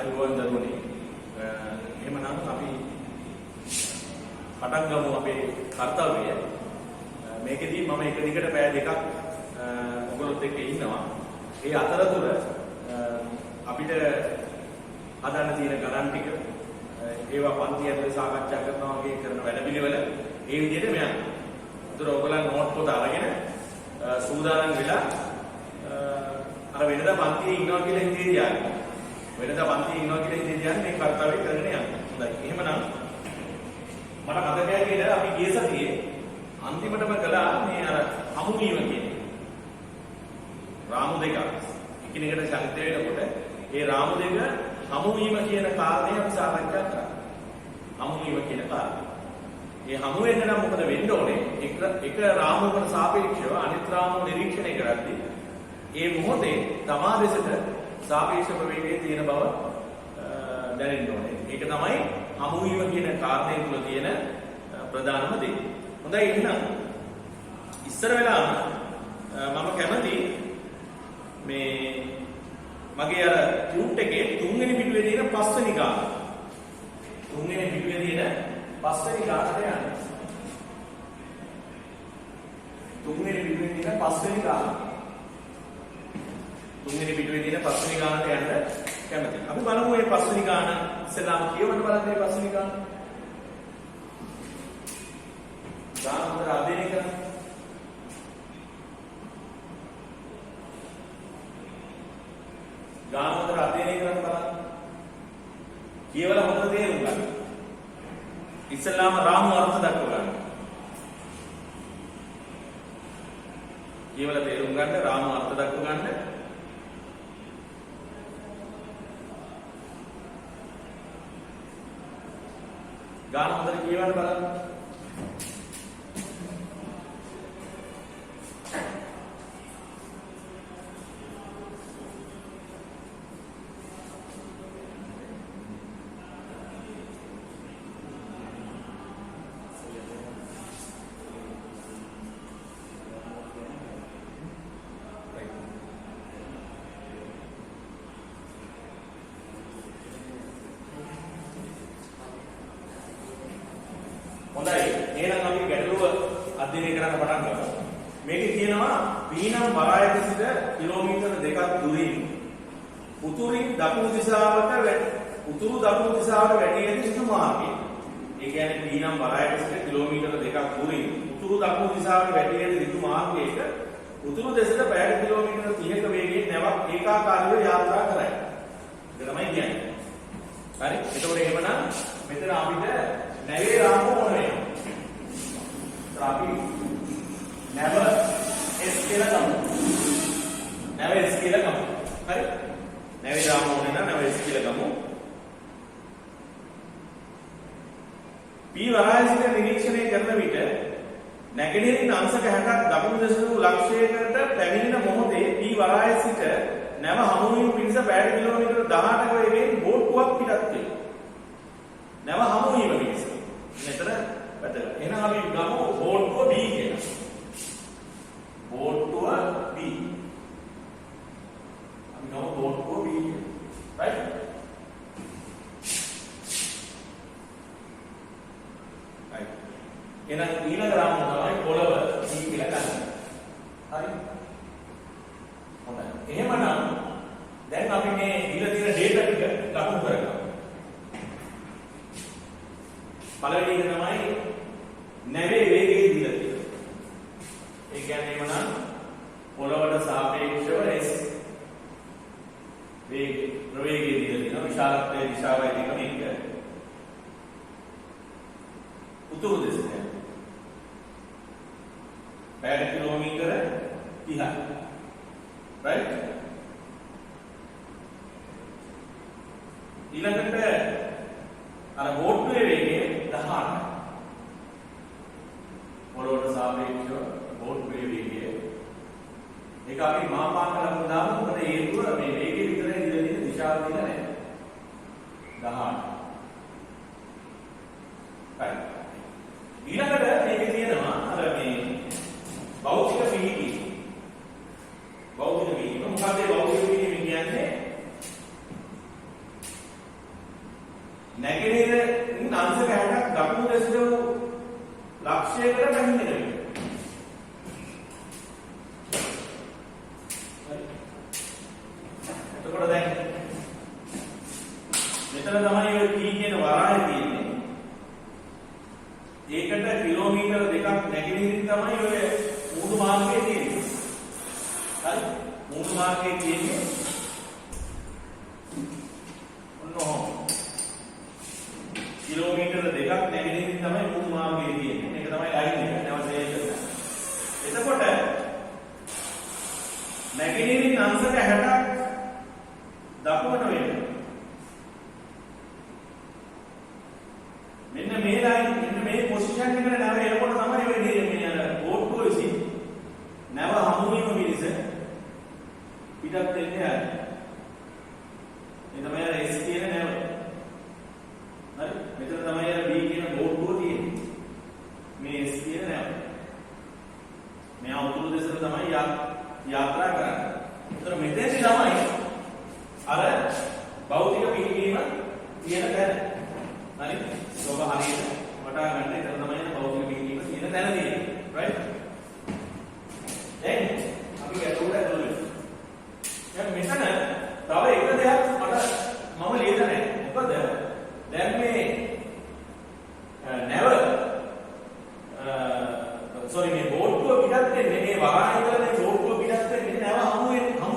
අයිබෝන් දරුවනේ එහෙමනම් අපි පටන් ගමු අපේ කාර්යය. මේකෙදී මම එක දිගට පැය දෙකක් ඔයගොල්ලොත් එක්ක ඉන්නවා. ඒ අතරතුර අපිට හදන්න තියෙන ගණන් ටික ඒවා පන්ති ඇතුලේ සාකච්ඡා කරනවා වගේ කරන වැඩපිළිවෙල ඒ විදිහට මෙයන්. ඒතර ඔයගොල්ලන් නෝට් පොත අරගෙන සූදානම් වෙලා අර වෙනදා පන්තියේ ඉන්නවා කියලා හිතේ තියාගන්න. වෙනදා පන්තියේ ඉන්නවා කියලා හිතේ තියාගන්න මේ කාර්යය කරගෙන යන්න. හොඳයි. එහෙමනම් මට මතකයි කියලා අපි ගිය සතියේ අන්තිමටම කළා මේ අර හමු වීම කියන්නේ. රාමු දෙක එකිනෙකට ශක්ත වෙනකොට ඒ රාමු දෙක හමු වීම කියන කාරණේ අපි සාකච්ඡා කරා. හමු වීම කියන කාරණේ. මේ හමු වෙන්න නම් මොකද වෙන්න ඕනේ? එක රාමුවකට සාපේක්ෂව අනිත් රාමුව නිරීක්ෂණය කරද්දී ඒ මොහොතේ තමා දෙසට සාපේක්ෂ ප්‍රවේගයේ තියෙන බව දැනෙන්න ඕනේ. ඒක තමයි හමු වීම කියන කාරණේ තුල තියෙන ප්‍රධානම දේ. හොඳයි එහෙනම් ඉස්සර වෙලාම මම කැමති මේ මගේ අර ටියුට් එකේ තුන්වෙනි පිටුවේ තියෙන පස්වෙනි ගාන. තුන්වෙනි පිටුවේ තියෙන පස්වෙනි ගානට යන්න. තුන්වෙනි පිටුවේ තියෙන පස්වෙනි ගාන. තුන්වෙනි පිටුවේ තියෙන පස්වෙනි ගානට යන්න කැමති. අපි බලමු මේ පස්වෙනි ගාන ඉස්සෙල්ලාම කියවන්න බලන්න මේ පස්වෙනි ගාන. ගාන හොඳට අධ්‍යයනය කරන්න. ගාන හොඳට අධ්‍යයනය කරන්න බලන්න. කියවලා හොඳට තේරුම් ගන්න. ඉස්සෙල්ලාම රාමු අර්ථ දක්ව ගන්න. කියවලා තේරුම් ගන්න රාමු අර්ථ දක්ව ගන්න. ගාන හොඳට කියවන්න බලන්න. හොඳයි. එහෙනම් අපි ගැටලුව අධ්‍යයනය කරන්න පටන් ගමු. මේකේ කියනවා පීනම් වරායක සිට කිලෝමීටර 2ක් දුරින් උතුරු දකුණු දිශාවට වැඩි යන සිදු මාර්ගය. ඒ කියන්නේ පීනම් වරායක සිට කිලෝමීටර 2ක් දුරින් උතුරු දකුණු දිශාවට වැඩි යන සිදු මාර්ගයක උතුරු දෙසට පැය කිලෝමීටර 30ක වේගයෙන් නැවක් ඒකාකාරීව යාත්‍රා කරයි. ඒක තමයි කියන්නේ. හරි. එතකොට එහෙමනම් මෙතන අපිට නැවේ රාමුව ඕන වෙනවා. අපි නැව S කියලා ගමු. නැව S කියලා ගමු. හරි? නැවේ රාමුව ඕන නම් නැව S කියලා ගමු. P වරාය සිට නිරීක්ෂණය කරන විට නැගෙනහිරින් අංශක 60ක් දකුණු දෙසට ලක්ෂයකට පැමිණෙන මොහොතේ P වරාය සිට නැව හමු වීම පිණිස පැයට කිලෝමීටර 18ක වේගයෙන් බෝට්ටුවක් පිටත් වෙනවා. නැව හමු වීම පිණිස මෙතන වැදගත්. එහෙනම් අපි ගමු බෝට්ටුව B කියලා. බෝට්ටුව B. අපි ගමු බෝට්ටුව B කියලා. right? right. එහෙනම් ඊළඟ රාමුව තමයි පොළව C කියලා ගන්න. හරි? හොඳයි. එහෙමනම් දැන් අපි මේ දීලා තියෙන data ටික ලකුණු කරගමු. පළවෙනි එක තමයි නැවේ වේගය දීලා තියෙනවා. ඒ කියන්නේ එමනම් පොළවට සාපේක්ෂව S ප්‍රවේගය දීලා තියෙනවා. විශාලත්වයේ දිශාවයි දෙකම එක. උතුරු දෙසට. පැය කිලෝමීටර 30ක්. right? ඊළඟට අර බෝට්ටුවේ වේගය 18. පොළොවට සාපේක්ෂව බෝට්ටුවේ වේගය. ඒක අපි මාපාංක ලකුණු දාමු. මොකද හේතුව මේ වේගය විතරයි දිලා තියෙන දිශාව දිලා නැහැ. 18. right. ඊළඟට මේකේ තියෙනවා අර මේ භෞතික පිහිටි. භෞතික පිහිටි. මොකක්ද භෞතික පිහිටි කියන්නේ? අංශක 60ක් දකුණු දෙසට වූ ලක්ෂයකට බැඳෙන්න වෙනවා. එතකොට දැන් මෙතන තමයි ඔය T කියන වරාය තියෙන්නේ. ඒකට කිලෝමීටර දෙකක් නැගෙනහිරින් තමයි ඔය මූදු මාර්ගය තියෙන්නේ. හරි? මූදු මාර්ගයේ තියෙන්නේ ඔන්න කිලෝමීටර දෙකක් නැගෙනහිරින් තමයි මූදු මාර්ගය තියෙන්නේ. මේක තමයි ලයින් එක. නැවත ඒක. එතකොට නැගෙනහිරින් අංශක 60ක් දකුණට වෙන්නේ. මෙන්න මේ ලයින් මෙන්න මේ පොසිෂන් එකට නැව එනකොට තමයි වෙන්නේ මේ අර බෝට්ටුව විසින් නැව හමු වීම පිණිස පිටත් වෙන්නේ ආයි. මේ තමයි අර S කියන නැව. හරි? මෙතන තමයි අර B කියන බෝට්ටුව තියෙන්නේ. මේ S කියන නැව. මෙයා උතුරු දෙසට තමයි යාත්‍රා කරන්නේ. ඒතර මෙතෙන්දි තමයි අර භෞතික පිළිවීම තියෙන තැන. හරි? ඔබ හරියට වටා ගන්න එක තමයි භෞතික පිළිවීම තියෙන තැන තියෙන්නේ. right? දැන් අපි ගැටුවට ඇතුළු වෙනවා. දැන් මෙතන තව එක දෙයක් මම ලියලා නැහැ. මොකද දැන් මේ නැව මේ බෝට්ටුව පිටත් වෙන්නේ මේ වරාය ඉඳලා මේ බෝට්ටුව පිටත් වෙන්නේ නැව හමු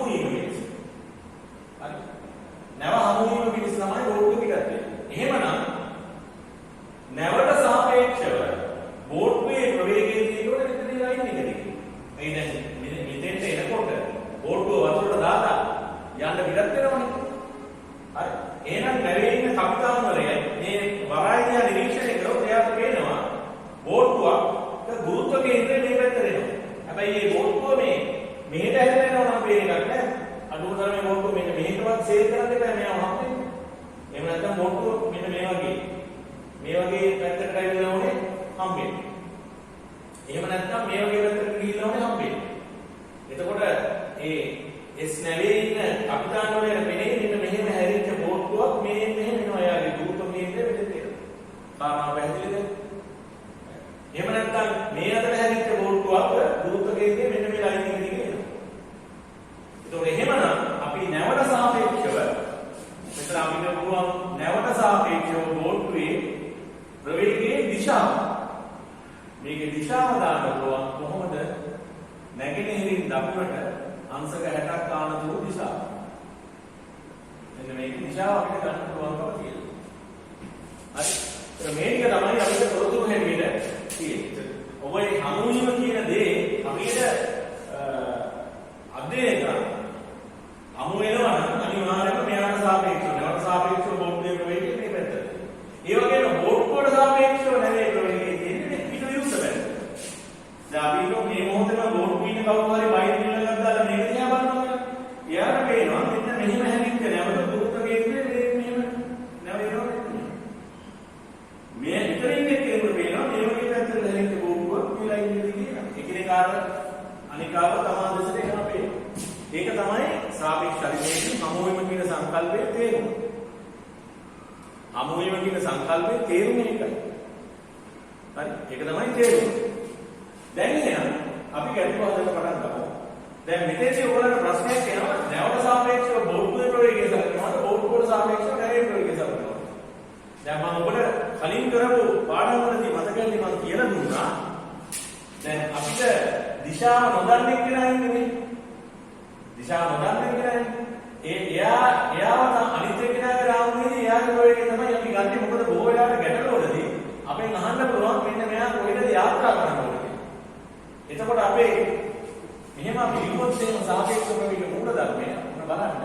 වීම පිණිස. හරි? නැව හමු වීම පිණිස තමයි බෝට්ටුව පිටත් වෙන්නේ. එහෙමනම් නැවට සාපේක්ෂව බෝට්ටුවේ ප්‍රවේගය තියෙනකොට මෙතන ලයින් එක තියෙනවා. ඒ දැන් මෙතෙන්ට එනකොට බෝට්ටුව වතුරට දාලා යන්න පිටත් වෙනවනේ. හරි. එහෙනම් නැවේ ඉන්න කපිතාන්වරයා මේ වරාය දිහා නිරීක්ෂණය කරොත් එයාට පේනවා බෝට්ටුවක් ගුරුත්ව කේන්ද්‍රය මේ පැත්තට එනවා. හැබැයි මේ බෝට්ටුව මෙහෙට හැරෙනවා නම් පේන එකක් නෑ. අඩුම තරමේ බෝට්ටුව මෙන්න මෙහෙටවත් සේල් කරන්න එපා මෙයාව හම්බෙන්නේ. එහෙම නැත්නම් බෝට්ටුව මෙන්න මේ වගේ පැත්තකට ඇවිල්ලා ඕනේ හම්බෙන්නේ. එහෙම නැත්නම් මේ වගේ පැත්තකට ගිහිල්ලා ඕනේ හම්බෙන්නේ. එතකොට ඒ S නැවේ ඉන්න කපිතාන්වරයා මෙනේ මෙන්න මෙහෙම හැරිච්ච බෝට්ටුවක් මෙහෙම එනවා. එයාගේ ගුරුත්ව කේන්ද්‍රය මෙතෙන්ට එනවා. කාරණා පැහැදිලිද? එහෙම නැත්නම් මේ අතට හැරිච්ච බෝට්ටුවක් ගුරුත්ව කේන්ද්‍රය මෙන්න මේ ලයින් එකේ දිගේ එනවා. ඒතකොට එහෙමනම් අපි නැවට සාපේක්ෂව මෙතන අපිට පුළුවන් නැවට සාපේක්ෂව බෝට්ටුවේ ප්‍රවේගයේ දිශාව මේකේ දිශාව දාන්න පුළුවන් කොහොමද? නැගෙනහිරින් දකුණට අංශක 60ක් ආන දුර දිශාව. මෙන්න මේකේ දිශාව අපිට ගන්න පුළුවන්කම තියෙනවා. හරි. ඒක මේක තමයි අපිට තොරතුරු හැටියට තියෙන්නේ. ඔබේ හමු වීම කියන දේ අපිට අධ්‍යයනය කරන්න. හමු වෙනවා නම් අනිවාර්යයෙන්ම මෙයාට සාපේක්ෂව නැවට සාපේක්ෂව බෝට්ටුවේ ප්‍රවේගය මේ පැත්තට. ඒ වගේම බෝට්ටුවට සාපේක්ෂව නැවේ ප්‍රවේගය තියෙන්නේ පිට විරුද්ධ පැත්තට. දැන් අපි මේ මොහොතේම බෝට්ටුවේ ඉන්න කවුරු හරි බයින් මිලක් දාලා මේක දිහා බලනවා. එයාට පේනවා මෙන්න මෙහෙම හැදිච්ච නැවත ගුරුත්ව කේන්ද්‍රයේ මෙහෙම නැවෙනවා. මේ විතරින් කෙනෙකුට පේනවා මේ වගේ පැත්තකට හැදිච්ච බෝට්ටුවක් මේ ලයින් එකේ තියෙනවා. එකිනෙකාට අනිකාව තමා දෙසට එනවා පේනවා. ඒක තමයි සාපේක්ෂ අධිවේගී හමු වීම කියන සංකල්පයේ තේරුම. හමු වීම කියන සංකල්පයේ තේරුම ඒකයි. හරි. ඒක තමයි තේරුම. දැන් එහෙනම් අපි ගැටලුව හදන්න පටන් ගමු. දැන් මෙතනදී ඔයගොල්ලන්ට ප්‍රශ්නයක් එනවා නැවට සාපේක්ෂව බෝට්ටුවේ ප්‍රවේගය සලකනවාද බෝට්ටුවට සාපේක්ෂව නැවේ ප්‍රවේගය සලකනවාද? දැන් මම ඔබට කලින් කරපු පාඩම්වලදී මතකයි මම කියලා දුන්නා. දැන් අපිට දිශාව නොදන්නේ කියලා ඉන්නේ. දිශාව නොදන්නේ කියලා ඉන්නේ. එයාව අනිත් එක්කෙනාගේ රාමුවේදී එයාගේ ප්‍රවේගය තමයි අපි ගන්නේ. මොකද බොහෝ වෙලාවට ගැටලුවලදී අපෙන් අහන්න පුළුවන් මෙන්න මෙයා කොහෙද යාත්‍රා කරන්න ඕනේ. එතකොට අපේ මෙහෙම අපි ලියුවොත් එහෙම සාපේක්ෂ ප්‍රවේග මූල ධර්මය මොන බලන්න.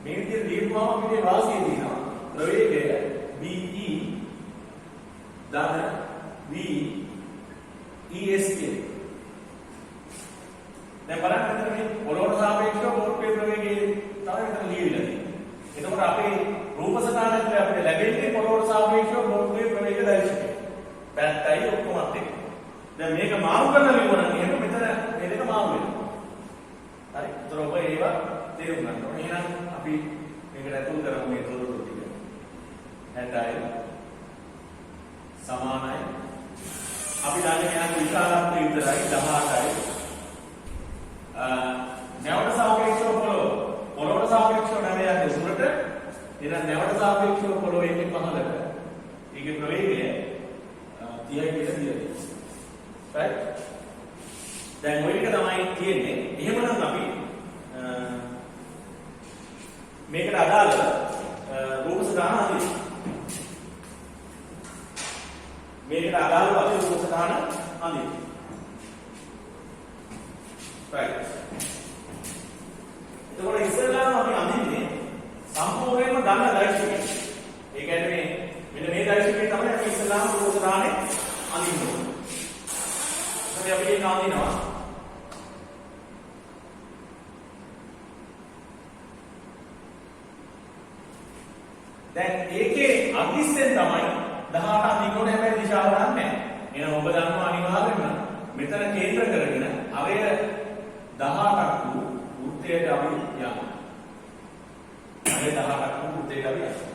මේ විදිහට ලියුවාම අපිට වාසිය දිනවා. ප්‍රවේගය BE ධන V ES කියන. දැන් බලන්න මෙතන මේ පොළොවට සාපේක්ෂව බෝට්ටුවේ ප්‍රවේගය තමයි මෙතන ලියවිලා තියෙන්නේ. එතකොට අපේ රූප සටහනත් අපිට ලැබෙන්නේ පොළොවට සාපේක්ෂව බෝට්ටුවේ ප්‍රවේග දර්ශකය. පැත්තයි ඔක්කොමත් එක්ක. දැන් මේක මාරු කරලා ලියුවා නම් එහෙනම් මෙතන මේ දෙක මාරු වෙනවා. හරි. ඒතර ඔබ ඒවා තේරුම් ගන්න ඕනේ. එහෙනම් අපි මේකට ඇතුල් කරමු මේ තොරතුරු ටික. 60යි සමානයි. අපි දන්නේ මෙයාට විශාලත්වය විතරයි 18යි. නැවට සාපේක්ෂව පොළොවට සාපේක්ෂව නැවයට උඩට එහෙනම් නැවට සාපේක්ෂව පොළොව එන්නේ පහළට. ඒකේ ප්‍රවේගය 30යි කියලා දියදී. right? දැන් ඔය ටික තමයි තියෙන්නේ. එහෙමනම් අපි මේකට අදාළ රූප සටහන හදිමු. මේකට අදාළව අපි රූප සටහන හදිමු. right. එතකොට ඉස්සෙල්ලාම අපි අඳින්නේ සම්පූර්ණයෙන්ම දන්න දෛශිකය. ඒ කියන්නේ මෙන්න මේ දෛශිකය තමයි අපි ඉස්සෙල්ලාම රූප සටහනේ අඳින්න ඕනේ. අපි ඒක අඳිනවා. දැන් ඒකේ අදිස්සෙන් තමයි 18 අඳින්න ඕනේ හැබැයි දිශාව නැහැ. එහෙනම් ඔබ දන්නවා අනිවාර්යයෙන්ම මෙතන කේන්ද්‍ර කරගෙන අවය 18ක් වූ වෘත්තයට අපි යනවා. අවය 18ක් වූ වෘත්තයට අපි යනවා.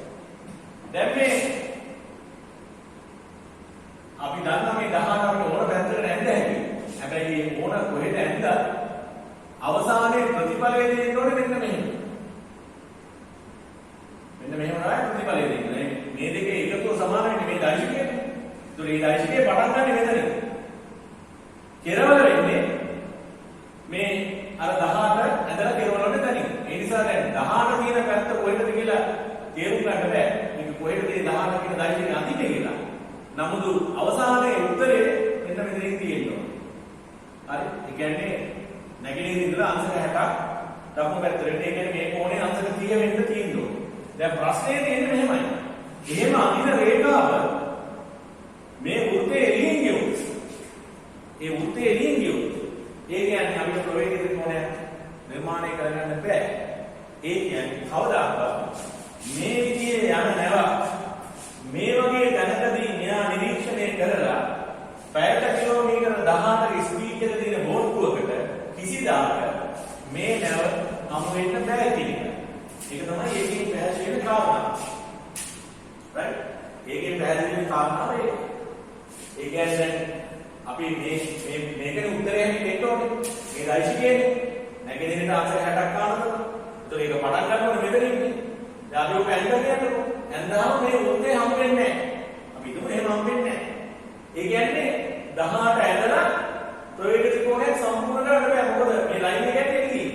දැන් මේ අපි දන්නා මේ 18 අපිට ඕන පැත්තකට ඇඳ හැකියි. හැබැයි මේ ඕන කොහෙද ඇඳ අවසානයේ ප්‍රතිඵලය දෙන්න ඕනේ මෙන්න මෙහෙම. මෙන්න මෙහෙම තමයි ප්‍රතිඵලය දෙන්නේ. මේ දෙකේ එකතුව සමාන වෙන්නේ මේ දෛශිකයනේ. ඒතකොට මේ දෛශිකේ පටන් ගන්න මෙතනින්. කෙරවල වෙන්නේ මේ අර 18 ඇඳලා කෙරවල වෙන්නේ තනින්. ඒ නිසා දැන් 18 කියන පැත්ත කොහෙද කියලා තේරුම් ගන්න බෑ. මේක කොහෙද මේ 18 කියන දෛශිකේ අඳින්නේ කියලා. නමුත් අවසානයේ උත්තරේ මෙන්න මෙතනින් තියෙනවා. හරි. ඒ කියන්නේ නැගෙනහිර ඉඳලා අංශක 60ක් දකුණු පැත්තට. ඒ කියන්නේ මේ කෝණේ අංශක 30 වෙන්න තියෙනවා. දැන් ප්‍රශ්නේ තියෙන්නේ මෙහෙමයි. එහෙම අඳින රේඛාව මේ වෘත්තයේ එළියෙන් ගියොත් ඒ වෘත්තයේ එළියෙන් ගියොත් ඒ කියන්නේ අපිට ප්‍රවේගික ත්‍රිකෝණයක් නිර්මාණය කරගන්න බෑ. ඒ කියන්නේ කවදාකවත් මේ විදිහේ යන නැව මේ වගේ දැනකදී මෙයා නිරීක්ෂණය කරලා පැයට කිලෝමීටර 18ක ස්පීඩ් එක තියෙන බෝට්ටුවකට කිසිදාක මේ නැව හමු වෙන්න බෑ කියන එක. ඒක තමයි ඒකේ පැහැදිලි වෙන කාරණා. right? ඒකේ පැහැදිලි වෙන කාරණාව ඒක. ඒ කියන්නේ අපි මේකේ උත්තරය දෙන්න ඕනේ. මේ දෛශිකයනේ. නැගෙනහිරට අංශක 60ක් ගන්නවා. ඒතකොට ඒක පටන් ගන්නකොට මෙතනින්නේ. දැන් අපි ඔක ඇඳගෙන යනකොට ඇඳාම මේ උත්තරේ හම් වෙන්නේ නැහැ. අපි හිතමු එහෙම හම් වෙන්නේ නැහැ. ඒ කියන්නේ 18 ඇඳලා ප්‍රවේගික ත්‍රිකෝණයක් සම්පූර්ණ කරන්න බෑ. මොකද මේ ලයින් එක යන්නේ එළියි.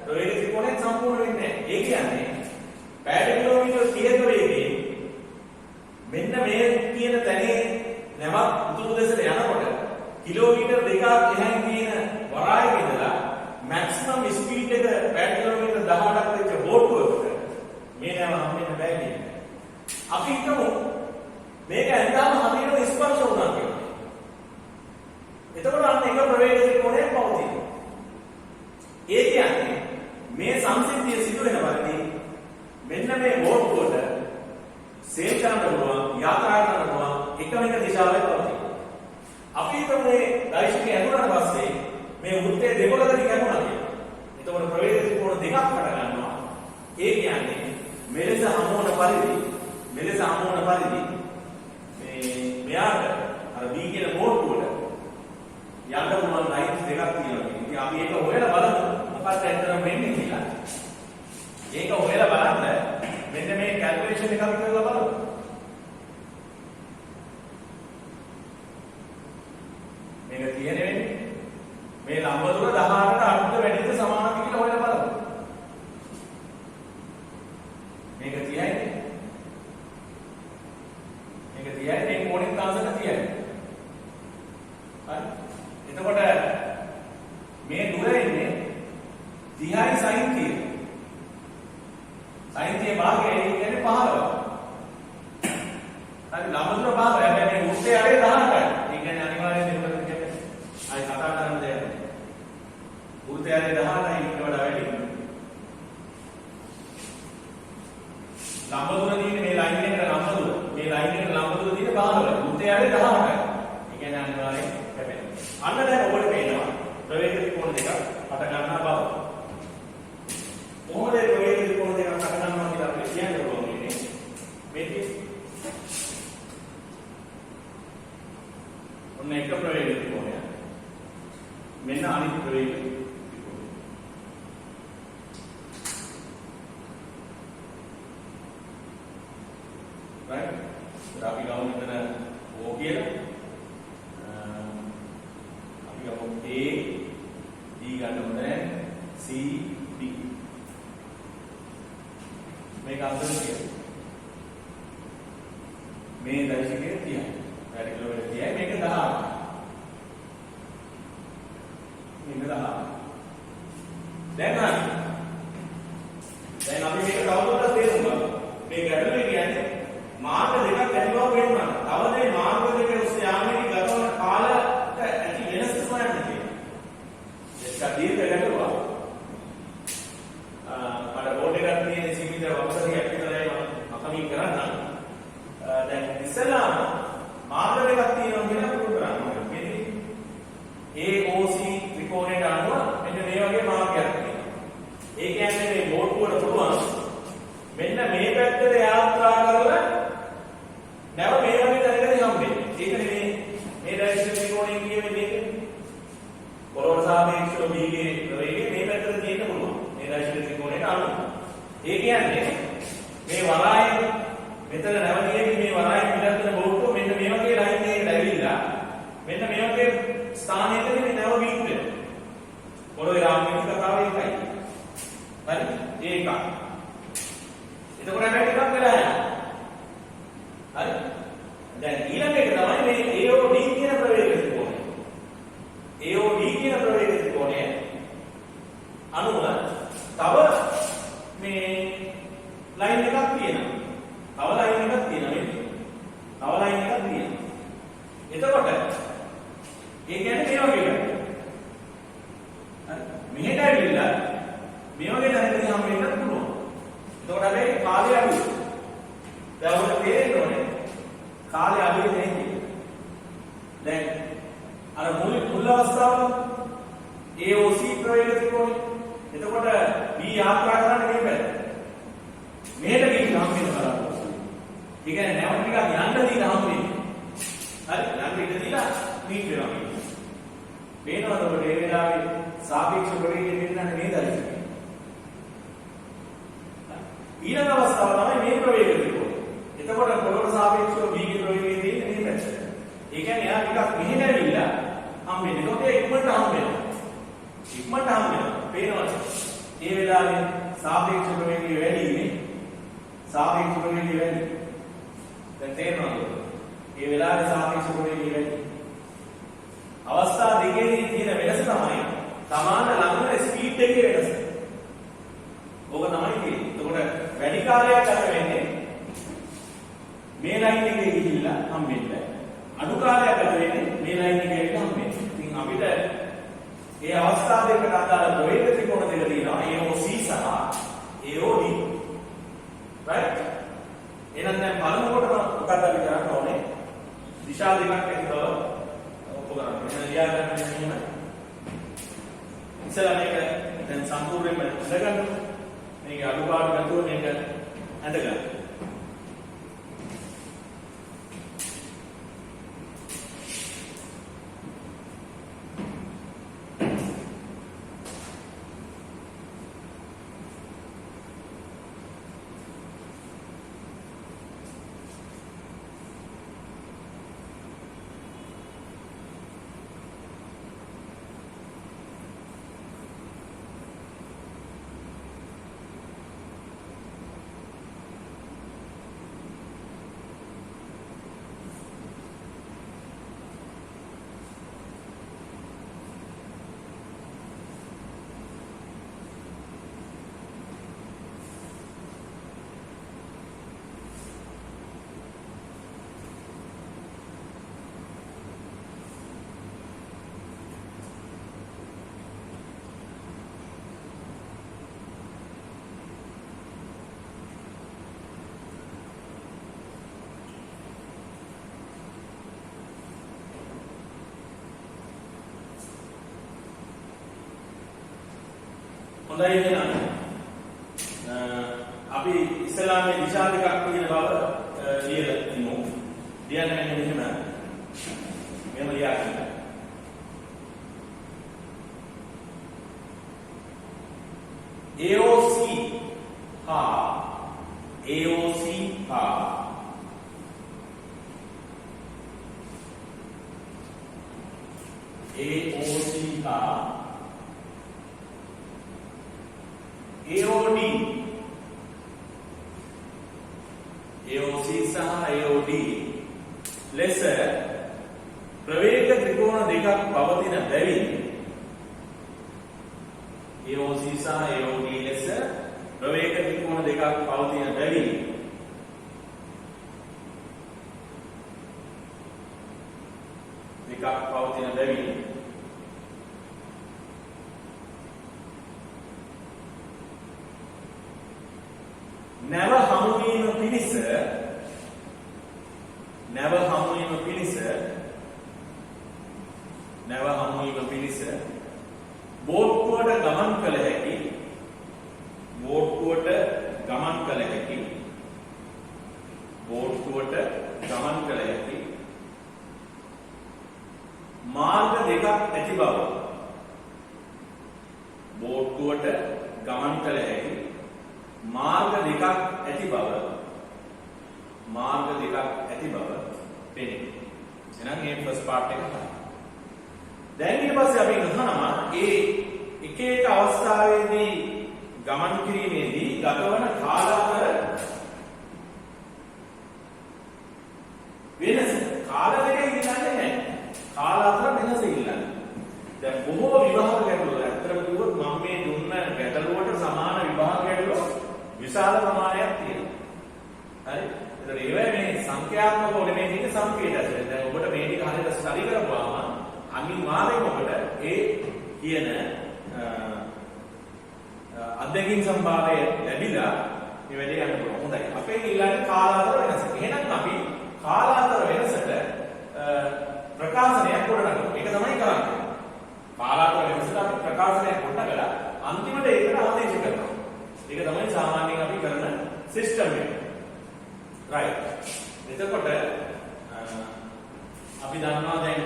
ප්‍රවේගික ත්‍රිකෝණයක් සම්පූර්ණ වෙන්නේ නැහැ. ඒ කියන්නේ පැයට කිලෝමීටර් 30 වේගයෙන් මෙන්න මේ කියන තැනේ නැවක් උතුරු දෙසට යනකොට කිලෝමීටර් 2ක් එහායින් තියෙන වරායක ඉඳලා මැක්සිමම් ස්පීඩ් එක පැයට කිලෝමීටර් 18ක් වෙච්ච බෝට්ටුවකට මේ නැව හම්බෙන්න බෑ කියන්නේ. අපි හිතමු මේක ඇඳාම හරියට ස්පර්ශ වුණා කියලා. එතකොට අන්න එක ප්‍රවේගික ත්‍රිකෝණයක් පවතිනවා. ඒ කියන්නේ මේ සංසිද්ධිය සිදු වෙන වර්ගී මෙන්න මේ බෝට්ටුවට සේල් කරන්න පුළුවන් යාත්‍රා කරන්න පුළුවන් එකම එක දිශාවේ පවතිනවා. අපි හිතමු මේ දෛශිකය ඇතුළට පස්සේ මේ වෘත්තයේ දෙකොලකට කැපුණා කියලා. එතකොට ප්‍රවේගික ත්‍රිකෝණ දෙකක් හට ගන්නවා. ඒ කියන්නේ මෙලෙස හමුවන පරිදි මේ මෙයාට අර B කියන බෝට්ටුවට යන්න පුළුවන් ලයින්ස් දෙකක් තියෙනවා. ඉතින් අපි ඒක හොයලා බලමු මොකක්ද ඇත්තටම වෙන්නේ කියලා. ඒක හොයලා බලන්න මෙන්න මේ කැල්කියුලේෂන් එක අපි කරලා බලමු. මේක තියෙන්නේ වෙන්නේ මේ ලම්බ දුර 18ට අඩුද වැඩිද සමානද කියලා හොයලා බලමු. මේක 30යි. මේ කෝණෙත් අංශක 30යි. හරි. එතකොට මේ දුර ඉන්නේ 30යි sin 30. sin 30 භාගය කියන්නේ 15. හරි ලම්බ දුර භාගය හැබැයි මේ වෘත්තයේ අරේ 18යි. ඒ කියන්නේ අනිවාර්යයෙන් දෙකට කියන්නේ ආයි කතා කරන්න දෙයක් නෑ. වෘත්තයේ අරේ 18යි ඊට වඩා වැඩි. ලම්බ දුර තියෙන්නේ මේ ලයින් එකට ලම්බ දුර. මේ ලයින් එකට ලම්බ දුර තියෙන්නේ 15යි. වෘත්තයේ අරේ 18යි. ඒ කියන්නේ අනිවාර්යයෙන් කැපෙනවා. අන්න දැන් ඔබට පේනවා ප්‍රවේගික ත්‍රිකෝණ දෙකක් හට ගන්නා බව. කොහොමද ප්‍රවේගික ත්‍රිකෝණ දෙකක් හට ගන්නවා කියලා අපිට කියන්න පුළුවන් ඉන්නේ. මේක right? අපි ගමු මෙතන O කියලා. අපි ගමු A D ගන්න ඕනේ C D. මේක අන්තර කියලා. මේ දර්ශකයේ 30යි. වැඩි කිලෝමීටර් 30යි මේක 10. මේක 10. දැන් අපි මේක තවදුරටත් තේරුම් ගමු. මේ ගැටලුවේ කියන්නේ මාර්ග දෙකක් ඇතිවව වෙනවා. තව මේ මාර්ග දෙක ඔස්සේ යාමේදී ගතවන කාලයට ඇති වෙනස හොයන්න තියෙනවා. ඒක දීර්ඝ ගැටලුවක්. අර බෝඩ් එකක් තියෙන සීමිත වක්‍රයක් විතරයි මම අකමින් කරන්න. දැන් ඉස්සෙල්ලාම මාර්ග දෙකක් තියෙනවා කියලා පුරුදු කරන්න ඕනේ. මේ AOC ත්‍රිකෝණයට අනුව මෙන්න මේ වගේ මාර්ගයක් තියෙනවා. ඒ කියන්නේ මේ බෝඩ්ුවට පුළුවන් මෙන්න මේ පැත්තට යාත්‍රා කරලා නැව මේ වගේ තැනකදී හම්බෙන්නේ. ඒකනේ මේ ඩයරෙක්ෂන් ත්‍රිකෝණයෙන් කියවෙන්නේ මේක. පොළොවට සාපේක්ෂව දීගේ වේගය මේ පැත්තට තියෙන්න පුළුවන්. මේ ඩයරෙක්ෂන් ත්‍රිකෝණයට අනුව. ඒ කියන්නේ මේ වරායෙන් මෙතන නැවතියේ මේ වරායෙන් පිටත් වෙන බෝඩ්ුව මෙන්න මේ වගේ ලයින් එකකට ඇවිල්ලා මෙන්න මේ වගේ ස්ථානයකදී මේ නැව වීක් වෙනවා. පොළොවේ රාමයේ කතාව ඒකයි. හරි? ඒක. එතකොට අපිට ටිකක් වෙලා යනවා. හරි? දැන් ඊළඟ එක තමයි මේ AOD කියන ප්‍රවේග ත්‍රිකෝණය. AOD කියන ප්‍රවේග ත්‍රිකෝණය අනුව තව මේ ලයින් එකක් තියෙනවා. තව ලයින් එකක් තියෙනවා නේද? තව ලයින් එකක් තියෙනවා. එතකොට ඒ කියන්නේ මේ වගේ එකක්. හරි? මෙහෙට ඇවිල්ලා මේ වගේ තැනකදී හම් වෙන්නත් පුළුවන්. එතකොට අපි කාලය අඩුයි. දැන් ඔයාලට තේරෙන්න ඕනේ කාලය අඩුයි නෙමෙයි. දැන් අර මුල් අවස්ථාව AOC ප්‍රවේග ත්‍රිකෝණය. එතකොට B යාත්‍රා කරන්න මේ පැත්ත. මෙහෙට ගිහින් හම් වෙන බලාපොරොත්තු. ඒ කියන්නේ නැවත ටිකක් යන්න දීලා හම් වෙන්නේ. හරි? යන්න ඉඳ දීලා මීට් වෙනවා. මේනවද ඔබට ඒ වෙලාවේ සාපේක්ෂ ප්‍රවේගය දෙන්නන්නේ මේ දර්ශකය. ඊළඟ අවස්ථාව තමයි මේ ප්‍රවේග ත්‍රිකෝණය. එතකොට පොළොවට සාපේක්ෂව B ගේ ප්‍රවේගය තියෙන්නේ මේ පැත්තට. ඒ කියන්නේ එයා ටිකක් මෙහෙට ඇවිල්ලා හම් වෙන්නේ. ඒකට ඉක්මනට හම් වෙනවා. ඉක්මනට හම් වෙනවා. පේනවද? ඒ වෙලාවේ සාපේක්ෂ ප්‍රවේගය වැඩි නේ. සාපේක්ෂ ප්‍රවේගය වැඩි. දැන් තේරෙනවද? ඒ වෙලාවේ සාපේක්ෂ ප්‍රවේගය වැඩි. අවස්ථා දෙකේදී තියෙන වෙනස තමයි සමාන ලඟන ස්පීඩ් එකේ වෙනස. ඕක තමයි තියෙන්නේ. එතකොට වැඩි කාලයක් ගත වෙන්නේ මේ ලයින් එකේ ගිහිල්ලා හම්බෙන්න. අඩු කාලයක් ගත වෙන්නේ මේ ලයින් එකේ ගිහිල්ලා හම්බෙන්න. ඉතින් අපිට මේ අවස්ථා දෙකට අදාළ ප්‍රවේග ත්‍රිකෝණ දෙක තියෙනවා. AOC සහ AOD. right? එහෙනම් දැන් බලනකොට මොකක්ද අපි කරන්න ඕනේ? දිශා දෙකක් ඇතිව ඔප්පු කරන්න. එහෙනම් ලියා ගන්න මෙහෙම. ඉස්සලා මේක දැන් සම්පූර්ණයෙන්ම ඉඳගන්න. මේක අඩුපාඩු නැතුව මේක ඇඳගන්න. හොඳයි එහෙනම් අපි ඉස්ලාමයේ දිශා දෙකක් තියෙන බව ලියලා තිමු. ලියන්නේ මෙහෙම. මෙහෙම ලියා ගන්න. AOC හා AOD AOC සහ AOD ලෙස ප්‍රවේග ත්‍රිකෝණ දෙකක් පවතින බැවින් AOC සහ AOD ලෙස ප්‍රවේග ත්‍රිකෝණ දෙකක් පවතින බැවින් නැව හමුවීම පිණිස බෝට්ටුවට ගමන් කළ හැකි මාර්ග දෙකක් ඇති බව පෙනේ. එහෙනම් මේ ෆස්ට් පාර්ට් එක තමයි. දැන් ඊට පස්සේ අපි අහනවා ඒ එක එක අවස්ථාවේදී ගමන් කිරීමේදී ගතවන කාලාන්තර වෙනස. කාල දෙක ඉන්නන්නේ නැහැ. කාලාන්තර වෙනස ඉන්නන්නේ. දැන් බොහෝ විභාග ගැටලු ඇත්තටම කිව්වොත් මම මේ දුන්න ගැටලුවට සමාන විභාග ගැටලු විශාල ප්‍රමාණයක් තියෙනවා. හරි? ඒතර ඒවැ මේ සංඛ්‍යාත්මක නෙමෙයි තියෙන සංකේතය. දැන් ඔබට මේ ටික හරියට ස්ටඩි කරපුවාම අනිවාර්යයෙන්ම ඔබට ඒ කියන අධ්‍යක්ෂින් සම්භාවය ලැබිලා මේ වැඩේ යන්න පුළුවන්. හොඳයි. අපේ ඊළඟ කාලාන්තර වෙනස. එහෙනම් අපි කාලාන්තර වෙනසට ප්‍රකාශනයක් ගොඩනගනවා. ඒක තමයි කරන්නේ. කාලාන්තර වෙනසට අපි ප්‍රකාශනයක් ගොඩනගලා අන්තිමට ඒකට ආදේශ කරනවා. ඒක තමයි සාමාන්‍යයෙන් අපි කරන සිස්ටම් එක. right. එතකොට අපි දන්නවා දැන්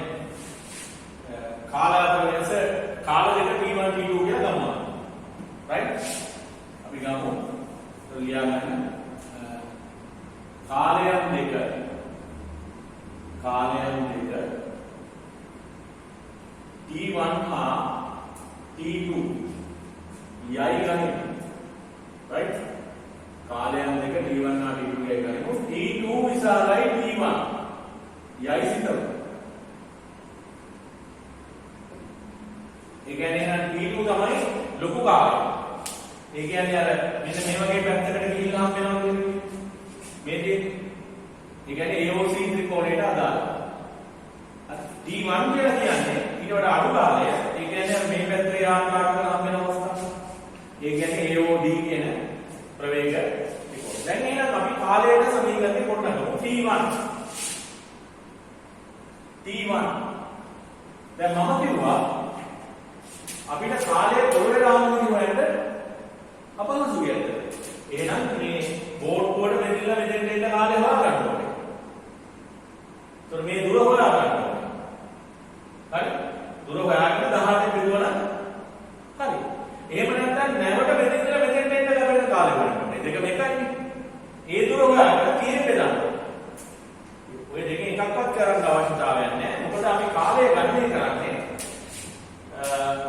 කාලාන්තර වෙනස කාල දෙක T1 T2 කියලා ගන්නවා. right. අපි ගමු ලියා ගන්න කාලයන් දෙක T1 හා T2 යයි ගනිමු. right. කාලයන් දෙක T1 හා T2 යයි ගනිමු. T2 විසාරයි T1 යයි සිතමු. ඒ කියන්නේ T2 තමයි ලොකු කාලය. ඒ කියන්නේ අර මෙන්න මේ වගේ පැත්තකට ගිහිල්ලා හම් වෙනවා කියන්නේ මේ දේ. ඒ කියන්නේ AOC ත්‍රිකෝණයට අදාළ. T1 කියලා කියන්නේ ඊට වඩා අඩු කාලය. ඒ කියන්නේ මේ පැත්තේ ආකාරයකට හම් වෙන අවස්ථාව. ඒ කියන්නේ AOD කියන ප්‍රවේග ත්‍රිකෝණ. දැන් එහෙනම් අපි කාලයට සමීකරණය කොටනගමු. T1 දැන් මම කිව්වා අපිට කාලය පොළවේ රාමුවකින් හොයන්න අපහසු කියලා. එහෙනම් මේ බෝඩ්ඩුවට මෙතනලා මෙතෙන්ට එන්න කාලය හොයාගන්න ඕනේ. ඒතර මේ දුර හොයාගන්න ඕනේ. හරි? දුර හොයාගෙන 18 බෙදුවනම් හරි. එහෙම නැත්නම් නැවට මෙතෙන්ලා මෙතෙන්ට එන්න ලැබෙන කාලය ගන්න ඕනේ. දෙකම එකයි. ඒ දුර හොයාගෙන 30 බෙදන්න. ඔය දෙකෙන් එකක්වත් කරන්න අවශ්‍යතාවයක් නැහැ. මොකද අපි කාලය ගණනය කරන්නේ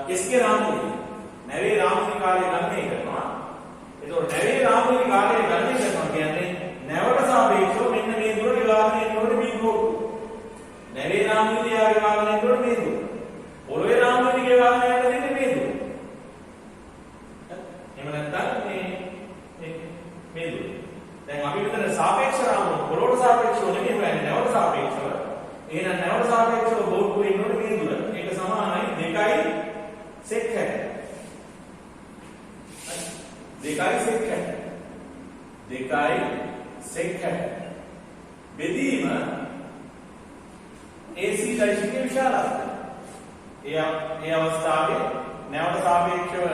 इसके रामुनी नवे रामुनी කාලය ගණනය කරනවා. එතකොට නවේ රාමුනි කාලය ගණනය කරනවා කියන්නේ නැවට සාපේක්ෂව මෙන්න මේ දුර විභාගනය කරනකොට මේ දුර. නවේ රාමුනි දිහා විභාගනය කරනකොට මේ දුර. පොළවේ රාමුනි විභාගනය කරන්නේ මේ දුර. එහෙම නැත්නම් මේ දුර. දැන් අපි මෙතන සාපේක්ෂ රාමුනි පොළොවට සාපේක්ෂව නෙමෙයි හොයන්නේ නැවට සාපේක්ෂව. එහෙනම් නැවට සාපේක්ෂව බෝඩ්ඩුවේ ඉන්නකොට මේ දුර. ඒක සමානයි 2යි sec 60. 2යි sec 60. බෙදීම AC දෛශිකයේ විශාලත්වය. ඒ අවස්ථාවේ නැවට සාපේක්ෂව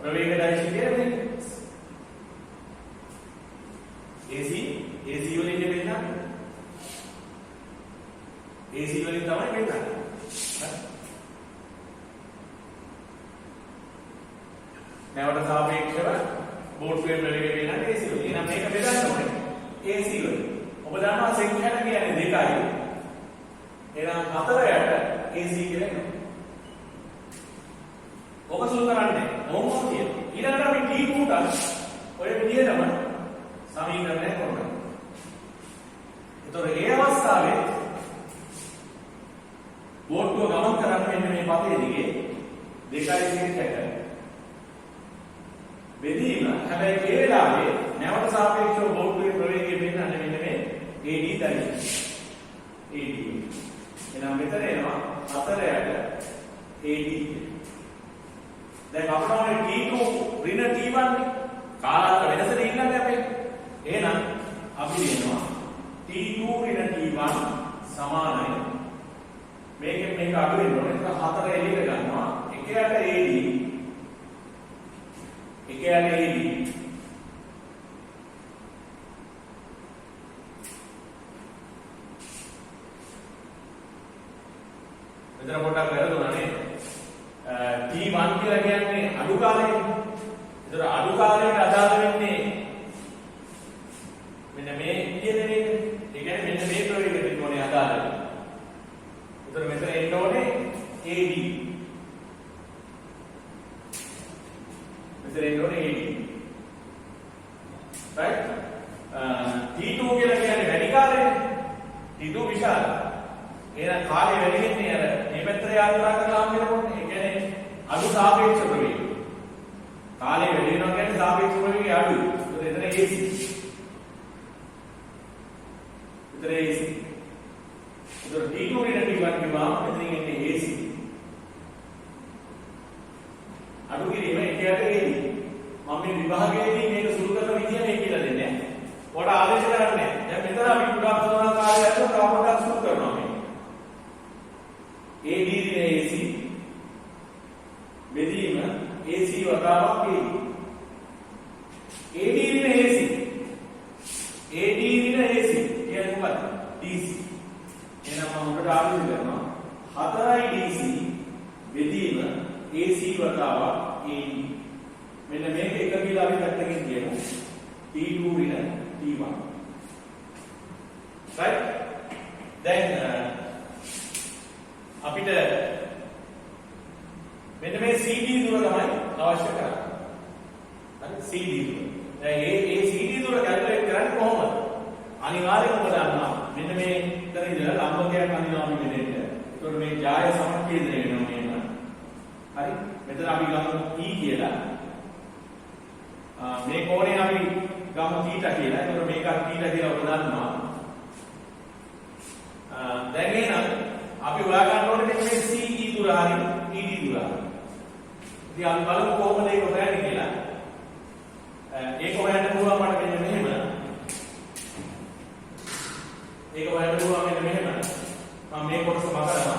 ප්‍රවේග දෛශිකය වෙන්නේ. AC වලින් වෙන්නේ. AC වලින් තමයි වෙන්නේ. නැවට සාපේක්ෂව බෝඩ්ඩුවේ ප්‍රවේගය වෙනන්නේ AC වලින්. එහෙනම් මේක බෙදන්න ඕනේ. AC වලින්. ඔබ දන්නවා sec 60 කියන්නේ 2යි. එහෙනම් 4යට AC කියලා එනවා. ඔක සුළු කරන්නේ ඕමම තියෙනවා. ඊළඟට අපි T2ට ඔය විදිහටම සමීකරණය කරනවා. ඒතකොට ඒ අවස්ථාවේ බෝට්ටුව ගමන් කරන්නේ මෙන්න මේ පතේ දිගේ 2.60 බෙදීම. හැබැයි ඒ වෙලාවේ නැවට සාපේක්ෂව බෝට්ටුවේ ප්‍රවේගය වෙන්නන්නේ මෙන්න මේ AD දැරිය. AD. එහෙනම් මෙතන එනවා 4යට AD. දැන් අපිට ඕනේ T2 ඍණ T1 කාලක වෙනසද ඉන්නන්නේ අපේ. එහෙනම් අපි කියනවා T2 ඍණ T1 සමානයි මේකෙන් මේක අඩු වෙන්න ඕනේ. ඒක 4 එළියට ගන්නවා. එකයට AD එකයට AD මෙතන පොඩ්ඩක් වැරදුනා නේ. T1 කියලා කියන්නේ අඩු කාලයනේ. ඒතර අඩු කාලයට අදාළ වෙන්නේ මෙන්න මේ කියන එක. ඒ කියන්නේ මෙන්න මේ ප්‍රවේගයට ඕනේ අදාළ. ඒතර මෙතන එන්න ඕනේ AD. මෙතන එන්න ඕනේ AD. right? T2 කියලා කියන්නේ වැඩි කාලයනේ. T2 විශාල. එහෙනම් කාලය වැඩි වෙන්නේ අර මේ පැත්තට යාත්‍රා කරලාම වෙනකොට. ඒ කියන්නේ අඩු සාපේක්ෂ ප්‍රවේගය. කාලය වැඩි වෙනවා කියන්නේ සාපේක්ෂ ප්‍රවේගය අඩුයි. ඒත් එතන AC. එතන AC. ඒතර T2 ඍණ T1 කියනවා මෙතනින් එන්නේ AC. අඩු කිරීම එකයට AD. මම මේ විභාගයේදී මේක සුළු කරන විදිය මේ කියලා දෙන්නේ. ඔයාලට ආදේශ කරන්නේ. දැන් මෙතන අපි පුඩක් කරන කාලයක් තව පොඩ්ඩක් සුළු කරනවා මේ. AD ඍණ AC බෙදීම AC වතාවක් AD. AD ඍණ AC. AD ඍණ AC කියන්නේ මොකක්ද? DC. එහෙනම් මම උඩට ආදේශ කරනවා 4යි DC බෙදීම AC වතාවක් AD. මෙන්න මේක එක කියලා අපි පැත්තකින් කියමු. T2 ඍණ T1. right? දැන් අපිට මෙන්න මේ CD දුර තමයි අවශ්‍ය කරන්නේ. හරි CD දුර. දැන් මේ CD දුර කැල්කියුලේට් කරන්නේ කොහොමද? අනිවාර්යයෙන්ම ඔබ දන්නවා. මෙන්න මේ ඉතන ඉඳලා ලම්බකයක් අඳිනවා මේ දෙන්න. ඒතකොට මේ ජාය සමකේන්ද්‍රය වෙනවා මේක. හරි? මෙතන අපි ගමු E කියලා. මේ කෝණේ අපි ගමු θ කියලා. ඒතකොට මේක θ කියලා ඔබ දන්නවා. දැන් එහෙනම් අපි හොයා ගන්න ඕනේ මේ CE දුර හරි ED දුර. ඉතින් අපි බලමු කොහොමද ඒක හොයන්නේ කියලා. ඒක හොයන්න පුළුවන් මට මෙන්න මෙහෙම. ඒක හොයන්න පුළුවන් මෙන්න මෙහෙම. මම මේ කොටස බලනවා.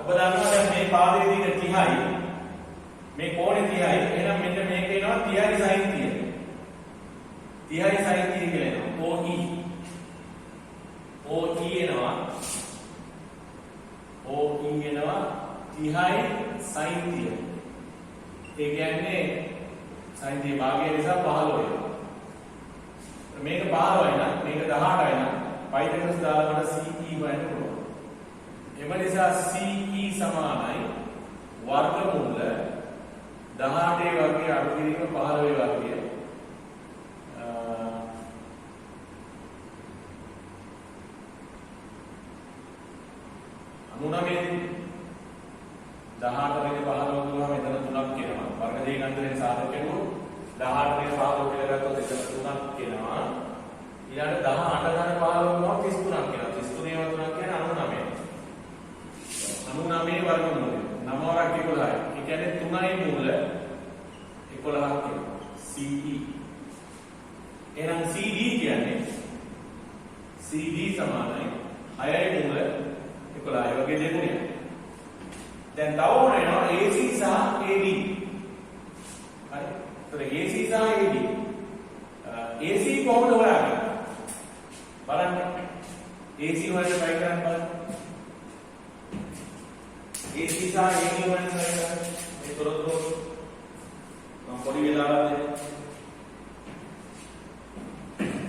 ඔබ දන්නවා දැන් මේ පාදයේ තියෙන 30යි මේ කෝණේ 30යි. එහෙනම් මෙන්න මේක එනවා 30යි sin 30. 30යි sin 30 කියලා එනවා. OE එනවා. OE එනවා 30යි sin 30. ඒ කියන්නේ sin 30 භාගය නිසා 15 වෙනවා. මේක 15යි නම් මේක 18යි නම් පයිතගොරස් දාලා මට CE හොයන්න පුළුවන්. එම නිසා CE සමානයි වර්ගමූල 18 වර්ගය අඩු කිරීම 15 වර්ගය. 18 වෙනි 15 දුවම එතන 3ක් කියනවා. වර්ග දෙකෙන් අතරේ සාධක කෙරුවොත් 18 වෙනි 15 කියලා ගත්තොත් එතන 3ක් කියනවා. ඊළඟ 18 ගන්න 15 දුවම 33ක් කියනවා. 33 ඒවා 3ක් කියන්නේ 99. 99 වර්ගමූලය. 9 වරක් 11යි. ඒ කියන්නේ 3යි මූල 11ක් කියනවා. CE. එහෙනම් CD කියන්නේ CD සමානයි 6යි මූල 11යි වගේ දෙගුණයක්. දැන් තව ඕන වෙනවා AC සහ AD. හරි. ඒතර AC සහ AD. AC කොහොමද හොයාගන්නේ? බලන්න. AC හොයන්න try කරන්න බලන්න. AC සහ AD හොයන්න try කරන්න. මේ තොරතුරු මම පොඩි වෙලාවක් දෙන්න.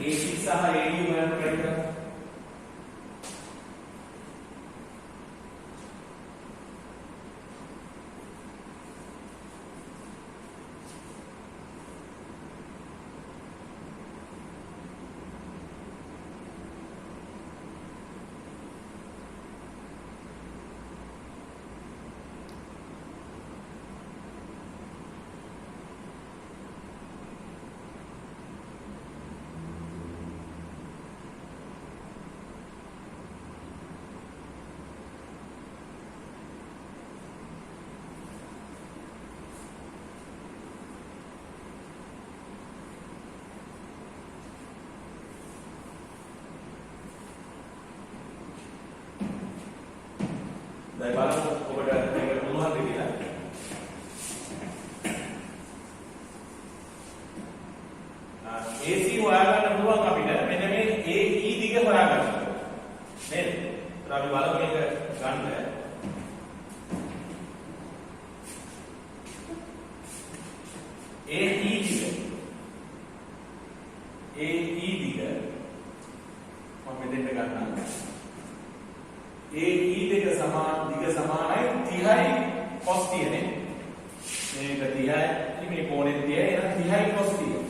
AC සහ AD හොයන්න try කරන්න. දැන් බලමු ඔබට මේක පුළුවන්ද කියලා. AC හොයාගන්න පුළුවන් අපිට මෙන්න මේ AE දිග හොයාගන්න. නේද? ඒත් අපි බලමු මේක ගන්න. AE දිග. AE දිග. මම මෙතෙන්ට ගන්නම්. AE දිග සමානයි 30යි cos 30 නේ. මේක 30යි මේ කෝණය 30යි එහෙනම් 30යි cos 30.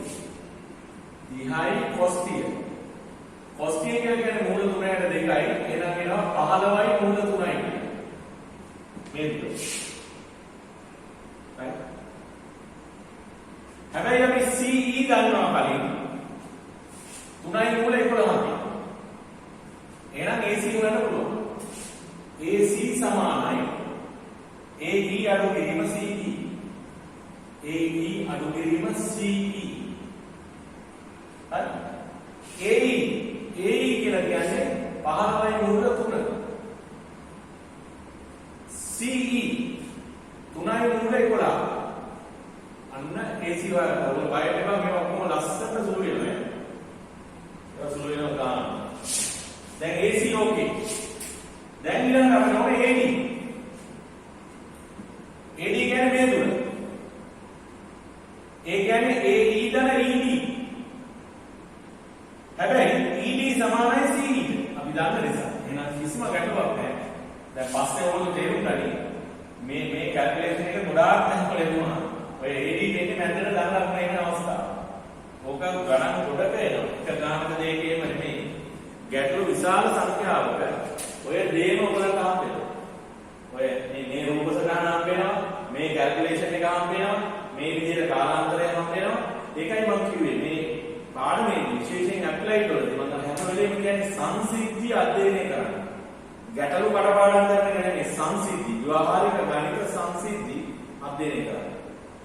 30යි cos 30. cos 30 කියන්නේ මූල 3ට 2යි. එහෙනම් එනවා 15යි මූල 3යි කියන්නේ. මේ විදිහට. right. හැබැයි අපි CE දන්නවා කලින් 3යි මූල 11යි. එහෙනම් AC හොයන්න පුළුවන්. AC සමානයි AE අඩු කිරීම CE. AE අඩු කිරීම CE. හරි. AE කියලා කියන්නේ 15යි මූල 3. CE 3යි මූල 11. අන්න AC වල බයට එක මේ ඔක්කොම ලස්සනට සුළු වෙනවා. ඒක සුළු වෙනවා ගන්න. දැන් AC ඕකේ. දැන් ඊළඟට අපිට ඕනේ AD. AD කියන්නේ මේ දුර. ඒ කියන්නේ AE ධන ED. හැබැයි ED සමානයි CE. අපි දන්න නිසා. එහෙනම් කිසිම ගැටලුවක් නැහැ. දැන් පස්සේ ඔයගොල්ලෝ තේරුම් ගනි. මේ කැල්කියුලේෂන් එක ගොඩාක් නැහකල එනවා. ඔය AD දෙන්නේ මැදට දාලා අපේ ඉන්න අවස්ථාව. ඕක ගණන් ගොඩක එනවා. එක ගානක දෙකේම නෙමෙයි. ගැටලු විශාල සංඛ්‍යාවක ඔය දේම ඔයගලන්ට හම්බ වෙනවා. ඔය මේ රූප සටහන හම්බ වෙනවා. මේ කැල්කියුලේෂන් එක හම්බ වෙනවා. මේ විදිහට කාලාන්තරය හම්බ වෙනවා. ඒකයි මම කිව්වේ මේ පාඩමේ විශේෂයෙන් ඇප්ලයි කරද්දී මම හැම වෙලේම කියන්නේ සංසිද්ධි අධ්‍යයනය කරන්න. ගැටලු කඩපාඩම් කරන එක නෙමෙයි සංසිද්ධි. ව්‍යවහාරික ගණිත සංසිද්ධි අධ්‍යයනය කරන්න.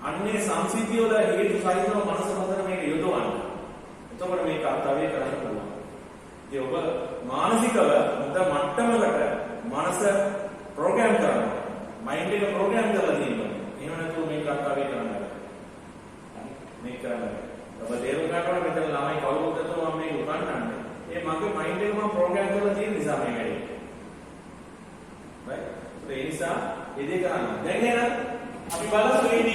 අන්නේ සංසිද්ධිය වල හේතු සහිතව මනස හොඳට මේක යොදවන්න. එතකොට මේ කාර්යය කරන්න පුළුවන්. ඒ ඔබ මානසිකව හොඳ මට්ටමකට මනස ප්‍රෝග්‍රෑම් කරන්න. මයින්ඩ් එක ප්‍රෝග්‍රෑම් කරලා තියෙනවා. එහෙම නැතුව මේ කාර්යය කරන්න බෑ. මේක කරන්න බෑ. ඔබ තේරුම් ගන්නකොට මෙතන ළමයි කවුරුත් එතන මම මේක උගන්වන්නේ. ඒ මගේ මයින්ඩ් එක මම ප්‍රෝග්‍රෑම් කරලා තියෙන නිසා මේ වැඩේ. right? ඒ නිසා ඒ දෙක කරන්න. දැන් එහෙනම් අපි බලමු AD.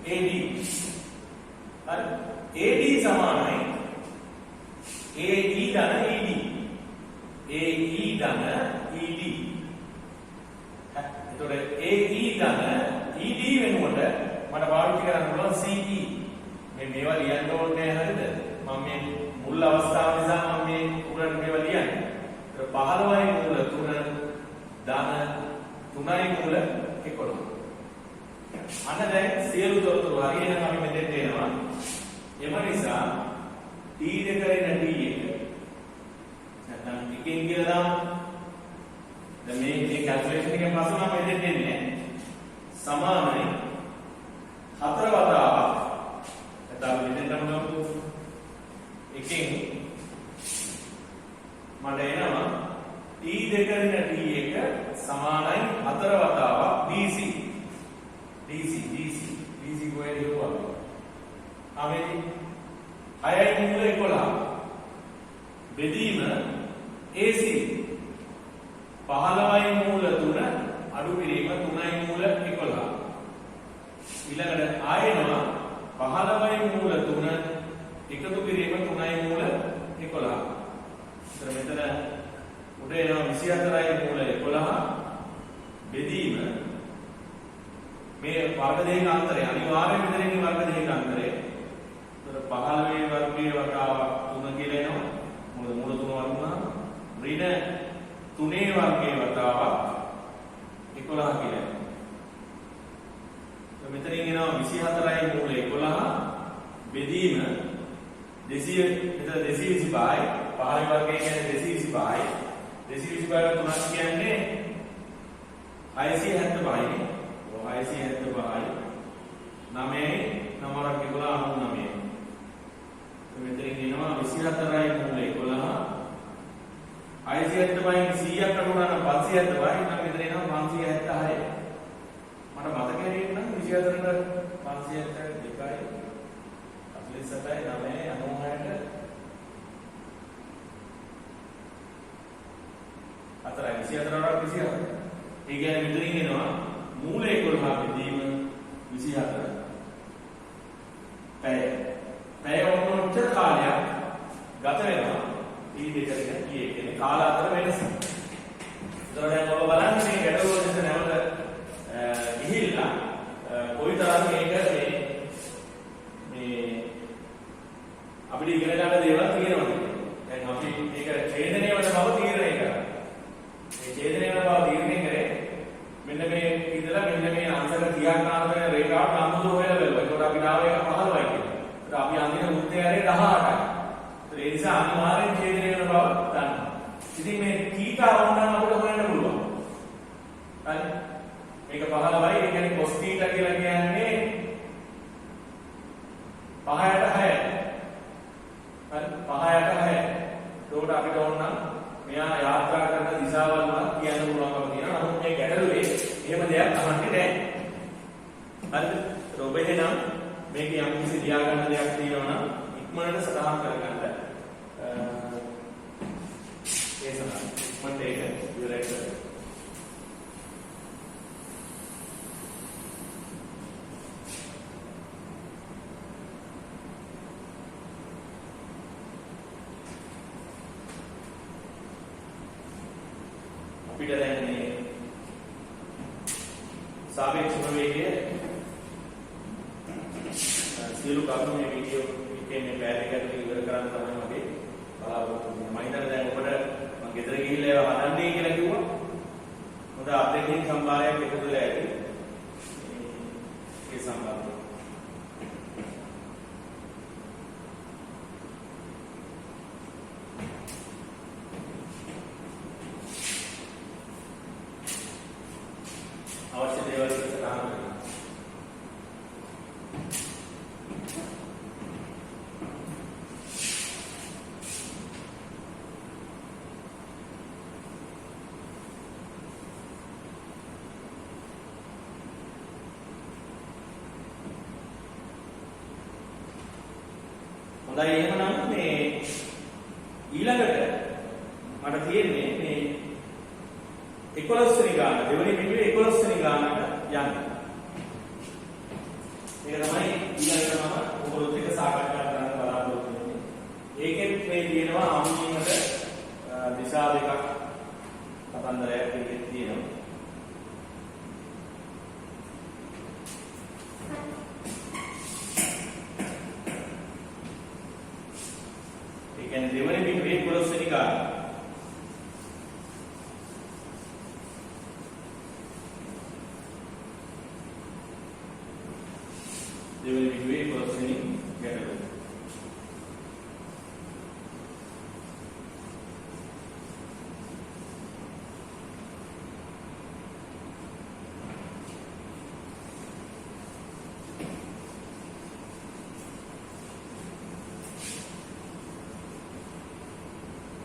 AD. හරි. AD සමානයි AE ධන ED. AE ධන ED. එතකොට AE ධන ED වෙනුවට මට පාවිච්චි කරන්න පුළුවන් CE. මේවා ලියන්න ඕනේ හරියද? මම මේ මුල් අවස්ථාව නිසා මම මේ උගලට මේවා ලියන්නේ. 15යි මූල 3 ධන 3යි මූල 11. අන්න දැන් සියලු තොරතුරු හරියනම් අපි මෙතෙන්ට එනවා. එම නිසා T දෙක වෙන D එක. නැත්නම් එකකින් කියලා දාමු. දැන් මේ කැල්කියුලේෂන් එකෙන් පස්සේ මම මෙතෙන්ට එන්නේ. සමානයි 4 වතාවක්. නැත්නම් මෙතෙන්ටම ගමු. එකකින් මට එනවා T දෙක වෙන D එක සමානයි 4 වතාවක් BC. DC කොහෙද යවුවා? ආමෙදි 6යි මූල 11 බෙදීම AC 15යි මූල 3 අඩු කිරීම 3යි මූල 11 ඊළඟට ආයෙනවා 15යි මූල 3 එකතු කිරීම 3යි මූල 11 ඉතින් මෙතන උඩ එනවා 24යි මූල 11 බෙදීම මේ වර්ග දෙකක අන්තරය අනිවාර්යයෙන් මෙතනින් වර්ග දෙකක අන්තරය. ඒතර 15 වර්ගයේ වතාවක් 3 කියලා එනවා. මොකද මූල 3 වර්ගුණා. ඍණ 3 වර්ගයේ වතාවක් 11 කියලා එනවා. මෙතනින් එනවා 24යි මූල 11 බෙදීම 200 මෙතන 225යි 15 වර්ගය කියන්නේ 225යි 225 තුනක් කියන්නේ 675යි 675යි 9යි 9ක් 11 99 මෙතනින් එනවා 24යි මූල 11 670යි 100ක් අඩු වුණා නම් 570යි නම් මෙතන එනවා 576. මට මතක හැටියට නම් 24ට 572යි 48යි 9යි 96ට අතරයි 24ට 24. ඒ කියන්නේ මෙතනින් එනවා මූල 11 බෙදීම 24. පැය ඔක්කොච්චර කාලයක් ගත වෙනවා ඊ දෙකකින් කීයේ කියන්නේ කාල අතර වෙනස. ඒතර දැන් ඔබ බලන්න මේ ගැටලුව දෙස නැවත ගිහිල්ලා කොයිතරම් මේක මේ අපිට ඉගෙන ගන්න දේවල් තියෙනවද? දැන් අපි මේක ඡේදනය වෙන බව තීරණය කරා. මේ ඡේදනය වෙන බව තීරණය කරේ මෙන්න මේ ඉඳලා මෙන්න මේ අංශක 30ක් නාමක රේඛාව නම්බුදු හොයලා බලුවා. ඒකට අපි නාම එක 15යි කියලා. ඒත් අපි අන්තිම උත්තේ හරිය 18යි. ඒ නිසා අනිවාර්යෙන් ඡේදනය වෙන බව දන්නවා. ඉතින් මේ θීටා වුණාම අපිට හොයන්න පුළුවන්. හරි. මේක 15යි. ඒ කියන්නේ cos θ කියලා කියන්නේ 5ට 6. හරි. 5ට 6. ඒකට අපිට ඕන නම් මෙයා යාත්‍රා කරන දිශාවල් වල කියන්න පුළුවන්කම තියෙනවා. නමුත් මේ ගැටලුවේ එහෙම දෙයක් අහන්නේ නැහැ. හරිද? ඔබ එහෙනම් මේක යම් කිසි ලියා ගන්න දෙයක් තියෙනවා නම් ඉක්මනට සටහන් කරගන්න. ඒ සඳහා ඉක්මනට ඒක ඉවරයි කරගන්න. අපිට දැන් මේ සාපේක්ෂ ප්‍රවේගය සියලු කරුණු මේ වීඩියෝ එකේ මේ පැය දෙකකට ඉවර කරන්න තමයි මගේ බලාපොරොත්තු වෙන්නේ. මම හිතන්නේ දැන් ඔබට මම ගෙදර ගිහිල්ලා ඒවා හදන්නේ කියලා කිව්වා. හොඳ අප්ඩේටින් සම්භාරයක් එකතු වෙලා ඇති. ඒ සම්බන්ධව අවශ්‍ය දේවල් සටහන් කරනවා. හොඳයි එහෙනම් මේ ඊළඟට මට තියෙන්නේ මේ 11 වෙනි ගාන දෙවෙනි පිටුවේ 11 වෙනි ගානට යන්න. ඒක තමයි ඊළඟට මම ඔයගොල්ලොත් එක්ක සාකච්ඡා කරන්න බලාපොරොත්තු වෙන්නේ. ඒකෙත් මේ තියෙනවා අමුණීමට දිශා දෙකක් කතන්දරයක් දෙකක් තියෙනවා. ඒ කියන්නේ දෙවෙනි පිටුවේ 11 වෙනි ගාන. දෙවෙනි පිටුවේ 11 වෙනි ගැටලුව.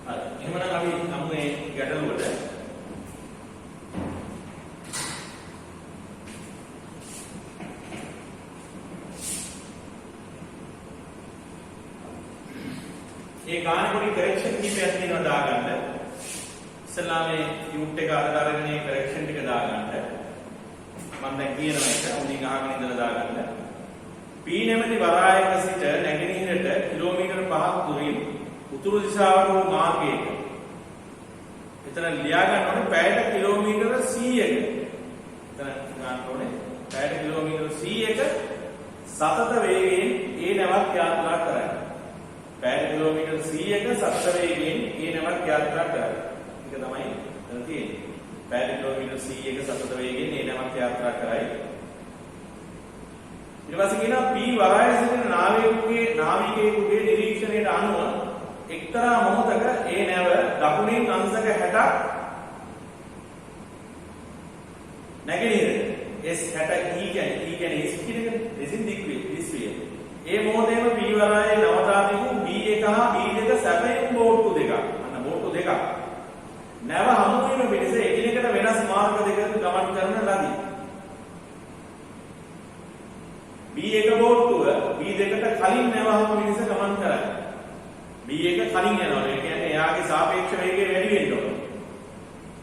හරි. එහෙනම් අපි යමු මේ ගැටලුවට. ඒ ගාන පොඩි කරෙක්ෂන් කීපයක් තියෙනවා දාගන්න. ඉස්සලා මේ යූට් එක අරගෙන ඒ කරෙක්ෂන් ටික දාගන්න. මම දැන් කියනවා එක උඩින් අහගෙන ඉඳලා දාගන්න. P නැමැති වරායක සිට නැගෙනහිරට කිලෝමීටර් 5ක් දුරින් උතුරු දිශාවට වූ මාර්ගයක. එතන ලියා ගන්න ඕනේ පැයට කිලෝමීටර 100ක. එතන ගන්න ඕනේ පැයට කිලෝමීටර 100ක සතත වේගයෙන් ඒ නැවක් යාත්‍රා කරයි. පැයට කිලෝමීටර් 100ක සතත වේගයෙන් ඒ නැවක් යාත්‍රා කරයි. ඒක තමයි එතන තියෙන්නේ. පැයට කිලෝමීටර් 100ක සතත වේගයෙන් ඒ නැවක් යාත්‍රා කරයි. ඊට පස්සේ කියනවා P වරාය සිටින නාවිකයෙකුගේ නිරීක්ෂණයට අනුව එක්තරා මොහොතක ඒ නැව දකුණින් අංශක 60ක් නැගෙනහිර S60 කියන්නේ S කියන්නේ දෙසින් දිස්විය. ඒ මොහොතේම P වරායේ නවතා තිබූ B1 හා B2 සැපයුම් බෝට්ටු දෙකක්. අන්න බෝට්ටු දෙකක්. නැව හමු වීම පිණිස එකිනෙකට වෙනස් මාර්ග දෙකක ගමන් කරන ලදී. B1 බෝට්ටුව B2ට කලින් නැව හමු පිණිස ගමන් කරයි. B1 කලින් යනවා. ඒ කියන්නේ එයාගේ සාපේක්ෂ වේගය වැඩි වෙන්න ඕන.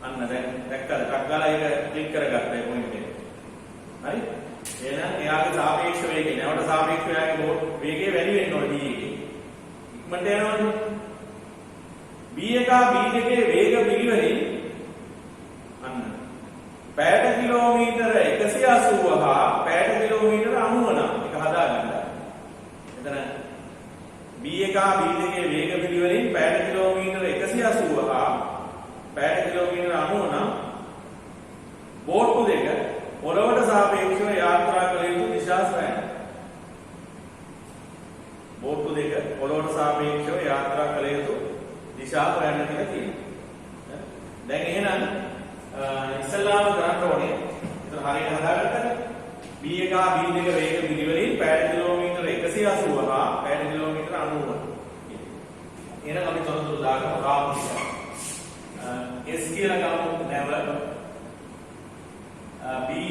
අන්න දැන් දැක්කද? ටක් ගාලා ඒක ක්ලික් කරගත්තා ඒ පොයින්ට් එක. හරි? එහෙනම් එයාගේ සාපේක්ෂ වේගය නැවට සාපේක්ෂව එයාගේ වේගය වැඩි වෙන්න ඕන B1 එකේ. ඉක්මනට යනවනේ. B1 B2 වේග පිළිවෙලින් අන්න පැයට කිලෝමීටර 180 හා පැයට කිලෝමීටර 90 නම් එක හදාගන්න. එතන B1 B2 වේග පිළිවෙලින් පැයට කිලෝමීටර 180 හා පැයට කිලෝමීටර 90 නම් බෝට්ටු දෙක පොළොවට සාපේක්ෂව යාත්‍රා කළ යුතු දිශා සොයන්න. බෝට්ටු දෙක පොළොවට සාපේක්ෂව යාත්‍රා කළ යුතු දිශා හොයන්න කියලා තියෙනවා. දැන් එහෙනම් ඉස්සල්ලාම කරන්න ඕනේ. ඒතර හරියට හදාගත්තනේ. B1 B2 වේග පිළිවෙලින් පැයට කිලෝමීටර 180 හා පැයට කිලෝමීටර 90. එහෙනම් අපි තොරතුරු දාගමු රාමු ටික. S කියලා ගමු නැව B1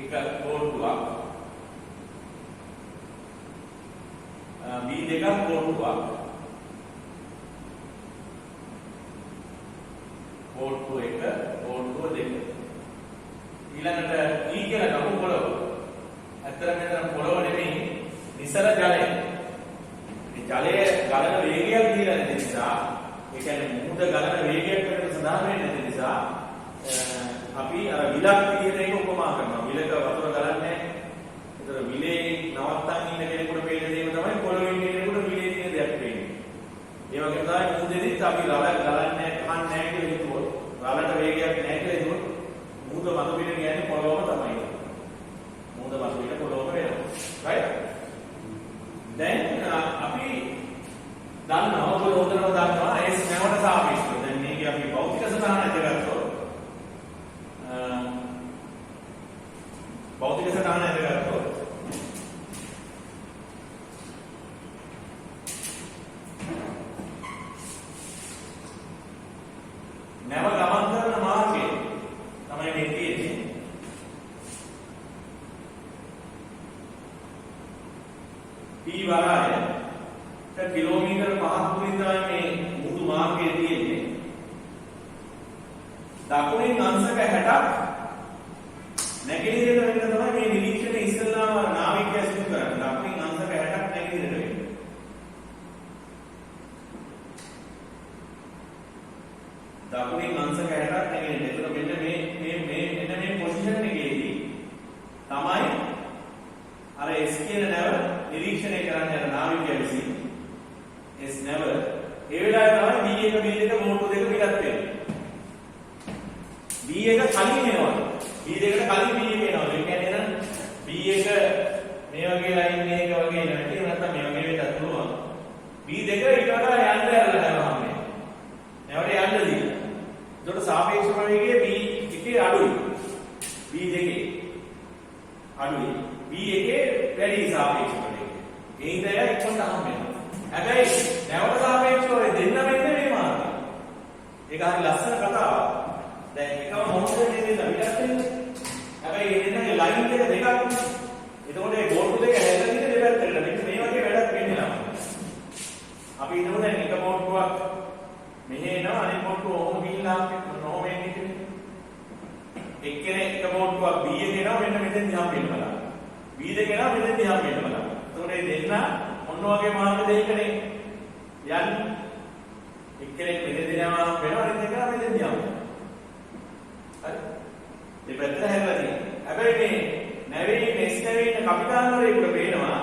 එක බෝට්ටුවක් B2 බෝට්ටුවක් බෝට්ටුව 1 බෝට්ටුව 2 ඊළඟට E කියලා ගමු පොළොව. අතර මෙතන පොළොව නෙමෙයි නිසල ජලය. මේ ජලය ගලන වේගයක් දීලා නැති නිසා ඒ කියන්නේ මුහුද ගලන වේගයක් වෙනකොට සඳහන් වෙන්නේ නැති නිසා අපි අර විලක් විදිහට ඒක උපමා කරනවා. විලක වතුර ගලන්නේ. ඒතර විලේ නවත්තන් ඉන්න කෙනෙකුට පේන දේම තමයි පොළොවේ ඉන්න කෙනෙකුට විලේ තියෙන දෙයක් පේන්නේ. ඒ වගේම තමයි මුහුදේදීත් අපි රළ ගලන්නේ කහන් නැහැ කියලා හිතුවොත් රළට වේගයක් නැහැ කියලා හිතුවොත් මුහුද මත පිට කියන්නේ පොළොවම තමයි. මුහුද මත පිට පොළොවම වෙනවා. right? දැන් අපි දන්නවා ඔබ හොඳටම දන්නවා ඒ නැවට සාපේක්ෂව. දැන් මේකේ අපි භෞතික සටහන ඇදගත්තොත් භෞතික සටහන ඇදගත්තොත් නැව ගමන් කරන මාර්ගය තමයි මේ තියෙන්නේ. P වරාය කිලෝමීටර 5ක් දුරින් තමයි මේ මුහුදු මාර්ගය තියෙන්නේ. දකුණින් අංශක 60ක් නැගෙනහිරට වෙන්න තමයි මේ නිරීක්ෂණය ඉස්සෙල්ලාම නාවිකයා සිදු කරන්නේ. දකුණින් අංශක 60ක් නැගෙනහිරට වෙන්න. දකුණින් අංශක 60ක් නැගෙනහිරට. ඒතර මෙන්න මේ පොසිෂන් එකේදී තමයි අර S කියන නැව නිරීක්ෂණය කරන්න යන නාවිකයා විසින් S නැව ඒ වෙලාවේ තමයි B1 B2 බෝට්ටු දෙක පිටත් වෙන්නේ. B1 කලින් එනවා. B2ට කලින් B1 එනවා. ඒ කියන්නේ නම් B1 මේ වගේ ලයින් මේක වගේ එනවා. ඒක නැත්තම් මේ වගේ වෙන්නත් පුළුවන්. B2 ඊට වඩා යන්න ඇරලා යනවා මේ. නැවට යන්න දීලා. ඒකට සාපේක්ෂ වේගය B1 අඩුයි. B2 අඩුයි. B1 වැඩි සාපේක්ෂ වේගය. ඒ ඉඳලා එක්කම හම් වෙනවා. හැබැයි නැවට සාපේක්ෂව දෙන්න වෙන්නේ මේ මාර්ගය. ඒක හරි ලස්සන කතාවක්. දැන් එකම මොහොතේ දෙන්න විතරක් වෙන්නේ. හැබැයි මේ දෙන්නගේ ලයින් දෙක දෙකක්. එතකොට මේ බෝට්ටු දෙක හැදලා තියෙන දෙපැත්තකට මෙන්න මේ වගේ වැඩක් වෙන්නේ නැහැ. අපි හිතමු දැන් එක බෝට්ටුවක් මෙහෙ එනවා අනිත් බෝට්ටුව ඔහොම ගිහිල්ලා නොම එන්නේ කියන්නේ. එක්කෙනෙක් එක බෝට්ටුවක් B එක එනවා මෙන්න මෙතෙන් දිහා බලන්න බලන්න. B දෙක එනවා මෙතෙන් දිහා බලන්න බලන්න. එතකොට මේ දෙන්න ඔන්න වගේ මාර්ග දෙකකනේ යන්නේ. එක්කෙනෙක් මෙතෙන් දිහා වෙනවා අනිත් එක මෙතෙන් දිහා. හරි. දෙපැත්ත හැරලා තියෙනවා. හැබැයි මේ නැවේ මෙස් නැවේ ඉන්න කපිතාන්වරයෙකුට පේනවා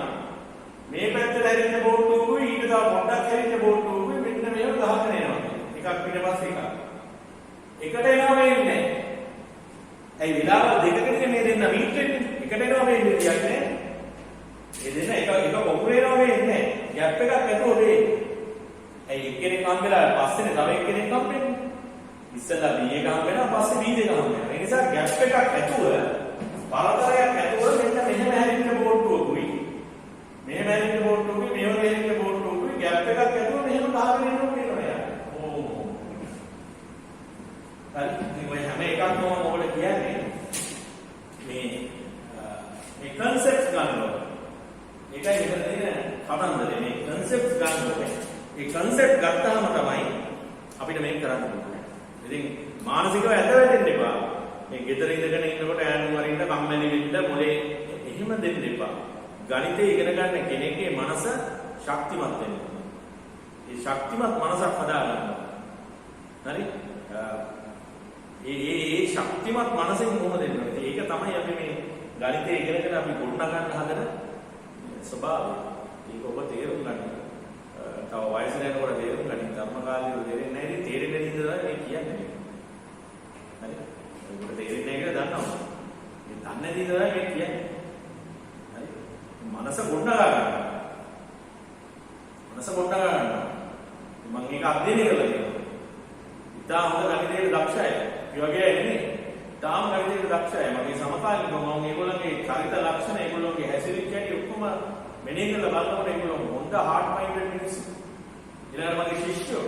මේ පැත්තට හැරින්න බෝට්ටුවකුයි ඊට තව පොඩ්ඩක් හැරින්න බෝට්ටුවකුයි මෙන්න මේව ගහගෙන එනවා. එකක් පිටපස්සේ එකක්. එකට එනවා වෙන්නේ. ඇයි විලාව දෙකකදී මේ දෙන්න මීට් වෙන්නේ? එකට එනවා වෙන්නේ කියන්නේ. ඒ දෙන්න එක කොකුරේ එනවා වෙන්නේ. ගැප් එකක් ඇතුව වෙන්නේ. ඇයි එක්කෙනෙක් හම් වෙලා පස්සේනේ තව එක්කෙනෙක් හම් වෙන්නේ. ඉස්සෙල්ලා B එක හම් වෙනවා පස්සේ B දෙක හම් වෙනවා. ඒ නිසා ගැප් එකක් ඇතුව පරතරයක් ඇතුව මෙන්න මෙහෙම හැරින්න බෝට්ටුවකුයි මෙහෙම හැරින්න බෝට්ටුවකුයි මේ වගේ හැරින්න බෝට්ටුවකුයි ගැප් එකක් ඇතුව මෙහෙම ගහගෙන යනවා කියනවා යා. ඕ ඉතින් ඔය හැම එකක්ම මොකද කියන්නේ මේ concepts ගන්න ඕනේ. ඒකයි මෙතන තියෙන කතන්දරේ. මේ concepts ගන්න ඕනේ. ඒ concept ගත්තාම තමයි අපිට මේක කරන්න පුළුවන්. ඉතින් මානසිකව ඇද වැටෙන්න එපා. මේ ගෙදර ඉඳගෙන ඉන්නකොට ඈනුම් වරින්ද කම්මැලි වෙන්න මොලේ එහෙම දෙන්න එපා. ගණිතය ඉගෙන ගන්න කෙනෙක්ගේ මනස ශක්තිමත් වෙන්න. ඒ ශක්තිමත් මනසක් හදා ගන්න. හරි? ඒ ශක්තිමත් මනසෙන් කොහොමද එන්නේ? ඒක තමයි අපි මේ ගණිතය ඉගෙනගෙන අපි ගොඩනගන්න හදන ස්වභාවය. ඒක ඔබ තේරුම් ගන්න. තව වයස යනකොට තේරුම් ගන්න. ධර්ම කාලේ තේරෙන්නේ නැහැ. ඉතින් තේරෙන්නේ නැතිද මේ කියන්නේ. හරි? ඔබට තේරෙන්නේ නැහැ කියලා දන්නවා. මේ දන්නේ නැතිද මේ කියන්නේ. හරි? මනස ගොඩනගා ගන්න. මනස ගොඩනගා ගන්න. මම ඒක අධ්‍යයනය කරලා තියෙනවා. ඉතාල හොඳ ගණිතයේ දක්ෂයි. ඒ වගේ නෙමෙයි. තාම ගණිතයේ දක්ෂයි. මගේ සමකාලීනව මම ඒගොල්ලන්ගේ චරිත ලක්ෂණ ඒගොල්ලන්ගේ හැසිරීම කැටි ඔක්කොම මෙනෙහි කරලා බලනකොට ඒගොල්ලෝ හොඳ හાર્ට් මයින්ඩඩ් මිනිස්සු. ඊළඟට මගේ ශිෂ්‍යයෝ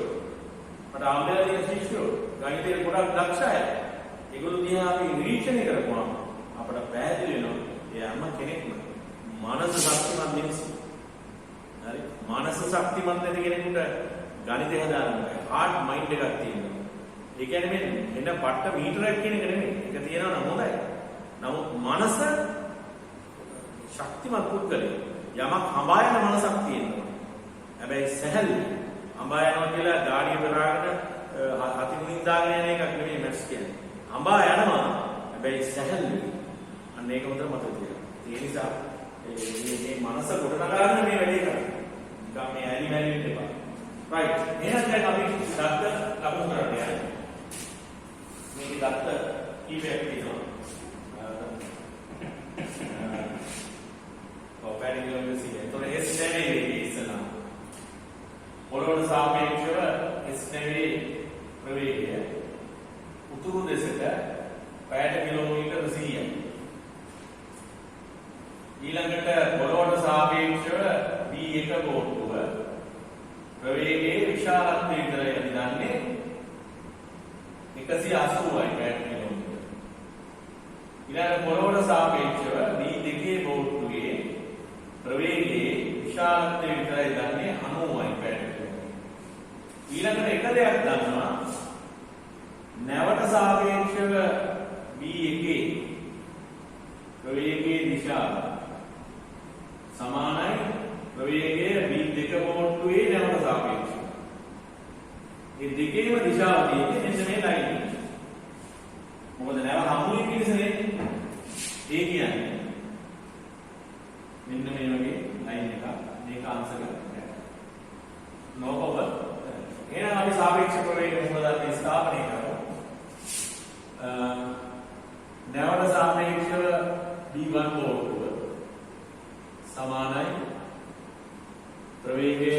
මට ආම්බෙලා තියෙන ශිෂ්‍යයෝ ගණිතයේ ගොඩක් දක්ෂයි. ඒගොල්ලෝ දිහා අපි නිරීක්ෂණය කරපුවාම අපට පැහැදිලි වෙනවා ඒ හැම කෙනෙක්ම මානසික ශක්තිමත් මිනිස්සු. හරි? මානසික ශක්තිමත් නැති කෙනෙකුට ගණිතය හදාගන්න බෑ. හાર્ට් මයින්ඩ් එකක් තියෙනවා. ඒ කියන්නේ මේ එන පට්ට මීටරයක් කියන එක නෙමෙයි. ඒක තියෙනවා නම් හොඳයි. නමුත් මනස ශක්තිමත් පුද්ගලයෙක්. යමක් හඹා යන මනසක් තියෙනවා. හැබැයි සැහැල්ලු. හඹා යනවා කියලා ගාඩිය පෙරාගෙන අතිමුණින් දාගෙන යන එකක් නෙමෙයි මැක්ස් කියන්නේ. හඹා යනවා. හැබැයි සැහැල්ලු. අන්න ඒක හොඳට මතක තියාගන්න. ඒ නිසා මේ මනස ගොඩනගාගෙන මේ වැඩේ කරන්නේ. නිකන් මේ ඇලි මැලි වෙන්න එපා. right. එහෙනම් දැන් අපි දත්ත ලකුණු කරන්න යන්නේ. මේක දත්ත කීපයක් තියෙනවා. ඔපැනින් කිලෝමීටර් 100. ඒතකොට S නෙවෙයි ඉස්සලා. පොළොවට සාපේක්ෂව S නෙවෙයි ප්‍රවේගය. උතුරු දෙසට පැයට කිලෝමීටර් 100යි. ඊළඟට පොළොවට සාපේක්ෂව V1 බෝට්ටුව ප්‍රවේගයේ විශාලත්වය විතරයි අපි දන්නේ 180යි පැයට කිලෝමීටර. ඊළඟ පොළොවට සාපේක්ෂව V2 බෝට්ටුවේ ප්‍රවේගයේ විශාලත්වය විතරයි දන්නේ 90යි පැයට කිලෝමීටර. ඊළඟට එක දෙයක් දන්නවා නැවට සාපේක්ෂව V1 ප්‍රවේගයේ දිශාව සමානයි ප්‍රවේගයේ V2 බෝට්ටුවේ නැවට සාපේක්ෂව. මේ දෙකේම දිශාව තියෙන්නේ මෙන්න මේ ලයින් එක. මොකද නැව හම්බුලින් පිළිසනේ. ඒ කියන්නේ මෙන්න මේ වගේ ලයින් එකක් මේක ආන්සර් කරගන්න. නෝ ප්‍රොබ්ලම්. එහෙනම් අපි සාපේක්ෂ ප්‍රවේගය මොකද අපි ස්ථාපනය කරමු. නැවට සාපේක්ෂව V1 බෝට්ටුව සමානයි ප්‍රවේගය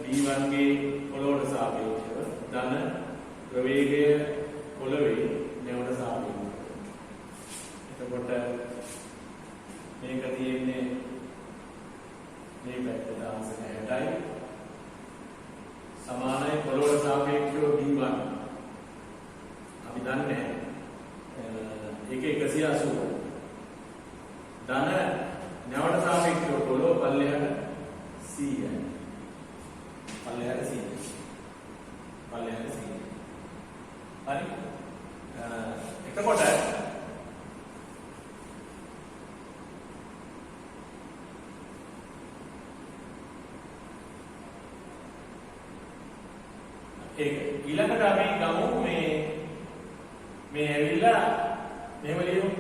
V1 ගේ පොළොවට සාපේක්ෂව ධන ප්‍රවේගය පොළවේ නැවට සාපේක්ෂව. එතකොට මේක තියෙන්නේ මේ පැත්තට ආන්සර් 60යි සමානයි පොළොවට සාපේක්ෂව V1. අපි දන්නේ ඒක 180. ධන නැවට සාපේක්ෂව පොළොව පල්ලෙහාට 100යි. පල්ලෙහාට 100. පල්ලෙහාට 100. හරි? එතකොට ඒක ඊළඟට අපි ගමු මේ ඇවිල්ලා මෙහෙම ලියමු.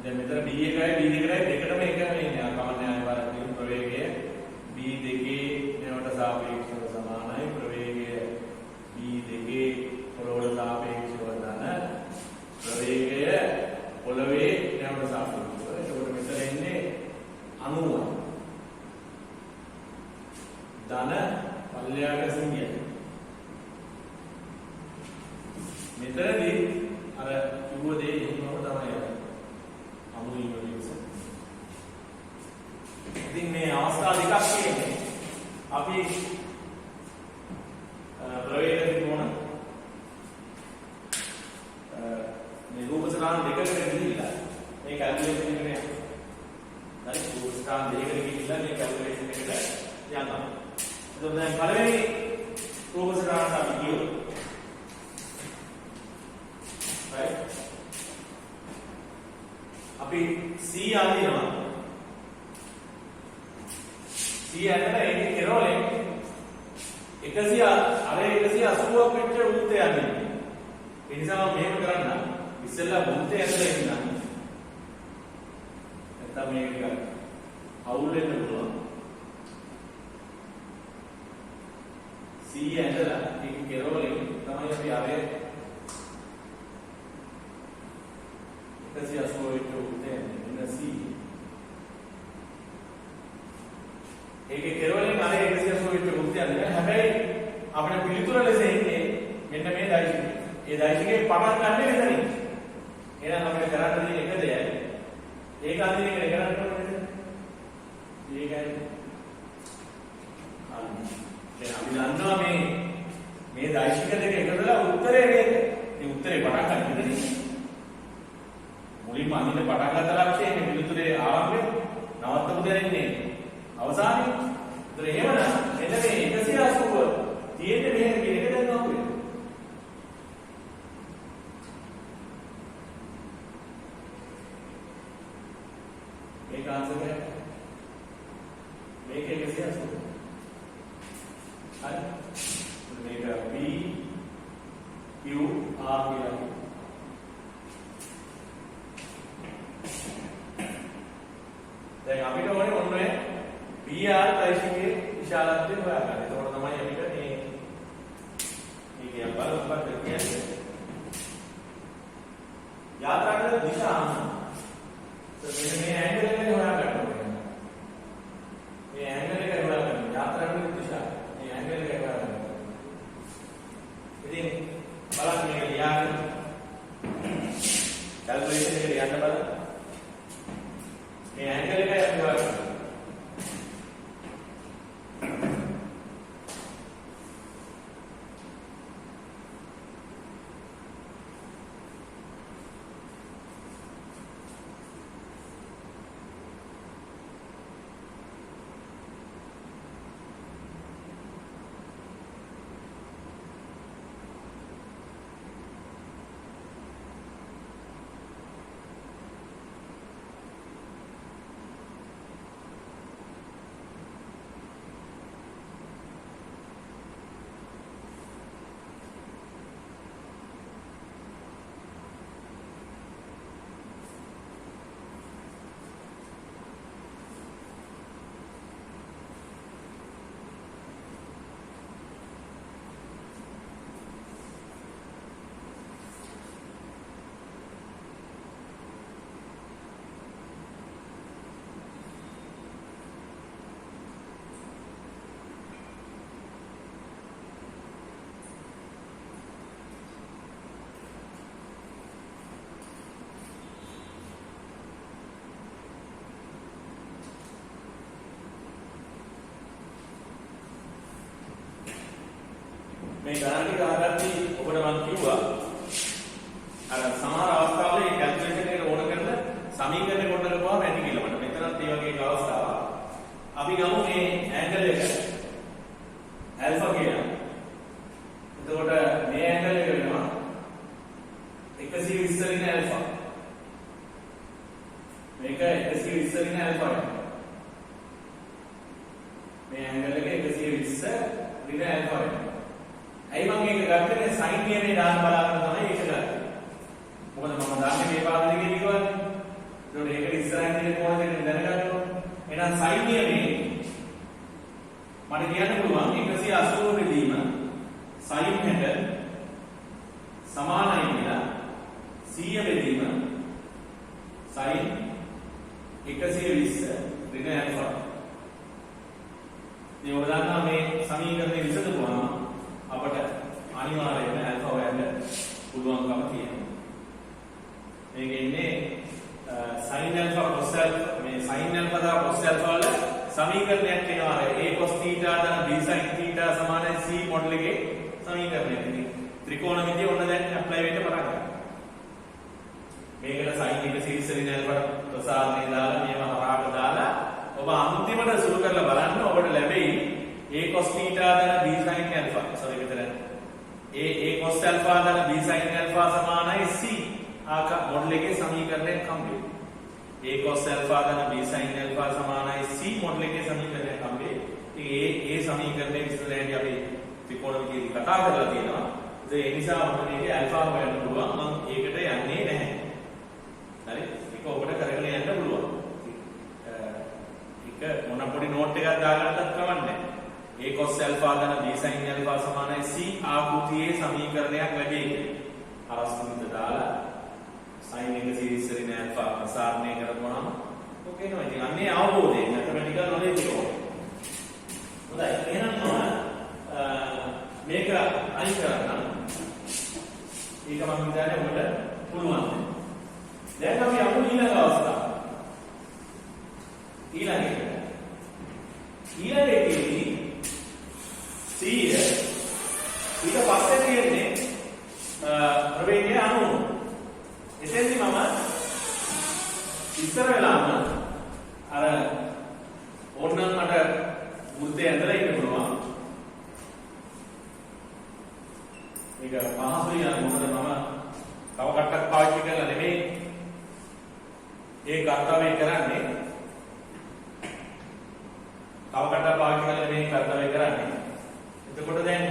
දැන් මෙතන B1යි B2යි දෙකටම එකම ඉන්නේ. කමන්නේ ආයවරක් තියෙන ප්‍රවේගය B2 නැවට සාපේක්ෂව සමානයි ප්‍රවේගය B2 පොළොවට සාපේක්ෂව ධන ප්‍රවේගය පොළවේ නැවට සාපේක්ෂව. ඒකෝට මෙතන ඉන්නේ 90යි. ධන පල්ලෙහාට 100යි. මෙතනදී අර කිව්ව දේ එහෙමම තමයි. අමුලින් වලින්ස. ඉතින් මේ අවස්ථා දෙකක් තියෙන්නේ. අපි ප්‍රවේග ත්‍රිකෝණ ස්ථාන දෙකකට ගිහිල්ලා මේ කැල්කියුලේෂන් එකට යනවා. හරි රූප ස්ථාන දෙකකට ගිහිල්ලා මේ කැල්කියුලේෂන් එකට යනවා. එතකොට දැන් පළවෙනි රූප ස්ථානට අපි ගියොත් right අපි C අඳිනවා. C ඇන්නලා ඒකේ කෙරෝලෙන් 180ක් වෙච්ච වෘත්තය අඳිනවා. ඒ නිසා මම මේක කරන්න ඉස්සෙල්ලා වෘත්තය ඇතුලේ ඉන්න. නැත්නම් මේක අවුල් වෙන්න පුළුවන්. C ඇඳලා ඒක කෙරෝලෙන් තමයි අපි ආවේ 180 වෙච්ච වෘත්තය එන්න C. ඒකේ කෙරෝලෙන් ආවේ 180 වෙච්ච වෘත්තය අඳිනවා. හැබැයි අපේ පිළිතුර ලෙස එන්නේ මෙන්න මේ දෛශිකය. ඒ දෛශිකේ පටන් ගන්න මෙතනින්. එහෙනම් අපිට කරන්න තියෙන එක දෙයයි. ඒක අඳින එක කරන්න ඕනේ නේද? ඒකයි. දැන් අපි දන්නවා මේ දෛශික දෙක එකතුලා උත්තරේ මේක. මේ උත්තරේ පටන් ගන්න මෙතනින්. මුලින්ම අඳින පටන් ගන්න ලක්ෂය මේ පිළිතුරේ ආරම්භය නවත්තමු දෙන්නේ අවසානයේ. ඒතර එහෙමනම් මෙන්න මේ 180 තියෙන්නේ මෙහෙම කියන එක දැන් අපුවේ. මේක ආන්සර් එක. මේක 180. හරි. මේක B Q R කියලා. දැන් අපිට ඕනේ ඔන්නේ BR දෛශිකයේ විශාලත්වය හොයාගන්න. ඒකෝර තමයි අපිට මේ බලවත් කියන්නේ. යාත්‍රා කරන දිශාව. මෙන්න මේ ඇන්ගල් එක හොයාගන්න ඕනේ. මේ ඇන්ගල් එක හොයාගන්න. යාත්‍රා කරන දිශාව. මේ ඇන්ගල් එක හොයාගන්න. ඉතින් බලන්න මේක ලියාගෙන කැල්කියුලේෂන් එකට යන්න බලන්න. මේ ඇන්ගල් එක හොයාගන්න. මේ ගණන් ටික අහගatti ඔබට මම කිව්වා අර සමහර අවස්ථාවල මේ කැල්කියුලේෂන් එකට ඕන කරන සමීකරණ කොට කරපුවාම ඇති කියලා මට මෙතනත් ඒ වගේ එක අවස්ථාවක්. අපි ගමු මේ ඇන්ගල් එක ඇල්ෆා කියලා. එතකොට මේ ඇන්ගල් එක වෙනවා 120 රින ඇල්ෆා. මේක 120 රින ඇල්ෆා වෙනවා. මේ ඇන්ගල් එක 120 රින ඇල්ෆා වෙනවා. ඇයි මම මේක ගත්තේ sin නියමයේ දාන්න බලාගෙන තමයි ඒක ගත්තේ. මොකද මම දාන්නේ මේ පාඩ දෙකේ කිව්වනේ. ඒකට ඒකට ඉස්සරහින් තියෙන කොහොමද කියලා දැනගන්න ඕනේ. එහෙනම් sin නියමයේ මට කියන්න පුළුවන් 180 බෙදීම sin 60 සමානයි කියලා 100 බෙදීම sin 120 ඍණ ඇල්ෆා. මේ ඔබ දන්නා මේ සමීකරණය විසඳපුවාම අපට අනිවාර්යයෙන්ම ඇල්ෆා හොයන්න පුළුවන්කම තියෙනවා. මේක ඉන්නේ sin alpha cos alpha මේ sin alpha දා cos alpha වල සමීකරණයක් එනවා. a cos theta දා b sin theta සමානයි c මොඩල් එකේ සමීකරණයක්. ඉතින් ත්‍රිකෝණමිතිය ඔන්න දැන් ඇප්ලයි වෙන්න පටන් ගන්නවා. cos theta දාන b sin alpha. sorry මෙතන a cos alpha දාන b sin alpha සමානයි c. ආක මොඩල් එකේ සමීකරණයක් හම්බෙයි. a cos alpha දාන b sin alpha සමානයි c මොඩල් එකේ සමීකරණයක් හම්බෙයි. ඉතින් ඒ සමීකරණය ඉස්සරහදී අපි ත්‍රිකෝණමිතියදී කතා කරලා තියෙනවා. ඒ නිසා අපිට මේකේ alpha හොයන්න පුළුවන්. මම ඒකට යන්නේ නැහැ. හරි? ඒක ඔබට කරගෙන යන්න පුළුවන්. ඒක මොන පොඩි නෝට් එකක් දාගන්නත් කවන්නේ. a cos alpha දාන b sin alpha සමානයි c ආකෘතියේ සමීකරණයක් ලැබෙයි. අරස්තුමිත දාලා sin එක සීරීස් වලින් alpha ප්‍රසාරණය කරපුවාම ඔක එනවා. ඉතින් අන්නේ අවබෝධයෙන් මැතමැටිකල් නොලෙජ් එක. හොඳයි. එහෙනම් මේක අයින් කරන්න. ඒක මම හිතන්නේ ඔබට පුළුවන්. දැන් අපි යමු ඊළඟ අවස්ථාව. ඊළඟ එකේදී c ඊට පස්සේ තියෙන්නේ ප්‍රවේගය 90. එතෙන්දී මම ඉස්සර වෙලාම අර ඕනනම් මට මුද්දේ ඇඳලා ඉන්න පුළුවන්. මේක පහසුයි යන මොකද මම තව කට්ටක් පාවිච්චි කරලා නෙමෙයි ඒ කර්තව්‍ය කරන්නේ. තව කට්ටක් පාවිච්චි කරලා නෙමෙයි කර්තව්‍ය කරන්නේ. එතකොට දැන්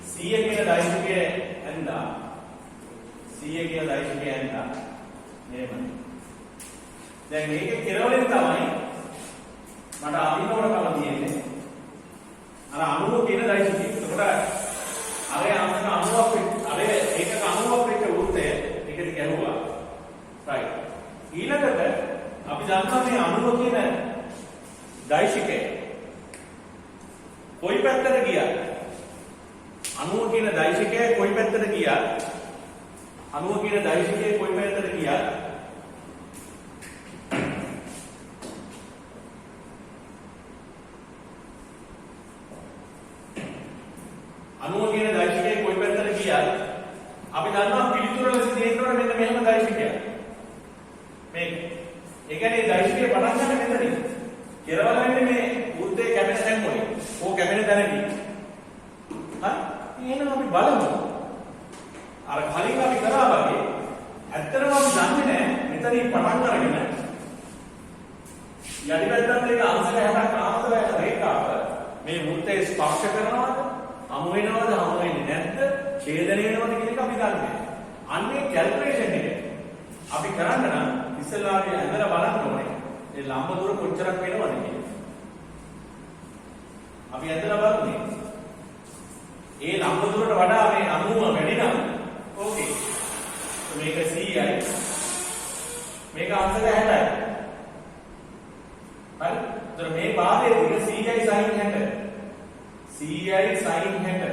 100 කියන දෛර්ඝ්‍යය ඇඳා 100 කියන දෛර්ඝ්‍යය ඇඳා මෙහෙම. දැන් මේකේ කෙරවලින් තමයි මට අඳිනවටම තියෙන්නේ. අර 90 කියන දෛර්ඝ්‍යය. එතකොට අර අංශක 90ක් අර ඒකක 90ක් වෙච්ච වෘත්තය ඒකද ගැහුවා. right. ඊළඟට අපි දන්නවා මේ 90 කියන දෛර්ඝ්‍යය කොයි පැත්තට ගියාද? 90 කියන දෛර්ඝ්‍යය කොයි පැත්තට ගියාද? 90 කියන දෛර්ඝ්‍යය කොයි පැත්තට ගියාද? අපි දන්නවා පිළිතුර ලෙස තියෙනවා මෙන්න මෙහෙම දෛර්ඝ්‍යයක්. මේක. ඒ කියන්නේ දෛර්ඝ්‍යය පටන් ගන්න මෙතනින්. කෙරවල වෙන්නේ මේ වෘත්තයේ කැපෙන තැන් වලින්. ඕක කැපෙන තැනදී. හරි? එහෙනම් අපි බලමු. අර කලින් අපි කරා වගේ ඇත්තටම අපි දන්නේ නැහැ මෙතනින් පටන් අරගෙන යටිපැත්තට එක අංශක 60ක් ආමතල යන රේඛාව මේ වෘත්තයේ ස්පර්ශ කරනවද? හමු වෙනවද? හමු වෙන්නේ නැද්ද? ඡේදනය වෙනවද කියන එක අපි දන්නේ. අන්නේ කැල්කියුලේෂන් එක අපි කරන්න නම් ඉස්සෙල්ලා අපි ඇඳලා බලන්න ඕනේ. මේ ලම්බ දුර කොච්චරක් වෙනවද කියලා. අපි ඇඳලා බලන්නේ. ඒ ලම්බ දුරට වඩා මේ 90 වැඩි නම් ඕකේ. මේක 100යි. මේක අංශක 60යි. හරි? ඒතර මේ භාගයේ දිග 100යි sin 60. 100යි sin 60.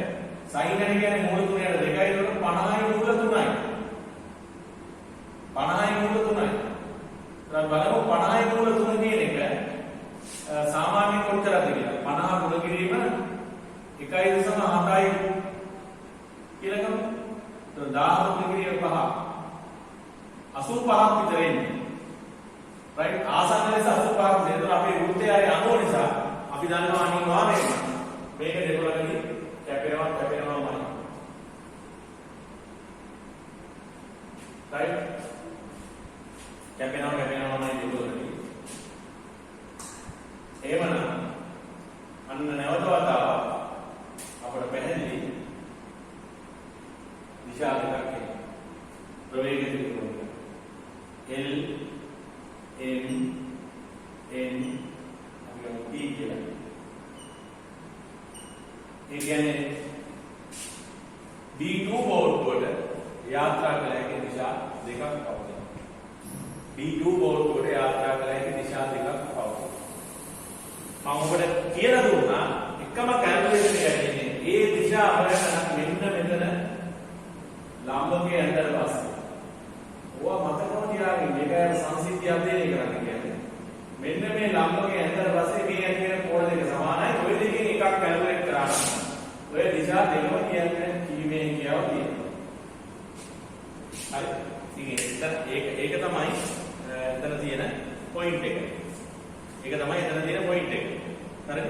sin එක කියන්නේ මූල 3 යට 2යි වල 50යි මූල 3යි. 50යි මූල 3යි. දැන් බලමු 50යි මූල 3 කියන එක සාමාන්‍ය කොච්චරද කියලා. 50 ගුණ කිරීම 1.7යි කියලා ගමු. දැන් 10 ගුණ කිරීම 5 85ක් විතර එන්නේ. right ආසන්න ලෙස 85ක් විතර. ඒතර අපේ වෘත්තයේ ආයේ 90 නිසා අපි දන්නවා අනිවාර්යයෙන්ම මේක දෙකොලකදී කැපෙනවාමයි. right කැපෙනවාමයි දෙකොලකදී. එහෙමනම් අන්න නැවත වතාවක් අපට පැහැදිලි දිශා දෙකක් එනවා. ප්‍රවේග දෙකක්. L M N අපි D කියලා. ඒ කියන්නේ B2 බෝඩ්ඩුවට යාත්‍රා කළ හැකි දිශා දෙකක් පවතිනවා. B2 බෝඩ්ඩුවට යාත්‍රා කළ හැකි දිශා දෙකක් පවතිනවා. මම ඔබට කියලා දුන්නා එකම කැල්කියුලේෂන් එක කියන්නේ ඒ දිශා අපරට මෙන්න මෙතන ලම්බකයේ අතර පස්සේ. ඕවා මතකව තියාගන්න. මේක සංසිද්ධියක් දෙන්නේ කරන්නේ කියන්නේ. මෙන්න මේ ලම්බකයේ අතර පස්සේ මේ ඇතිවෙන කෝණ දෙක සමානයි. ඔය දෙකෙන් එකක් කැල්කියුලේට් කරා. ඔය දිශා දෙකම කියන්නේ කීමේ කියව තියෙනවා. හරි. ඉතින් ඒක තමයි එතන තියෙන පොයින්ට් එක. ඒක තමයි එතන තියෙන පොයින්ට් එක. හරිද?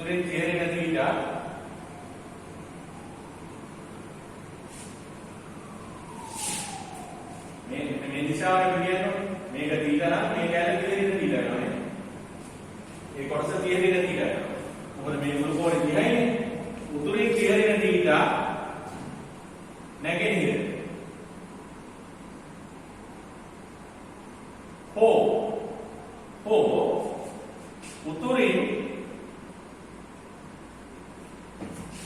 උතුරෙන් තීරණ තීටා මේ දිශාවට කියන්නේ මේක තීටා නම් මේක ඇල තීරණ තීටා වෙනවා. ඒ කොටස තීරණ තීටා. මොකද මේ මුළු කෝණය දිහානේ උතුරෙන් තීරණ තීටා නැගෙනහිර හෝ උතුරින්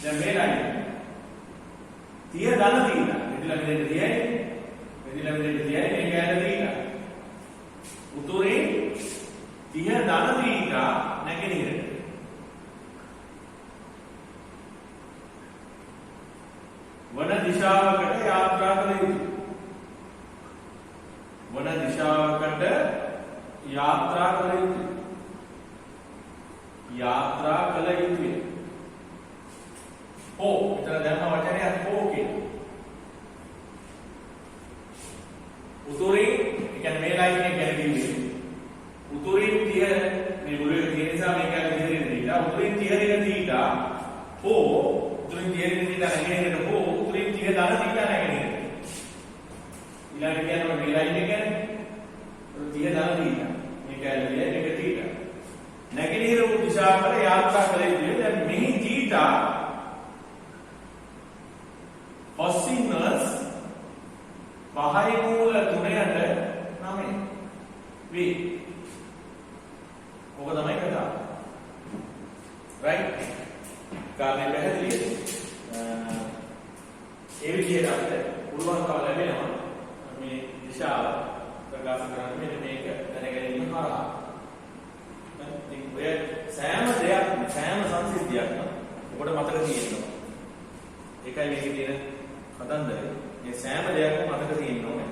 දැන් මේ ලයින් 30 ධන තීටා මෙදිලා මෙදෙන්න 30යි මේ කෑල්ල තීටා උතුරින් 30 ධන තීටා නැගෙනහිර වන දිශාවකට යාත්‍රා කළ යුතුයි. වන දිශාවකට යාත්‍රා කළ යුතුයි. යාත්‍රා කළ යුතුයි. හෝ මෙතන දැම්ම වචනයක් හෝ කියන. උතුරින් කියන්නේ මේ ලයින් එක ගැන කිව්වේ. උතුරින් 30 මේ මුලේ තියෙන නිසා මේක ගැන දෙන්න. උතුරින් 30 තීටා හෝ උතුරින් 30 තීටා නැගෙනහිර හෝ උතුරින් 30 ධන තීටා නැගෙනහිර. ඊළඟට කියනවා මේ ලයින් එක ගැන 30 ධන තීටා. මේක ඇල්ලිය මේක තීටා. නැගෙනහිර වූ දිශාවට යාත්‍රා කළ යුතුයි. දැන් මෙහි තීටා කොසිනස් 5/3 වේ. ඔක තමයි කතාව. right? කාරණේ පැහැදිලිද? ඒ විදිහට අපිට පුළුවන්කම ලැබෙනවා මේ දිශාව ප්‍රකාශ කරන්න මෙන්න මේක දැනගැනීම හරහා. ඉතින් ඔය සෑම දෙයක්ම සෑම සංසිද්ධියක්ම ඔබට මතක තියෙනවා. ඒකයි මේකේ තියෙන කතන්දරය. මේ සෑම දෙයක්ම මතක තියෙන්න ඕනේ.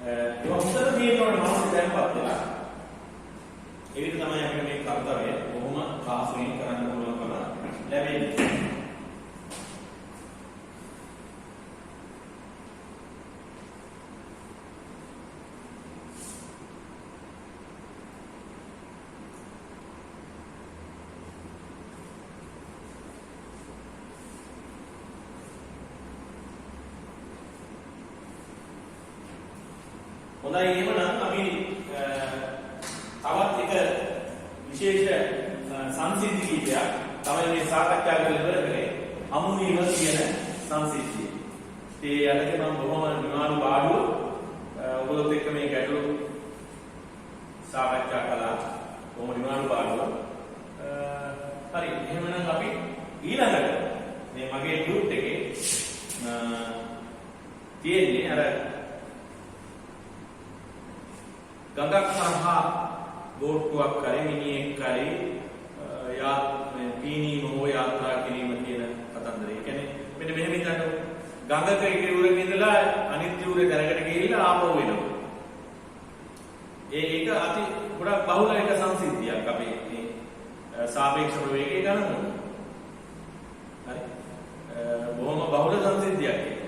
ඒක හොඳට තියෙන්න ඕනේ මානසික දැනුමක් වෙලා. ඒ විදිහ තමයි අපිට මේ කර්තව්‍යය කොහොම කාසුවෙන් කරන්න පුළුවන්කම ලැබෙන්නේ. හොඳයි එහෙමනම් අපි තවත් එක විශේෂ සංසිද්ධි කීපයක් තමයි මේ සාකච්ඡා කරලා ඉවර කරේ අමුණීම කියන සංසිද්ධිය. ඒ යටතේ මම බොහොම විමාන පාඩුව ඔයගොල්ලොත් එක්ක මේ ගැටලු සාකච්ඡා කළා. බොහොම විමාන පාඩුව. හරි එහෙමනම් අපි ඊළඟට මේ මගේ ගෲප් එකේ තියෙන්නේ අර ගඟක් හරහා බෝට්ටුවක් කරේ මිනිහෙක් කරේ පීනීම හෝ යාත්‍රා කිරීම කියන කතන්දරය. ඒ කියන්නේ මෙන්න මෙහෙම හිතන්න ගඟක එක උරක ඉඳලා අනිත් උරේ දැනකට ගිහිල්ලා ආපහු වෙනවා. ඒක අති ගොඩක් බහුල එක සංසිද්ධියක් අපේ මේ සාපේක්ෂ ප්‍රවේගය ගණන්. හරි. බොහොම බහුල සංසිද්ධියක් ඒක.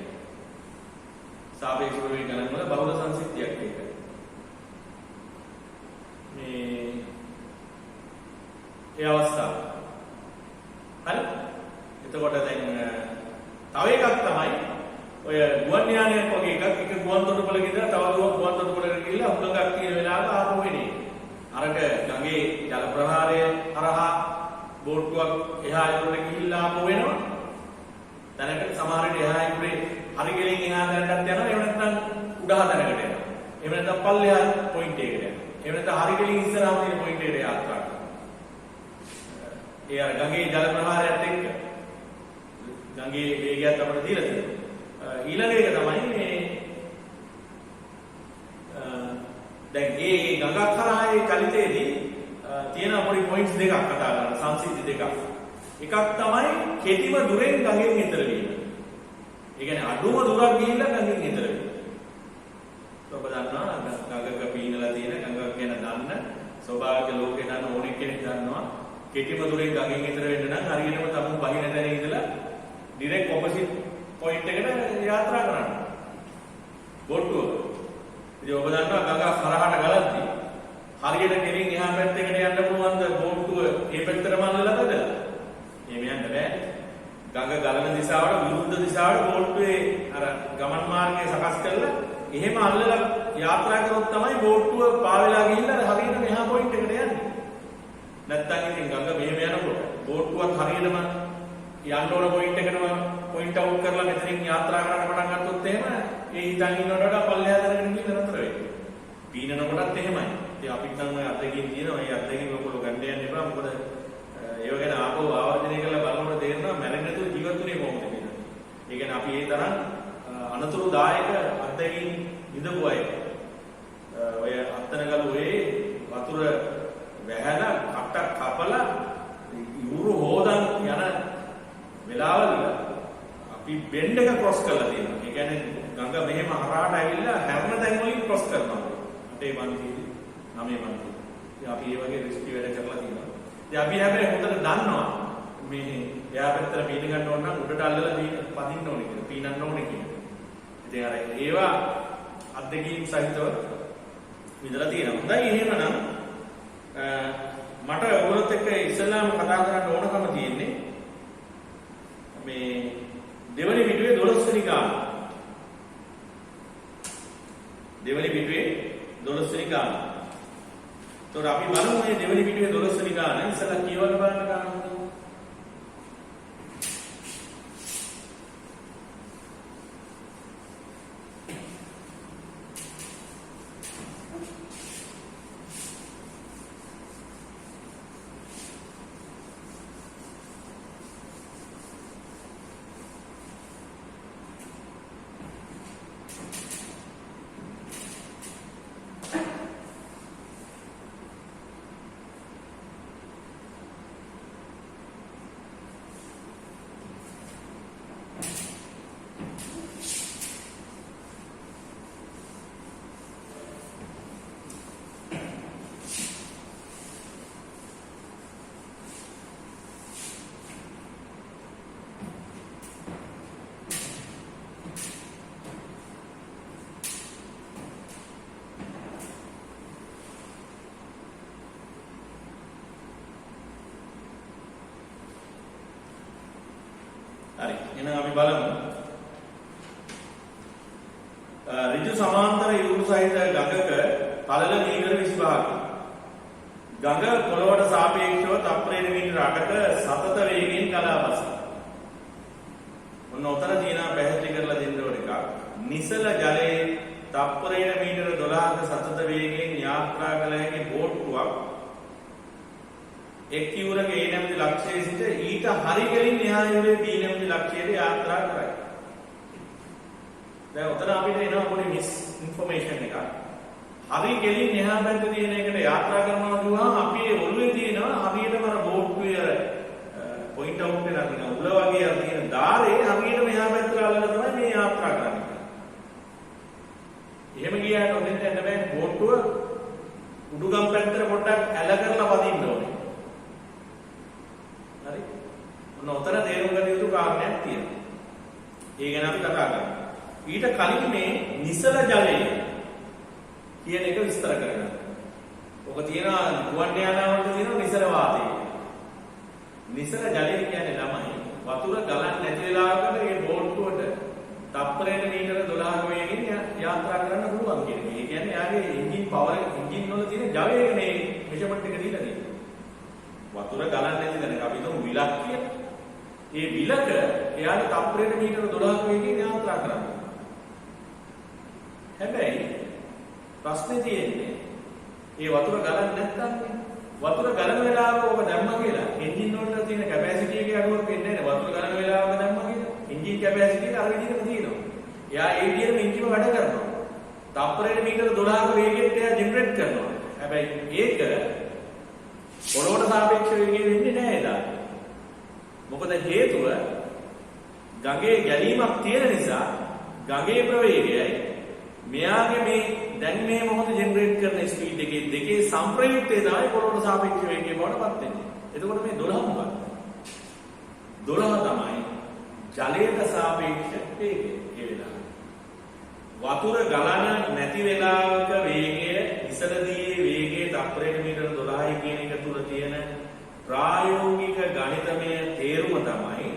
සාපේක්ෂ ප්‍රවේගය ගණන් වල බහුල සංසිද්ධියක් ඒක. ඒ අවස්ථාව. හරි. එතකොට දැන් තව එකක් තමයි ඔය ගුවන් යානයක් වගේ එකක් එක ගුවන් තොටුපළක ඉඳලා තව ගුවන් තොටුපළකට ගිහිල්ලා උඩඟක් තියෙන වෙලාවක ආපහු වෙන්නේ. අරක ගඟේ ජල ප්‍රවාහය හරහා බෝට්ටුවක් එහා යනකොට ගිහිල්ලා ආපහු වෙනවා. දැනකට සමහර විට එහා යුරේ හරි ගෙලින් එහා දැනටත් යනවා. එහෙම නැත්නම් උඩහා දැනකට යනවා. එහෙම නැත්නම් පල්ලෙහා පොයින්ට් එකකට යනවා. එහෙම නැත්නම් හරි ගෙලින් ඉස්සරහම තියෙන පොයින්ට් එකට යාත්‍රා කරනවා. ඒ අර ගඟේ ජල ප්‍රවාහයත් එක්ක ගඟේ වේගයත් අපිට දීලා තියෙනවා. ඊළඟ එක තමයි මේ දැන් ඒ ගඟක් කරා ඒ චලිතයේදී තියෙන පොඩි පොයින්ට්ස් දෙකක් කතා කරලා සංසිද්ධි දෙකක්. එකක් තමයි කෙටිම දුරෙන් ගඟෙන් ඈතර වීම. ඒ කියන්නේ අඩුම දුරක් ගිහිල්ලා ගඟෙන් ඈතර වීම. ඔබ දන්නවා ගඟක පීනලා තියෙන ගඟක් ගැන දන්න ස්වභාවික ලෝකේ දන්න ඕනෙක් කෙනෙක් දන්නවා කෙටිම දුරෙන් ගඟෙන් ඈතර වෙන්න නම් හරියටම තමුන් බහින තැන ඉඳලා ඩිරෙක්ට් ඔපොසිට් පොයින්ට් එකට යාත්‍රා කරන්න. බෝට්ටුව. ඉතින් ඔබ දන්නවා ගඟ හරහාට ගලද්දී හරියට කෙලින් එහා පැත්තකට යන්න පුළුවන්ද බෝට්ටුව මේ පැත්තට මල්ලලා බදලා? ගඟ ගලන දිශාවට විරුද්ධ දිශාවට බෝට්ටුවේ අර ගමන් මාර්ගය සකස් කරලා එහෙම අල්ලලා යාත්‍රා කරොත් තමයි බෝට්ටුව පාවෙලා ගිහිල්ලා හරියට මෙහා පොයින්ට් එකට යන්නේ. නැත්තම් ඉතින් ගඟ මෙහෙම යනකොට බෝට්ටුවත් හරියටම යන්න ඕන පොයින්ට් එකටම පොයින්ට් අවුට් කරලා මෙතනින් යාත්‍රා කරන්න පටන් ගත්තොත් එහෙම ඒ හිතන් ඉන්නවට වඩා පල්ලෙහා දරගෙන ගිහින් නතර වෙයි. පීනනකොටත් එහෙමයි. ඉතින් අපිට නම් ඔය අත්දැකීම් තියෙනවා. ඒ අත්දැකීම් ඔයගොල්ලෝ ගන්න යන්න එපා. මොකද ඒව ගැන ආපහු ආවර්ජනය කරලා බලනකොට තේරෙනවා මැරෙන්නේ නැතුව ජීවත් වෙන්නේ කොහොමද කියලා. ඒ කියන්නේ අපි ඒ තරම් අනතුරුදායක අත්දැකීම් විඳපු අය. ඔය අත්තනගලුවේ වතුර වැහැලා කට්ටක් කපලා ඉවුරු හොදන් යන වෙලාවල අපි බෙන්ඩ් එක ක්‍රොස් කරලා තියෙනවා. ඒ කියන්නේ ගඟ මෙහෙම හරහාට ඇවිල්ලා හැරෙන තැන් වලින් ක්‍රොස් කරනවා. 8 පන්තියේ 9 පන්තියේ. ඉතින් අපි මේ වගේ රිස්කි වැඩ කරලා තියෙනවා. ඉතින් අපි හැබැයි හොඳට දන්නවා මේ එයා පැත්තට පීන ගන්න ඕන නම් උඩට අල්ලලා පදින්න ඕනේ කියලා. පීනන්න ඕනේ කියලා. ඉතින් අර ඒවා අත්දැකීම් සහිතව විඳලා තියෙනවා. හොඳයි එහෙමනම් මට ඔයගොල්ලොත් එක්ක ඉස්සෙල්ලාම කතා කරන්න ඕනකම තියෙන්නේ මේ දෙවනි පිටුවේ 12 වෙනි ගාන. දෙවනි පිටුවේ 12 වෙනි ගාන. ඒතකොට අපි බලමු මේ දෙවනි පිටුවේ 12 වෙනි ගාන ඉස්සෙල්ලා කියවන්න බලන්න ගානක්. හරි එහෙනම් අපි බලමු ඍජු සමාන්තර ඉරුරු සහිත ගඟක පළල මීටර 25ක ගඟ පොළොවට සාපේක්ෂව තප්පරයට මීටර 8ක සතත වේගයෙන් ගලා බසයි. ඔන්න උතර තියෙනවා පැහැදිලි කරලා දෙන්න ඕන එකක්. නිසල ජලයේ තප්පරයට මීටර 12ක සතත වේගයෙන් යාත්‍රා කළ හැකි බෝට්ටුවක් එක් යුරක A නැමැති ලක්ෂ්‍යයේ සිට ඊට හරි ගෙලින් එහා යුරේ B නැමැති ලක්ෂ්‍යයට යාත්‍රා කරයි. දැන් උතන අපිට එනවා පොඩි මිස් ඉන්ෆර්මේෂන් එකක්. හරි ගෙලින් එහා පැත්තේ තියෙන එකට යාත්‍රා කරනවා කියුවහම අපි ඒ ඔළුවේ තියෙනවා හරියටම අර බෝට්ටුවේ පොයින්ට් අවුට් වෙලා තියෙන උල වගේ අර තියෙන ධාරේ හරියටම එහා පැත්තට අල්ලලා තමයි මේ යාත්‍රා කරන්නේ. එහෙම ගියාට ඔතෙන්ට එන්න බෑ. බෝට්ටුව උඩුගම් පැත්තට පොඩ්ඩක් ඇල කරලා වදින්න ඕනේ. හරි. ඔන්න උතන තේරුම් ගන්න යුතු කාරණයක් තියෙනවා. ඒ ගැන අපි කතා කරමු. ඊට කලින් මේ නිසල ජලය කියන එක විස්තර කරගන්න. ඔක තියෙනවා ගුවන් යානාවලට තියෙනවා නිසල වාතය. නිසල ජලය කියන්නේ ළමයි වතුර ගලන්නේ නැති වෙලාවකට මේ බෝට්ටුවට තප්පරයට මීටර 12ක වේගෙන් යාත්‍රා කරන්න පුළුවන් කියන එක. ඒ කියන්නේ යාගේ එන්ජින් පවර් එන්ජින් වල තියෙන ජවයක මේ මෙෂර්මන්ට් එක දීලා තියෙනවා. වතුර ගලන්නේ නැති දැනක අපි හිතමු විලක් කියලා. ඒ විලක එයාට තප්පරයට මීටර 12ක වේගෙන් යාත්‍රා කරන්න. හැබැයි ප්‍රශ්නේ තියෙන්නේ ඒ වතුර ගලන්නේ නැත්නම් වතුර ගලන වෙලාවක ඔබ දැම්මා කියලා එන්ජින් වල තියෙන කැපැසිටි එකේ අඩුවක් වෙන්නේ නැහැ. වතුර ගලන වෙලාවක දැම්මා කියලා එන්ජින් කැපැසිටි එක අර විදිහටම තියෙනවා. එයා ඒ විදිහටම එන්ජිම වැඩ කරනවා. තප්පරයට මීටර 12ක වේගයෙන් එයා ජෙනරේට් කරනවා. හැබැයි ඒක පොළොවට සාපේක්ෂව වේගයෙන් වෙන්නේ නැහැ එදා. මොකද හේතුව ගඟේ ගැලීමක් තියෙන නිසා ගඟේ ප්‍රවේගයයි මෙයාගේ මේ දැන් මේ මොහොතේ ජෙනරේට් කරන ස්පීඩ් එකේ දෙකේ සම්ප්‍රයුක්තය තමයි පොළොවට සාපේක්ෂව වේගය බවටපත් වෙන්නේ. එතකොට මේ 12 මොකක්ද? 12 තමයි ජලයට සාපේක්ෂ වේගය. ඒ වෙලාවේ වතුර ගලන නැති වෙලාවක වේගය ඉසලදී වේගයේ තප්පරයට මීටර 12යි කියන එක තුල තියෙන ප්‍රායෝගික ගණිතමය තේරුම තමයි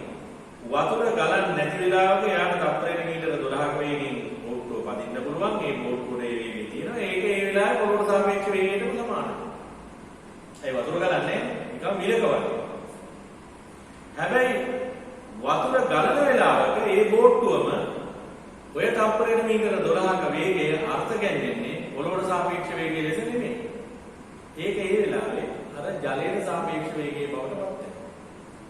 වතුර ගලන්නේ නැති වෙලාවක යාට තප්පරයක මීටර 12ක වේගයෙන් බෝට්ටුව පදින්න පුළුවන්. ඒ බෝට්ටුවේ වේගය තියෙනවා. ඒක ඒ වෙලාවේ පොළොවට සාපේක්ෂ වේගයටම සමානයි. ඒ වතුර ගලන්නේ නිකන් මිලක වගේ. හැබැයි වතුර ගලන වෙලාවක ඒ බෝට්ටුවම ඔය තප්පරයක මීටර 12ක වේගය අර්ථ ගැන්වෙන්නේ පොළොවට සාපේක්ෂ වේගය ලෙස නෙමෙයි. ඒක ඒ වෙලාවේ අර ජලයට සාපේක්ෂ වේගයේ බවට පත් වෙනවා.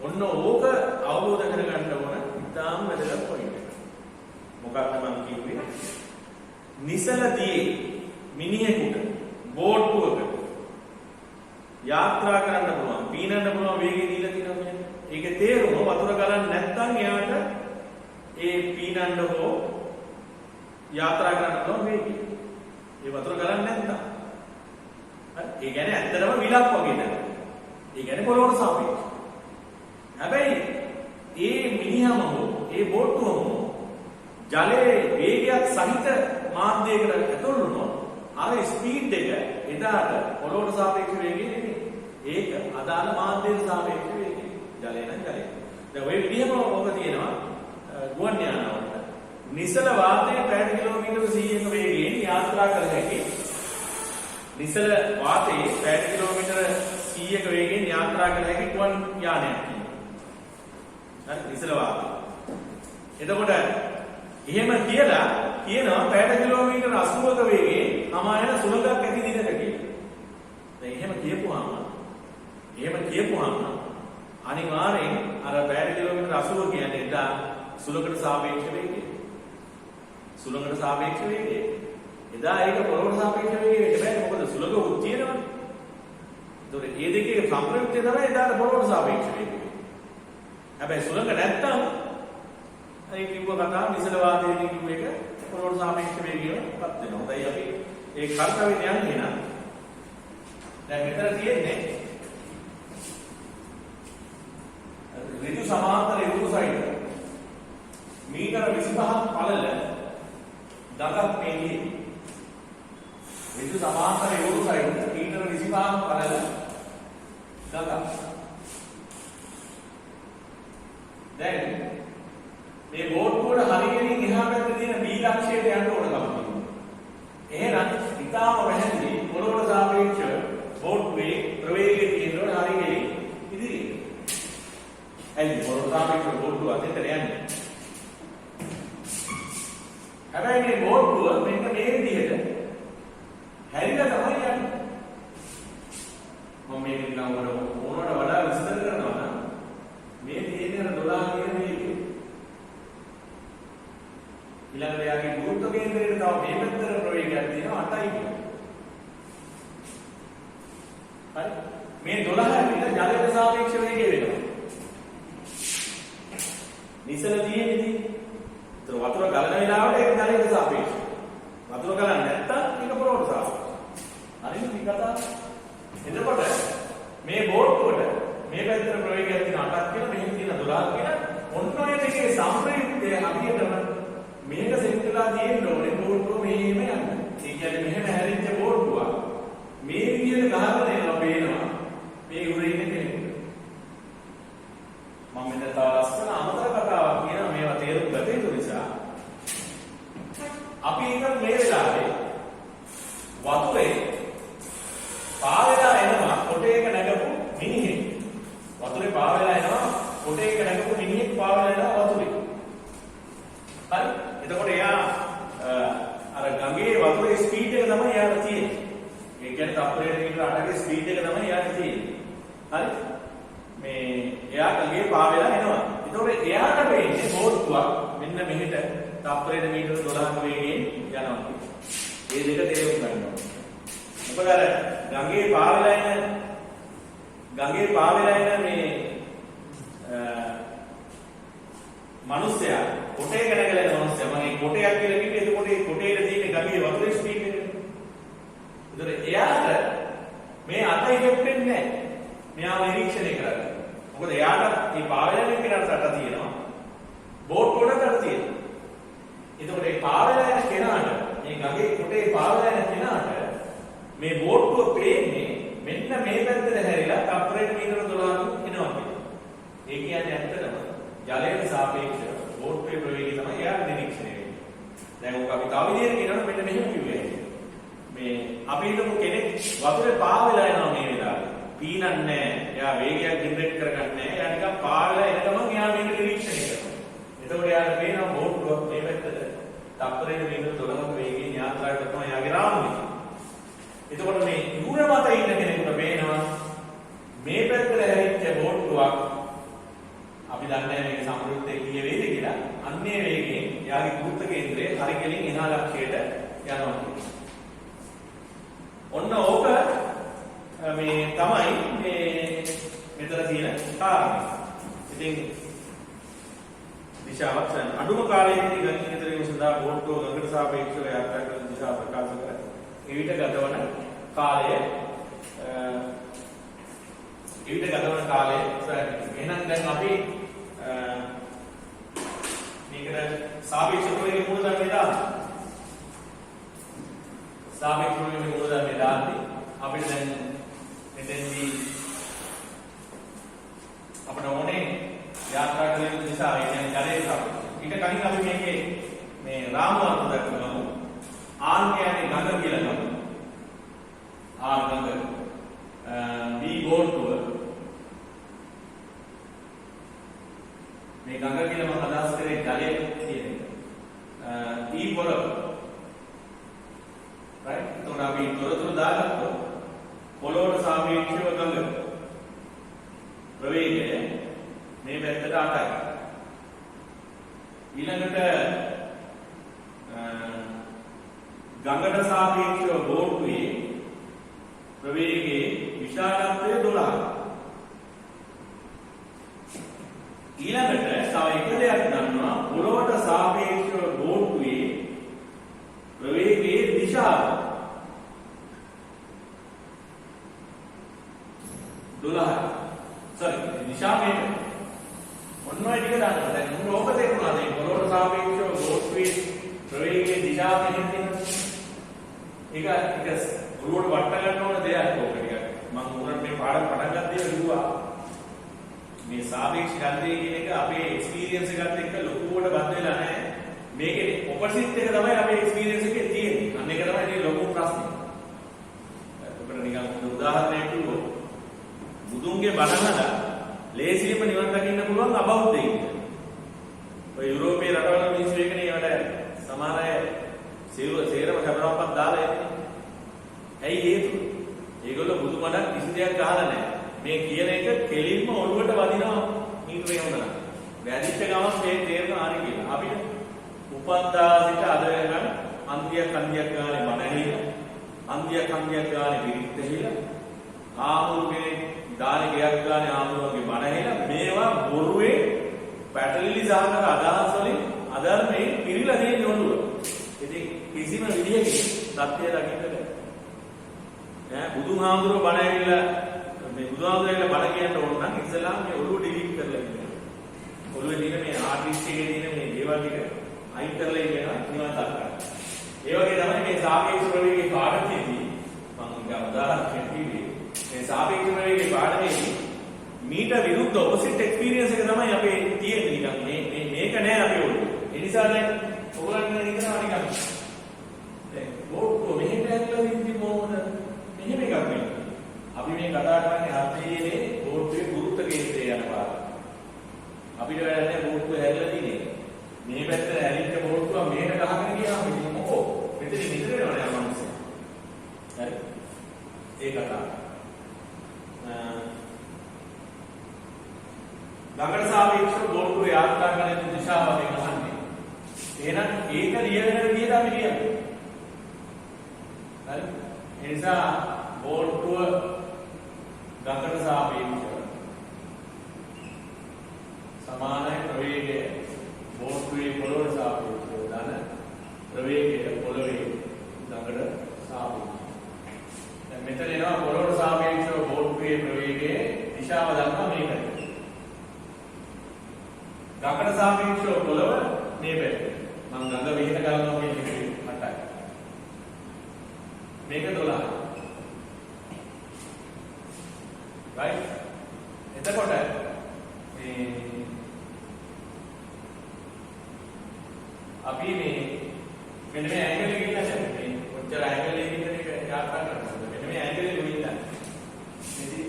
ඔන්න ඕක අවබෝධ කරගන්න ඕන ඉතාම වැදගත් පොයින්ට් එක. මොකක්ද මම කිව්වේ? නිසලදී මිනිහෙකුට බෝට්ටුවක යාත්‍රා කරන්න පුළුවන්, පීනන්න පුළුවන් වේගය දීලා තියෙනවා මෙන්න. ඒකේ තේරුම වතුර ගලන්නේ නැත්නම් එයාට ඒ පීනන්න හෝ යාත්‍රා කරන්න පුළුවන් වේගය. ඒ වතුර ගලන්නේ නැත්නම්. හරි. ඒ කියන්නේ ඇත්තටම විලක් වගේ නේද? ඒ කියන්නේ පොළොවට සාපේක්ෂව. හැබැයි ඒ මිනිහම හෝ ඒ බෝට්ටුවම ජලයේ වේගයක් සහිත මාධ්‍යයකට ඇතුල් වුණොත් අර ස්පීඩ් එක එදාට පොළොවට සාපේක්ෂ වේගය නෙමෙයි. ඒක අදාළ මාධ්‍යයට සාපේක්ෂ වේගය. ජලය නම් ජලය. දැන් ওই විදිහම ඕක තියෙනවා ගුවන් යානාවලට. නිසල වාතයේ පැය කිලෝමීටර 100ක වේගයෙන් යාත්‍රා කර හැකි. නිසල වාතයේ පැය කිලෝමීටර 100ක වේගයෙන් යාත්‍රා කර හැකි ගුවන් යානයක්. හරි නිසල වාතය. එතකොට එහෙම කියලා කියනවා පැය කිලෝමීටර 80ක වේගයෙන් අමායන සුළඟක් ඇති දිනක කියලා. දැන් එහෙම කියපුවාම අනිවාර්යෙන් අර පැය කිලෝමීටර 80 කියන්නේ එදා සුළඟට සාපේක්ෂ වේගය. සුළඟට සාපේක්ෂ වේගය. එදා ඒක පොළොවට සාපේක්ෂ වේගයට බෑ මොකද සුළඟ උත් තියෙනවනේ. ඒතකොට මේ දෙකේ සම්ප්‍රයුක්තය තමයි එදාට පොළොවට සාපේක්ෂ වේගය. හැබැයි සුළඟ නැත්තම් ඒ කිව්ව කතාව නිසල වාතයේදී කිව්ව එක පොළොවට සාපේක්ෂ වේගයටපත් වෙනවා. හොඳයි අපි ඒ කර්තව්‍යෙට යන්නේ නේද? දැන් මෙතන තියෙන්නේ ඍතු සමාන්තර ඍතු සයිඩ් මීටර 25ක් පළල දගක් මේකේ ඍතු සමාන්තර ඍතු සයිඩ් මීටර 25ක් පළල දගක්. දැන් මේ බෝට්ටුවට හරියකින් එහා පැත්තේ තියෙන B ලක්ෂයට යන්න ඕන කම තියෙනවා. එහෙනම් ඉතාම වැහැදිලි පොළොවට සාපේක්ෂව බෝට්ටුවේ ප්‍රවේගය තියෙනවා හරියකින් ඉදිරියට. ඇයි පොළොවට සාපේක්ෂව බෝට්ටුව අතට යන්නේ? හැබැයි මේ බෝට්ටුව මෙන්න මේ විදිහට හැරිලා තමයි යන්නේ. මම මේක නිකන් ඕනකට වඩා විස්තර කරනවා නම් මේ තියෙන 12 කියන මේක ඊළඟට යාගේ ගුරුත්ව කේන්ද්‍රයට තව මේ පැත්තට ප්‍රවේගයක් තියෙනවා 8යි කියලා. හරි. මේ 12 විතර ජලයට සාපේක්ෂ වේගය වෙනවා. නිසල තියෙන්නේ. ඒතර වතුර ගලන වෙලාවට ඒක ජලයට සාපේක්ෂයි. වතුර ගලන්නේ නැත්තම් ඒක පොළොවට සාපේක්ෂයි. හරිද මේ කතාව? එතකොට මේ බෝට්ටුවට මේ පැත්තට ප්‍රවේගයක් තියෙන 8ක් කියලා මෙහෙම තියෙන 12ක් කියලා ඔන්න ඔය දෙකේ සම්ප්‍රයුක්තය හරියටම මේක සෙට් වෙලා තියෙන්න ඕනේ බෝට්ටුව මෙහෙම යන්න. ඒ කියන්නේ මෙහෙම හැරිච්ච බෝට්ටුවක් මේ විදිහට ගහගෙන එනවා පේනවා මේ උරේ ඉන්න කෙනෙකුට. මම මෙතන තව ලස්සන අමතර කතාවක් කියනවා මේවා තේරුම් ගත යුතු නිසා. අපි හිතමු මේ වෙලාවේ වතුරේ පාවෙලා එනවා කොටේක නැගපු මිනිහෙක්. වතුරේ පාවෙලා එනවා කොටේක නැගපු මිනිහෙක් පාවෙලා එනවා වතුරේ. හරි. එතකොට එයා අර ගඟේ වතුරේ ස්පීඩ් එක තමයි එයාට තියෙන්නේ. ඒ කියන්නේ තප්පරයකට මීටර 8ක ස්පීඩ් එක තමයි එයාට තියෙන්නේ. හරි. මේ එයා ගඟේ පාවෙලා එනවා. එතකොට එයාට වෙන්නේ බෝට්ටුවක් මෙන්න මෙහෙට තප්පරයකට මීටර 12ක වේගයෙන් යනවා. මේ දෙක තේරුම් ගන්න ඕනේ. මොකද අර ගඟේ පාවෙලා එන මේ මිනිස්සයා කොටේක නැගලා යන මිනිස්සයා මගේ කොටයක් කියලා කිව්වේ එතකොට ඒ කොටේට තියෙන ගඟේ වතුරේ ස්පීඩ් එක. ඒතර එයාට මේ අත ඉෆෙක්ට් වෙන්නේ නැහැ. මෙයා නිරීක්ෂණය කරලා. මොකද එයාට මේ පාවෙලා යන කෙනාට රට තියෙනවා. බෝට්ටුවට රට තියෙනවා. එතකොට මේ පාවෙලා යන කෙනාට මේ ගඟේ කොටේ පාවෙලා යන කෙනාට මේ බෝට්ටුව පේන්නේ මෙන්න මේ පැත්තට හැරිලා තප්පරයකට මීටර 12ක් එනවා කියලා. ඒ කියන්නේ ඇත්තටම ජලයට සාපේක්ෂව බෝට්ටුවේ ප්‍රවේගය තමයි එයා නිරීක්ෂණය වෙන්නේ. දැන් ඔක අපි තව විදිහකට කියනවනම් මෙන්න මෙහෙම කිව්වේ. මේ අපි හිතමු කෙනෙක් වතුරේ පාවෙලා යනවා මේ වෙලාවේ. පීනන්නේ නැහැ. එයා වේගයක් ජෙනරේට් කරගන්නේ නැහැ. එයා නිකන් පාවෙලා එන ගමන් එයා මේක නිරීක්ෂණය කරනවා. එතකොට එයාට පේනවා බෝට්ටුවක් මේ පැත්තට තප්පරයක බිඳුව 12ක වේගයෙන් යාත්‍රා කරනවා එයාගේ රාමුවේ. එතකොට මේ යුර මත ඉන්න කෙනෙකුට පේනවා මේ පැත්තට හැරිච්ච බෝට්ටුවක් අපි දන්නේ මේක සම්පූර්ණයෙන් කීය වේද කියලා. අන්නේ වේගයෙන් එයාගේ ගුරුත්ව කේන්ද්‍රය හරි කෙලින් එහා ලක්ෂයට යනවා. ඔන්න ඕක මේ තමයි මේ මෙතන තියෙන කාරණය. ඉතින් දිශාවක් අඩුම කාලයකදී ගණන් විතරේ සඳහා බෝට්ටුව ගඟට සාපේක්ෂව යාත්‍රා කරන දිශාව ප්‍රකාශ කරයි. එවිට ගතවන කාලය එහෙනම් දැන් අපි මේකට සාපේක්ෂ ප්‍රවේගයේ මූලධර්මය දාන්න. සාපේක්ෂ ප්‍රවේගයේ මූලධර්මය දාන්නේ අපිට දැන් මෙතෙන්දී අපිට ඕනේ යාත්‍රා කළ යුතු දිශාව ඒ කියන්නේ ජලයේ සාපේක්ෂව. ඊට කලින් අපි මේකේ මේ රාමුවක් දක්වමු. R කියන්නේ ගඟ කියලා ගමු. R ගඟ B බෝට්ටුව මේ ගඟ කියලා මම අදහස් කරේ ජලය කියන එක. E පොළොව. right? එතකොට අපි තොරතුරු දාගත්තොත් පොළොවට සාපේක්ෂව ගඟ ප්‍රවේගය මේ පැත්තට 8යි. ඊළඟට ගඟට සාපේක්ෂව බෝට්ටුවේ ප්‍රවේගයේ විශාලත්වය 12යි. ඊළඟට තව එක දෙයක් ගන්නවා පොළොවට සාපේක්ෂව බෝට්ටුවේ ප්‍රවේගයේ දිශාව 12යි. sorry දිශාව මේක. ඔන්න ඔය ටික දාන්න. දැන් මොන ඕක තේරුණාද? මේ පොළොවට සාපේක්ෂව බෝට්ටුවේ ප්‍රවේගයේ දිශාව මෙහෙම තියෙනවා. ඒක ඔළුවට වට ගන්න ඕන දෙයක් ඕක ටික. මම උනත් මේ පාඩම පටන් ගත්තේ කිව්වා. මේ සාපේක්ෂ ගණනය කියන එක අපේ එක්ස්පීරියන්ස් එකත් එක්ක ලොකුවට බඳ වෙලා නැහැ. මේකේ ඔපොසිට් එක තමයි අපේ එක්ස්පීරියන්ස් එකේ තියෙන්නේ. අන්න ඒක තමයි මේ ලොකු ප්‍රශ්නේ. ඔකට නිකන් උදාහරණයක් කිව්වොත් බුදුන්ගේ බණහලා ලේසියෙම නිවන් දකින්න පුළුවන් අබෞද්ධයෙක්. ඔය යුරෝපයේ රටවල මිනිස්සු එකනේ ඒවට සමහර අය සේරම කැමරාවක් දාලා එන්නේ. ඇයි හේතුව? ඒගොල්ලෝ බුදුමඩක් කිසි දෙයක් අහලා නැහැ. මේ කියන එක කෙලින්ම ඔළුවට වදිනවා මීටරේ හොඳලා. වැදිච්ච ගමන් මේ තේරෙන ආරි කියලා. අපිට උපන්දා සිට අද වෙනකන් අන්තියක් ගානේ බණ ඇහිලා, අන්තියක් ගානේ පිරිත් ඇහිලා, ආමුරු කෙනෙක් දානේ ගයක් ගානේ ආමුරුගේ බණ ඇහිලා මේවා බොරුවේ පැටලිලි සාහක අදහස් වලින් අධර්මයේ පිරීලා තියෙන ඔළුව. ඉතින් කිසිම විදියකින් සත්‍යය දකින්න බෑ. බුදුහාමුදුරුවෝ බණ ඇහිලා මේ බුදුහාමුදුරුවෝ බණ කියන්න ඕන නම් ඉස්සලාම මේ ඔළුව ඩිලීට් කරලා ඉන්න. ඔළුවේ තියෙන මේ ආටිස්ට් එකේ තියෙන මේ දේවල් ටික අයින් කරලා ඉන්නවා නිවන් දක්වා. ඒ වගේ තමයි මේ සාපේක්ෂ ප්‍රවේගයේ පාඩමේදී මම උදාහරණයක් කිව්වේ. මේ සාපේක්ෂ ප්‍රවේගයේ පාඩමේදී මීට විරුද්ධ ඔපොසිට් එක්ස්පීරියන්ස් එක තමයි අපේ තියෙන්නේ නිකන් මේක නෑ අපේ ඔළුවේ. ඒ නිසා දැන් ඔයගොල්ලන් හිතනවා නිකන් දැන් බෝට්ටුව මෙහෙට ඇවිල්ලා ඉඳි මොකද මෙහෙම එකක් වෙන්නේ. අපි මේ කතා කරන්නේ හත්තියේ බෝට්ටුවේ ගුරුත්ව කේන්ද්‍රය යන පාර. අපිට වැඩන්නේ බෝට්ටුව හැරිලා තියෙන්නේ. මේ පැත්තට හැරිච්ච බෝට්ටුව මෙහෙට ගහගෙන ගියාම ඉතින් මොකෝ මෙතන නිතර වෙනවනේ අමනුෂ්‍ය. හරි. ඒ කතාව. ළඟට සාපේක්ෂව බෝට්ටුවේ යාත්‍රා කරන දිශාව අපි ගහන්නේ. එහෙනම් ඒක ලියන විදිහට අපි ලියන්නේ. හරි. ඒ නිසා බෝට්ටුව ළඟට සාපේක්ෂව සමානයි ප්‍රවේගය බෝට්ටුවේ පොළොවට සාපේක්ෂව ධන ප්‍රවේගය පොළොවේ ළඟට සාපේක්ෂව. දැන් මෙතන එනවා පොළොවට සාපේක්ෂව බෝට්ටුවේ ප්‍රවේගයේ දිශාව දක්වා මේකයි. ගඟට සාපේක්ෂව පොළොව මේ පැත්තේ. මම ගඟ විහිද ගන්නවා මේ 8යි. මේක 12යි. right? එතකොට මේ අපි මේ මෙන්න මේ ඇන්ගල් එක ඉන්න නැහැ මේ කොච්චර ඇන්ගල් එකකින්ද මේක යාත්‍රා කරන්නේ මෙන්න මේ ඇන්ගල් එක උඩින් ඉන්න ඉතින්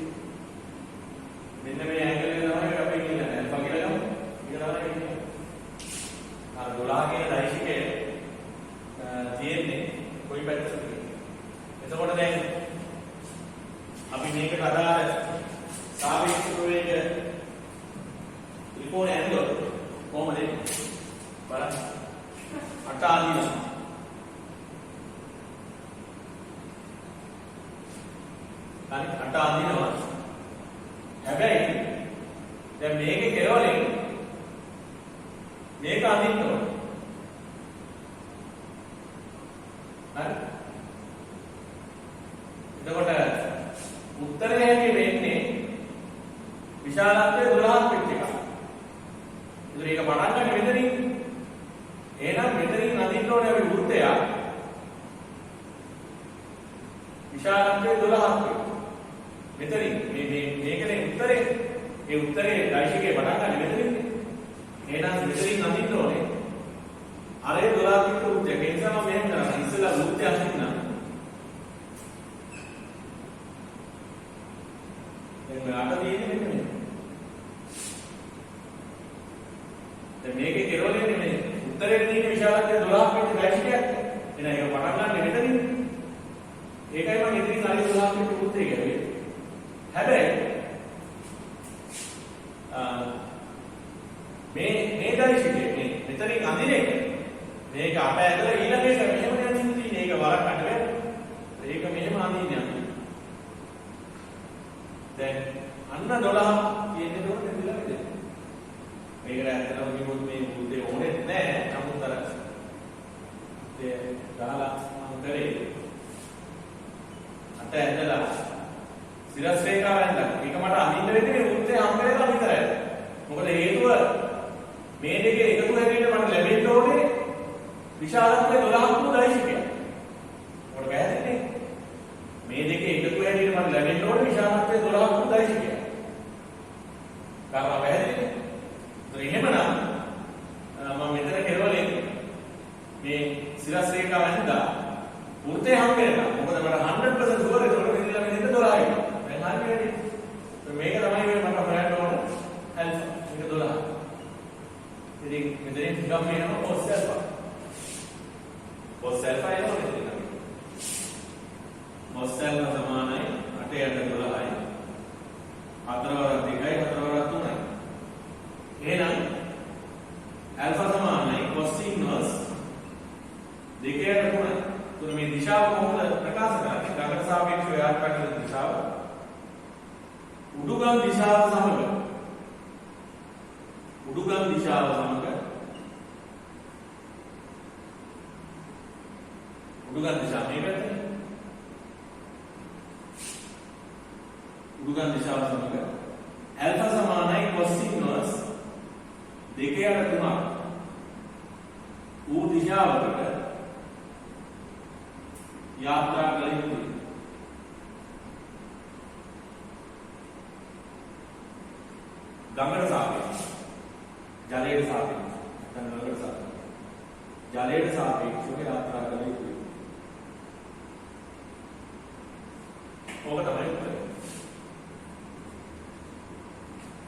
මෙන්න මේ ඇන්ගල් එක තමයි අපි ඉන්නේ ඇල්ෆා කියලා ගමු ඒක තමයි ඉන්නේ ආ 12 කියන දෛශිකය තියෙන්නේ කොයි පැත්තටද එතකොට දැන් අපි මේකට අදාළ සාපේක්ෂ ප්‍රවේග ත්‍රිකෝණ ඇන්ගල් කොහොමද බලන්න අට ආදීන හරි අට ආදීනවා හැබැයි දැන් මේකේ කෙරවලින් මේක අදින්න ඕනේ හරි එතකොට උත්තරය හැටි වෙන්නේ විශාලත්වය 12ක් වෙච්ච එක. ඉතින් ඒක පටන් ගන්න මෙතනින්. එහෙනම් මෙතනින් අදින්න ඕනේ අපි වෘත්තය. විශාලත්වය 12ක් මෙතනින් මේකනේ උත්තරේ. ඒ උත්තරේ දෛශිකේ පටන් ගන්න මෙතනින්. එහෙනම් මෙතනින් අදින්න ඕනේ. අරේ 12ක් විතර වෘත්තය. ඒ නිසා මම මෙහෙම කරන්නේ. ඉස්සෙල්ලා වෘත්තය අදින්න. අට තියෙන්නේ මෙන්න මේ. දැන් මේකේ කෙරවලේ මේ උත්තරේ තියෙන විශාලත්වය 12ක් වෙච්ච දෛශිකයක්. එහෙනම් ඒක පටන් ගන්න මෙතනින්. ඒකයි මම ඉතින් හරි 12ක් වෙච්ච උත්තරේ කියන්නේ. හැබැයි මේ දෛශිකේ මේ මෙතනින් අඳින එක මේක අප ඇදලා ඊළඟ එක මෙහෙම යන්න තියෙන්නේ. ඒක වරක් අට වෙන්නේ. ඒක මෙහෙම අඳින්නේ අපි. දැන් අන්න 12 කියන්නේ නෝන දෙවිලා නේද? මේකට ඇත්තටම කිව්වොත් මේ මුද්දේ ඕනේ නැහැ. නමුත් අර ඒ ගහලා මම කරේ. අට ඇදලා සිරස් රේඛාව ඇඳලා. ඒක මට අඳින්න වෙන්නේ මේ මුද්දේ හම් වෙලා විතරයි. මොකද හේතුව මේ දෙකේ එකතු හැටියට මට ලැබෙන්න ඕනේ විශාලත්වය 12ක් වූ දෛශිකයක්. මොකද බෑනේ? මේ දෙකේ එකතු හැටියට මට ලැබෙන්න ඕනේ විශාලත්වය 12ක් වූ දෛශිකයක්. කාරණා පැහැදිලිද? તો එහෙමනම් මම මෙතන කෙරවලෙන් මේ සිරස් රේඛාව ඇඳලා වෘත්තය හම් වෙනවා. මොකද මට 100% ෂුවර් ඒකට මෙතන මෙන්න 12යි. දැන් හරියට මේක තමයි මට හොයන්න ඕන ඇල්ෆා. මේක 12. ඉතින් මෙතනින් ටිකක් වෙනවා cos ඇල්ෆා. cos ඇල්ෆා එනවා මෙතන. cos ඇල්ෆා සමානයි 8 යට 12යි. 4 වරක් 2යි 4 වරක් 3යි. එහෙනම් ඇල්ෆා සමානයි cos ඉන්වර්ස් 2 යට 3යි. තුන මේ දිශාව කොහොමද ප්‍රකාශ කරන්නේ? ගමන සාපේක්ෂව යාත්‍රා කරන දිශාව උඩුගම් දිශාව සමග උඩුගම් දිශාව සමග උඩුගම් දිශාව මේ පැත්තේ උඩුගම් දිශාව සමග ඇල්ෆා සමානයි cos ඉන්වර්ස් 2 යට 3ක් ඌ දිශාවකට යාත්‍රා කළ යුතුයි. ගමන සාපේක්ෂව ජලයට සාපේක්ෂව ගමනකට සාපේක්ෂව ජලයට සාපේක්ෂව යාත්‍රා කළ යුතුයි. ඕක තමයි උත්තරය.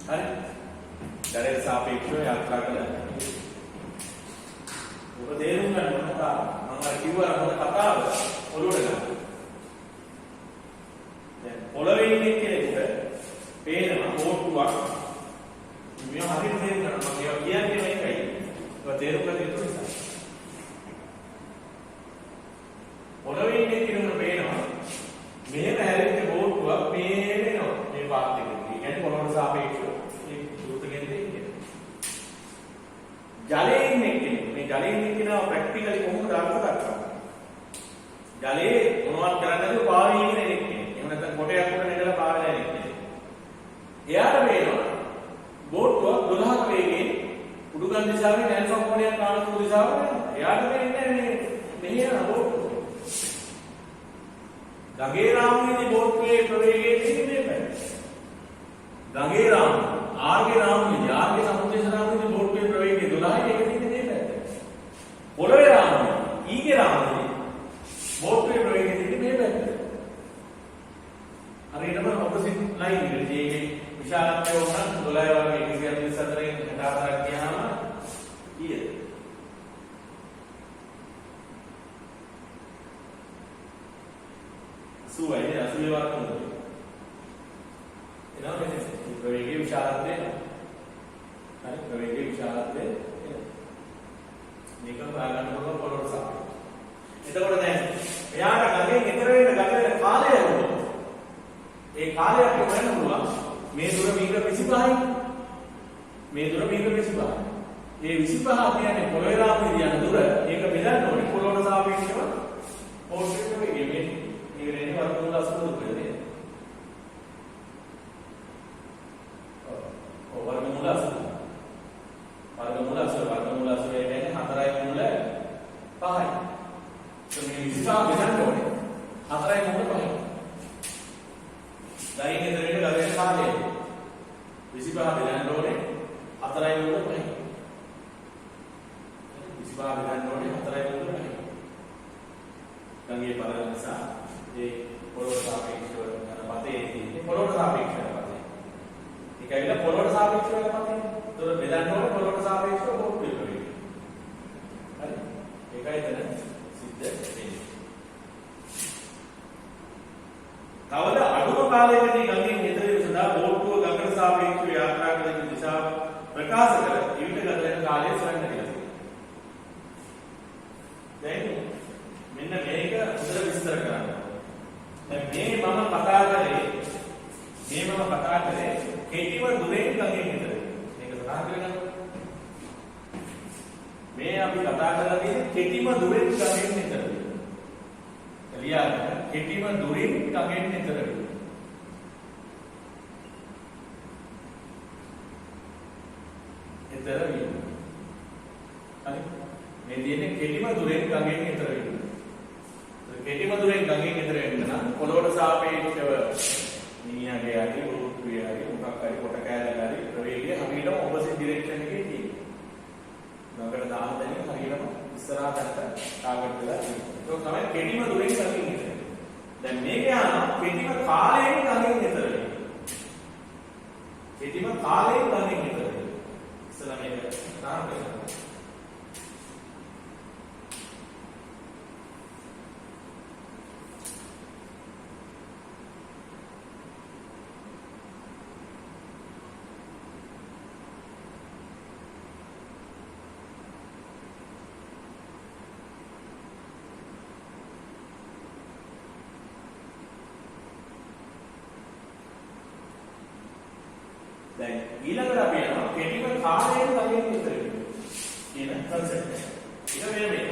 හරි. ජලයට සාපේක්ෂව යාත්‍රා කළ යුතුයි. ඔබ තේරුම් ගන්න ඕන කතාව. මම අර කිව්වා මොකද කතාව ඔළුවට ගන්න. දැන් පොළවේ ඉන්නේ කෙනෙකුට පේනවා බෝට්ටුවක්. මේ හරියට තේරුම් ගන්න. මම ඒවා කියන්නේ මේකයි. ඒක තේරුම් ගන්න යුතු නිසා. පොළවේ ඉන්නේ කෙනෙකුට පේනවා මෙහෙම හැරෙච්ච බෝට්ටුවක් පේනවා මේ පාත් එකේ. ඒ කියන්නේ පොළොවට සාපේක්ෂව මේ දුරතකින් දෙන්නේ. ජලයේ ඉන්නේ කෙනෙක්. මේ ජලයේ ඉන්නේ කෙනා ප්‍රැක්ටිකලි කොහොමද අර්ථ දක්වන්නේ? ජලයේ මොනවත් කරන්නේ නැතුව පාවෙ ඉන්න කෙනෙක්. එහෙම නැත්නම් කොටයක් උඩ නැගලා පාවෙලා ඉන්න කෙනෙක්. එයාට පේනවා බෝට්ටුවක් 12ක වේගයෙන් උඩුගම් දිශාවෙන් ඇල්ෆා කෝණයක් කාණතු දිශාවට යනවා. එයාට පේන්නේ මේ මෙහෙ යන බෝට්ටුව. ගඟේ රාමුවේදී බෝට්ටුවේ ප්‍රවේගය තියෙන්නේ මේකයි. ගඟේ රාමුව ආර්ගේ රාමුවේදී ආර්ගේ සමුද්‍රයේ රාමුවේදී බෝට්ටුවේ ප්‍රවේගය 12යි ඒක තියෙන්නේ මේ පැත්තේ. 80යි 80 වර්ගමූලය. එනවා මෙතන ප්‍රවේගයේ විශාලත්වය. හරි ප්‍රවේගයේ විශාලත්වය එනවා. මේක හොයාගන්න පුළුවන් පොළොවට සාපේක්ෂව. එතකොට දැන් එයාට ගඟෙන් ඈතර වෙන්න ගඟේ කාලය වුණා. ඒ කාලය අපිට හොයන්න පුළුවන්. මේ දුර මීටර 25යි. මේ දුර මීටර 25යි. මේ 25 කියන්නේ පොළොවේ රාමුවේ යන දුර. ඒක බෙදන්න ඕනේ පොළොවට සාපේක්ෂව. පොළොවට වේගය මේ ඉවරනේ වර්ගමූල 80 දුරනේ. වර්ගමූල 80. වර්ගමූල 80 කියන්නේ 4යි මූල 5යි. මේ 25 බෙදන්න ඕනේ 4යි මූල 5යි. ගයින් ඈතර වෙන්න ගඟේ කාලය 25 බෙදන්න ඕනේ 4යි මූල 5යි. 25 බෙදන්න ඕනේ 4යි මූල 5යි. ගඟේ බලන නිසා ඒ පොළොවට සාපේක්ෂව යන පතේ තියෙන්නේ පොළොවට සාපේක්ෂව යන පතේ. ඒක ඇවිල්ලා පොළොවට සාපේක්ෂව යන පතේ. ඒතකොට බෙදන්න ඕනේ පොළොවට සාපේක්ෂව කොහොමද වෙන්නේ? හරි. ඒකයි එතන සිද්ධ වෙන්නේ. තවද අඩුම කාලයකදී ගඟෙන් ඈතර වීම සඳහා බෝට්ටුව ගඟට සාපේක්ෂව යාත්‍රා කළ යුතු දිශාව ප්‍රකාශ කර ඊට ගත වෙන කාලය සොයන්න කියලා. දැන් මෙන්න මේක හොඳට විස්තර කරන්න. දැන් මේ මම කතා කරේ කෙටිම දුරෙන් ගඟෙන් ඈතර. මේක සඳහන් කරගන්න. මේ අපි කතා කරලා තියෙන්නේ කෙටිම දුරෙන් ගඟෙන් ඈතර. එළියට කෙටිම දුරින් ගඟෙන් ඈතර වෙනවා. ඈතර වීම. හරි. මේ තියෙන්නේ කෙටිම දුරෙන් ගඟෙන් ඈතර වෙනවා. කෙටිම දුරෙන් ගඟෙන් ඈතර වෙන්න නම් පොළොවට සාපේක්ෂව මිනිහාගේ යටි වෘත්තුවේ හරි මොකක් හරි කොට කෑල්ලක හරි ප්‍රවේගය හරියටම ඔපොසිට් ඩිරෙක්ෂන් එකේ තියෙනවා. ගඟට දාන දැනින් හරියටම ඉස්සරහට ටාගට් වෙලා තියෙනවා. ඒක තමයි කෙටිම දුරෙන් ගඟෙන් ඈතර. දැන් මේක යනවා කෙටිම කාලයෙන් ගඟෙන් ඈතර වෙනවා. කෙටිම කාලයෙන් ගඟෙන් ඈතර වෙනවා. ඉස්සලා මේක නාම කරනවා. දැන් ඊළඟට අපි යනවා කෙටිම කාලයෙන් ගඟෙන් ඈතර වෙනවා කියන කන්සෙප්ට් එක. ඒක වෙන මේක.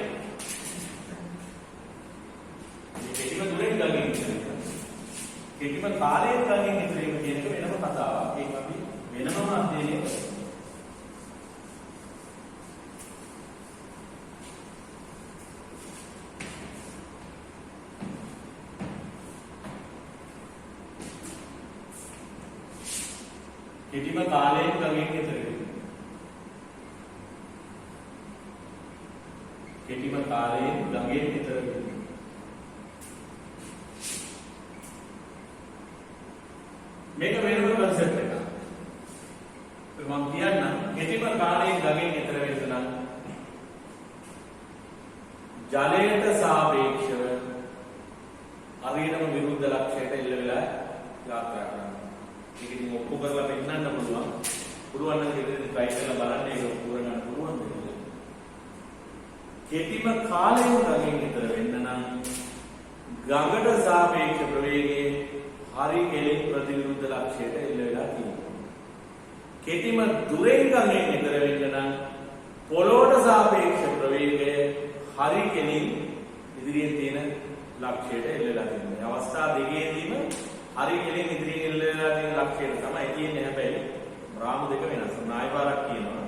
මේ කෙටිම දුරෙන් ගඟෙන් ඈතර වෙනවා. කෙටිම කාලයෙන් ගඟෙන් ඈතර වීම කියන එක වෙනම කතාවක්. ඒක අපි වෙනම අධ්‍යයනය කරමු. කෙටිම කාලයෙන් ගඟෙන් ඈතර වෙනවා. කෙටිම කාලයෙන් ගඟෙන් ඈතර වෙනවා. මේක වෙනම කන්සෙප්ට් එකක්. මම කියන්නම් කෙටිම කාලයෙන් ගඟෙන් ඈතර වෙන්න නම් ජලයට සාපේක්ෂව හරියටම විරුද්ධ ලක්ෂයට එල්ල වෙලා යාත්‍රා කරනවා. ඒක ඉතින් ඔප්පු කරලා පෙන්නන්න පුළුවන්. පුළුවන් නම් ඒක try කරලා බලන්න ඒක ඔප්පු කරගන්න පුළුවන් දෙයක්. කෙටිම කාලයෙන් ගඟෙන් ඈතර වෙන්න නම් ගඟට සාපේක්ෂ ප්‍රවේගයේ හරි කෙලින් ප්‍රතිවිරුද්ධ ලක්ෂයට එල්ල වෙලා තියෙනවා. කෙටිම දුරෙන් ගඟෙන් ඈතර වෙන්න නම් පොළොවට සාපේක්ෂ ප්‍රවේගය හරි කෙලින් ඉදිරියේ තියෙන ලක්ෂයට එල්ල වෙලා තියෙනවා. මේ අවස්ථා දෙකේදීම හරි කෙලින් ඉදිරියෙන් එල්ල වෙලා තියෙන ලක්ෂයට තමයි තියෙන්නේ. හැබැයි රාමු දෙක වෙනස්. නායපාරක් කියනවා.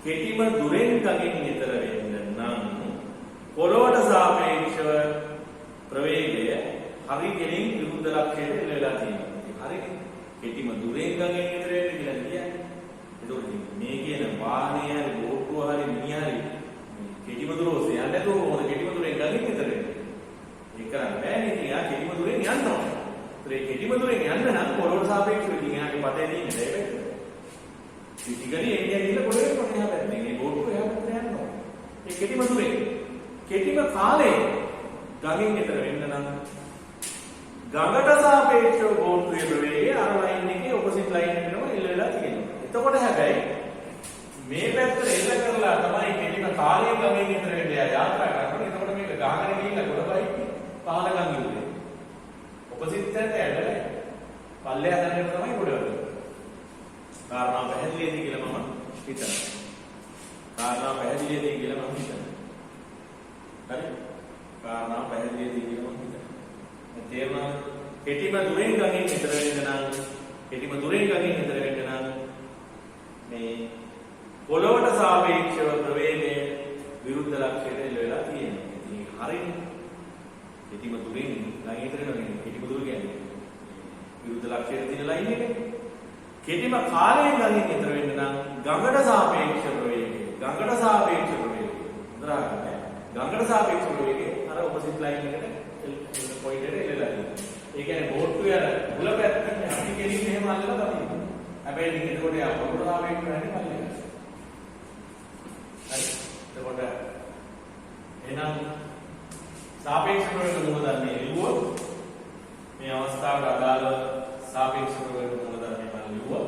කෙටිම දුරෙන් ගඟෙන් ඈතර වෙන්න නම් පොළොවට සාපේක්ෂව ප්‍රවේගය හරි කෙලින් විරුද්ධ ලක්ෂයට එල්ල වෙලා තියෙනවා. හරි කෙටිම දුරෙන් ගඟෙන් ඈතර වෙන්න කියලා කියන්නේ. ඒකෝට මේ කියන වාහනේ හරි බෝට්ටුව හරි මිනිහ හරි කෙටිම දුර ඔස්සේ යන්නේ නැතුව මොකද කෙටිම දුරෙන් ගඟෙන් ඈතර වෙන්නේ. ඒක කරන්නේ බෑනේ. ඉතින් යා කෙටිම දුරෙන් යන්න ඕනේ. ඒ කෙටිම දුරෙන් යන්න නම් පොළොවට සාපේක්ෂව ඉතින් එයාගේ පතේ තියෙන්නේ දෙයක්. සිටිගලි එන්නේ කියලා පොළොවේ කොහේ හැදෙන්නේ. මේ බෝට්ටුව එහා පැත්තට යන්න ඕනේ. ඒ කෙටිම දුරෙන් කෙටිම කාලේ ගඟෙන් ඈතර වෙන්න නම් ගඟට සාපේක්ෂව බෝට්ටුවේ ප්‍රවේගය අර ලයින් එකේ ඔපොසිට් ලයින් එකටම එල්ල වෙලා තියෙනවා. එතකොට හැබැයි මේ පැත්තට එල්ල කරලා තමයි කෙලිම කාලයෙන් ගමෙන් ඉතර වෙන්න යාත්‍රා කරන්නේ. එතකොට මේක ගහගෙන ගිහිල්ලා ගොඩබයි පහලගම් ගිහුවේ. ඔපොසිට් පැත්තට ඇදලා පල්ලෙය හදන්න තමයි ගොඩවන්නේ. කාරණා පැහැදිලිද කියලා මම හිතනවා. කාරණා පැහැදිලිද කියලා මම හිතනවා. හරි? කාරණා පැහැදිලිද කියලා මම හිතනවා. තේරුණා? කෙටිම දුරෙන් ගඟෙන් ඉතර වෙන්න නම් මේ පොළොවට සාපේක්ෂව ප්‍රවේගය විරුද්ධ ලක්ෂයට එල්ල වෙලා තියෙනවා. ඉතින් ඒක හරියනේ. කෙටිම දුරෙන් ගඟෙන් ඉතර වෙනවා. කෙටිම දුර කියන්නේ විරුද්ධ ලක්ෂයට තියෙන ලයින් එක. කෙටිම කාලයෙන් ගඟෙන් ඉතර වෙන්න නම් ගඟට සාපේක්ෂ ප්‍රවේගය. ගඟට සාපේක්ෂ ප්‍රවේගය අර ඔපොසිට් ලයින් එකට පොයින්ට් එකට එල්ලලා තියෙනවා. ඒ කියන්නේ බෝට්ටුවේ අර මුල පැත්තෙන් අපි කෙලින් එහෙම අල්ලලා බලන්න. හැබැයි ඉතින් එතකොට යා පොළොවට සාපේක්ෂව නැහැ පල්ලෙහා. හරි. එතකොට එහෙනම් සාපේක්ෂ ප්‍රවේග මූලධර්මයේ ලියුවොත් මේ අවස්ථාවට අදාළ සාපේක්ෂ ප්‍රවේග මූලධර්මය මම ලියුවා.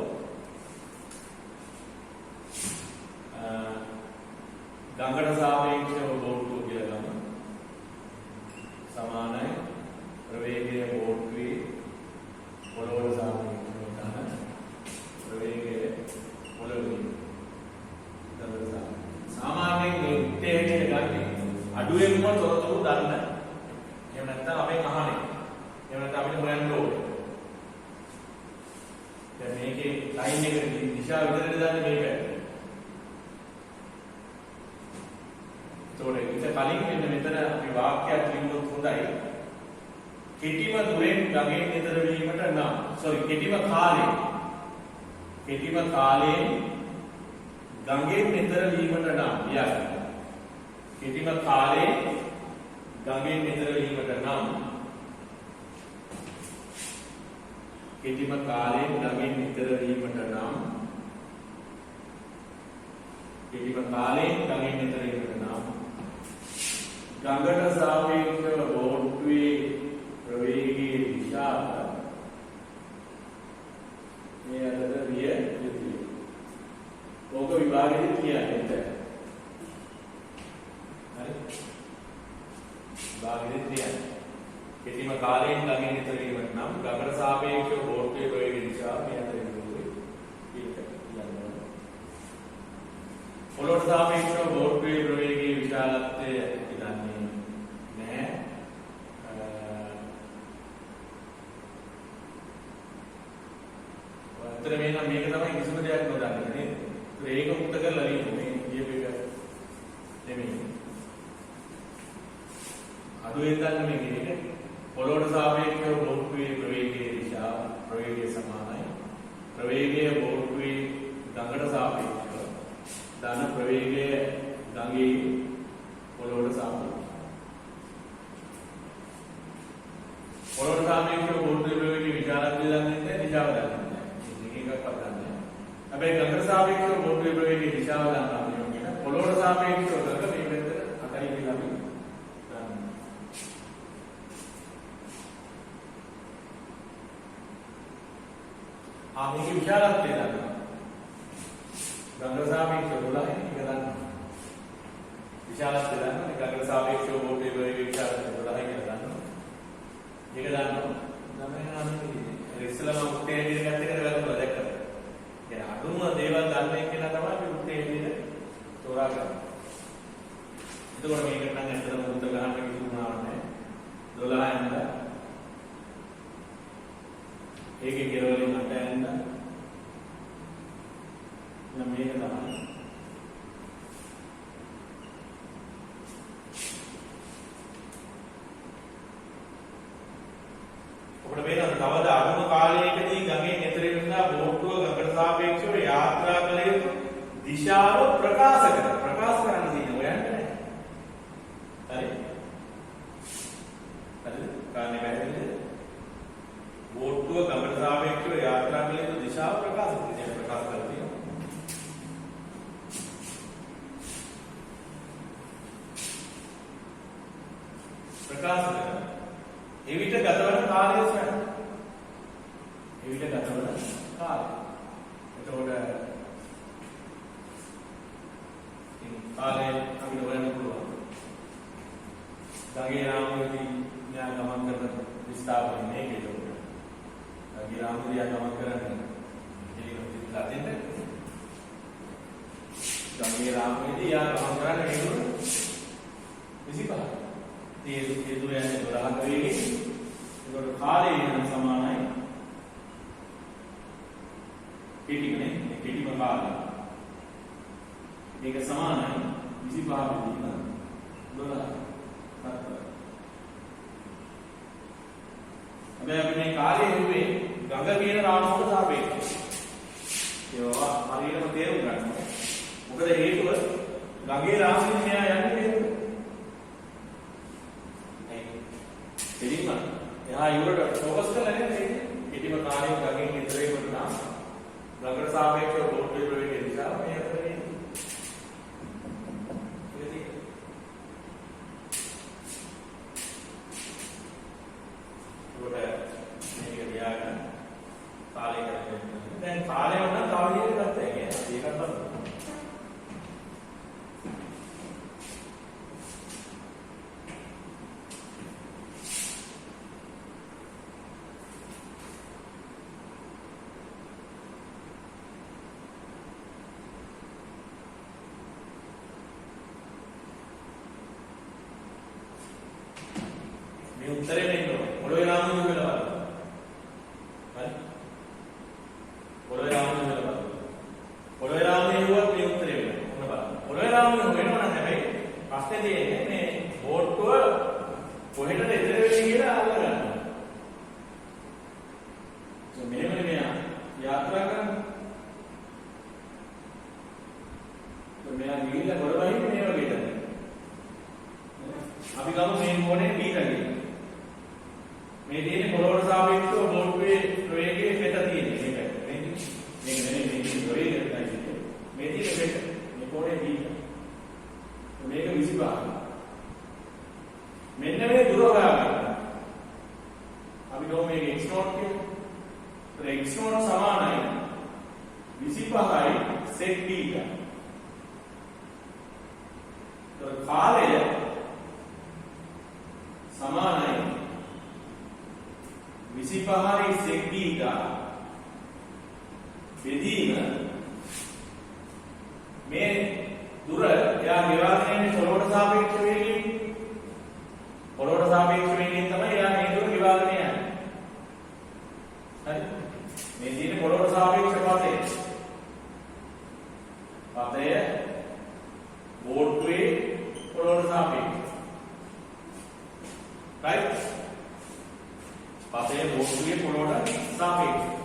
ගඟට සාපේක්ෂව බෝට්ටුව කියලා ගන්න. සමානයි ප්‍රවේගය බෝට්ටුවේ පොළොවට සාපේක්ෂව ගන්න. ප්‍රවේගය පොළොවේ සාමාන්‍යයෙන් මේ උත්තේජනය ගන්න අඩුවෙන්ම තොරතුරු ගන්න. එහෙම නැත්නම් අපෙන් අහන්නේ. එහෙම නැත්නම් අපිට හොයන්න ඕනේ. දැන් මේකේ ලයින් එක දිශාව විතරද දන්නේ මේක. ඒතකොට ඉත කලින් මෙන්න මෙතන අපි වාක්‍යයක් ලියුවොත් හොඳයි. කෙටිම දුරෙන් ගඟෙන් ඈතර වීමට නම් කෙටිම කාලයෙන් ගඟෙන් ඈතර වීමට නම් කෙටිම කාලයෙන් ගඟෙන් ඈතර වීමට නම් කෙටිම කාලයෙන් ගඟෙන් ඈතර වීමට නම් ගඟට සාපේක්ෂව බෝට්ටුවේ ප්‍රවේගයේ දිශාව මේ අතර විය යුතුයි. ඕක විභාගෙදි කියන්නේ එතන. හරි. විභාගෙදි කියන්නේ කෙටිම කාලයෙන් ගඟෙන් ඈතර වීමට නම් ගඟට සාපේක්ෂව බෝට්ටුවේ ප්‍රවේගයේ දිශාව මේ අතර විය යුතුයි. පොළොවට සාපේක්ෂව බෝට්ටුවේ ප්‍රවේගයේ විශාලත්වය දන්නේ නැහැ. අතර මේක තමයි කිසිම දෙයක් නොදන්නේ නේද? ඒක මුක්ත කරලා ලියමු මේ කියප එක නෙමෙයි. අඩුවෙන් ගන්න මේ කියන්නේ පොළොවට සාපේක්ෂව බෝට්ටුවේ ප්‍රවේගයේ දිශාව ප්‍රවේගය සමානයි. ප්‍රවේගය බෝට්ටුවේ ගඟට සාපේක්ෂව ධන ප්‍රවේගය ගඟේ පොළොවට සාපේක්ෂව. පොළොවට සාපේක්ෂව බෝට්ටුවේ ප්‍රවේගයේ විශාලත්වය දන්නේ නැහැ, දිශාව දන්නේ නැහැ. මේකක්වත් දන්නේ නැහැ. හැබැයි ගඟට සාපේක්ෂව බෝට්ටුවේ ප්‍රවේගයේ දිශාව දන්නවා කියන්නේ පොළොවට සාපේක්ෂව ගඟ මේ පැත්තට අතයි කියලා අපි දන්නවා. මේකේ විශාලත්වය දන්නවා. ගඟට සාපේක්ෂව 12 එක දන්නවා. විශාලත්වය දන්නවා. ගඟට සාපේක්ෂව බෝට්ටුවේ ප්‍රවේගයේ විශාලත්වය 12 කියලා දන්නවා. ඒක දන්නවා. තමයි ඉස්සෙල්ලාම උත්තේජනය ගත්ත එකට වැරදුනා දැක්කද? ඒ අඳුම දේවල් ගන්න එක්කලා තමයි අපි උත්තේජනය තෝරාගන්නේ. එතකොට මේකට නම් ඇත්තටම උත්තර ගන්න කිසිුණාවක් නැහැ. 12 යන්න. ඒකේ කෙරවලින් 8 යන්න. නම් මේක තමයි. ඔබට මේක තවද අඩුම කාලයකදී ගඟෙන් එතර වෙනා බෝට්ටුව ගඟට සාපේක්ෂව යාත්‍රා කළ යුතු දිශාව ප්‍රකාශ කරන්න තියෙනවා හොයන්න නැහැ. හරි. හරිද? කාන්නේ වැරදිද? බෝට්ටුව ගඟට සාපේක්ෂව යාත්‍රා කළ යුතු දිශාව ප්‍රකාශ කරලා තියෙනවා. ප්‍රකාශ කරනවා. එවිට ගතවන කාලය කාලේ අපිට හොයන්න පුළුවන්. ගඟේ රාමුවේදී න්යා ගමන් කරන විස්ථාපනය මේකේ ලෝකෙ. ගඟේ රාමුවේදී ගමන් කරන්නේ එළියට ඉట్లా දෙන්න. ගඟේ රාමුවේදී ගමන් කරන්නේ මේක 25. ඒ දුර යන්නේ 12ක වේගෙන්. ඒකට කාලය වෙන සමානයි. කෙටිනේ කෙටිම කාලය. මේක සමානයි 25 වෙනිදා 12. හැබැයි අපි මේ කාලය හෙව්වේ ගඟ කියන රාමුවට සාපේක්ෂව. ඒවා හරියටම තේරුම් ගන්න ඕනේ. මොකද හේතුව ගඟේ රාමුවෙන් මෙයා යන්නේ හේතුව. එදින්ම එහා යුරට ફોકસ කරලා නේද? කෙටිම කාලයක ගඟෙන් ඉතරේ වුණා. ගඟට සාපේක්ෂව බෝට් එකේ ප්‍රවේගය නිසා මේ අතරේ උත්තරේ දෙන්න ඕනේ. පොළොවේ රාමුව කියලා බලන්න. හරි? පොළොවේ රාමුව කියලා බලන්න. පොළොවේ රාමුව හෙව්වත් මේ උත්තරේ වෙනවා. ඔන්න බලන්න. පොළොවේ රාමුව වෙනවා නම් හැබැයි ප්‍රශ්නේ තියෙන්නේ මේ බෝට්ටුව කොහෙටද ඉතර වෙන්නේ කියලා අල්ලගන්න. මෙහෙමනේ මෙයා යාත්‍රා කරන්නේ. මෙයා ගිහිල්ලා ගොඩ බහින්නේ මේ වගේ තමයි. අපි ගමු මේ මොනේ පීරන්නේ. මේ තියෙන්නේ පොළොවට සාපේක්ෂව බෝට්ටුවේ ප්‍රවේගයේ පෙත තියෙන්නේ මේක. මේක නෙමෙයි මේක ප්‍රවේගය තමයි. මේ තියෙන්නේ පෙත. මේ කොනේ පීර. මේක 25. මෙන්න මේ දුර හොයාගන්න. අපි ගමු මේක x0 කියලා. ඒ x0 සමානයි 25යි sec θ. તો කාලය සමානයි 25යි sec θ බෙදීම මේ දුර එයා ගෙවාගෙන ඉන්නේ පොළොවට සාපේක්ෂ වේගයෙන්. පොළොවට සාපේක්ෂ වේගයෙන් තමයි එයා මේ දුර ගෙවාගෙන යන්නේ. හරි? මේ තියෙන්නේ පොළොවට සාපේක්ෂ පතේ. පතය බෝට්ටුවේ පොළොවට සාපේක්ෂව. right? පතේ බෝට්ටුවේ පොළොවට සාපේක්ෂව.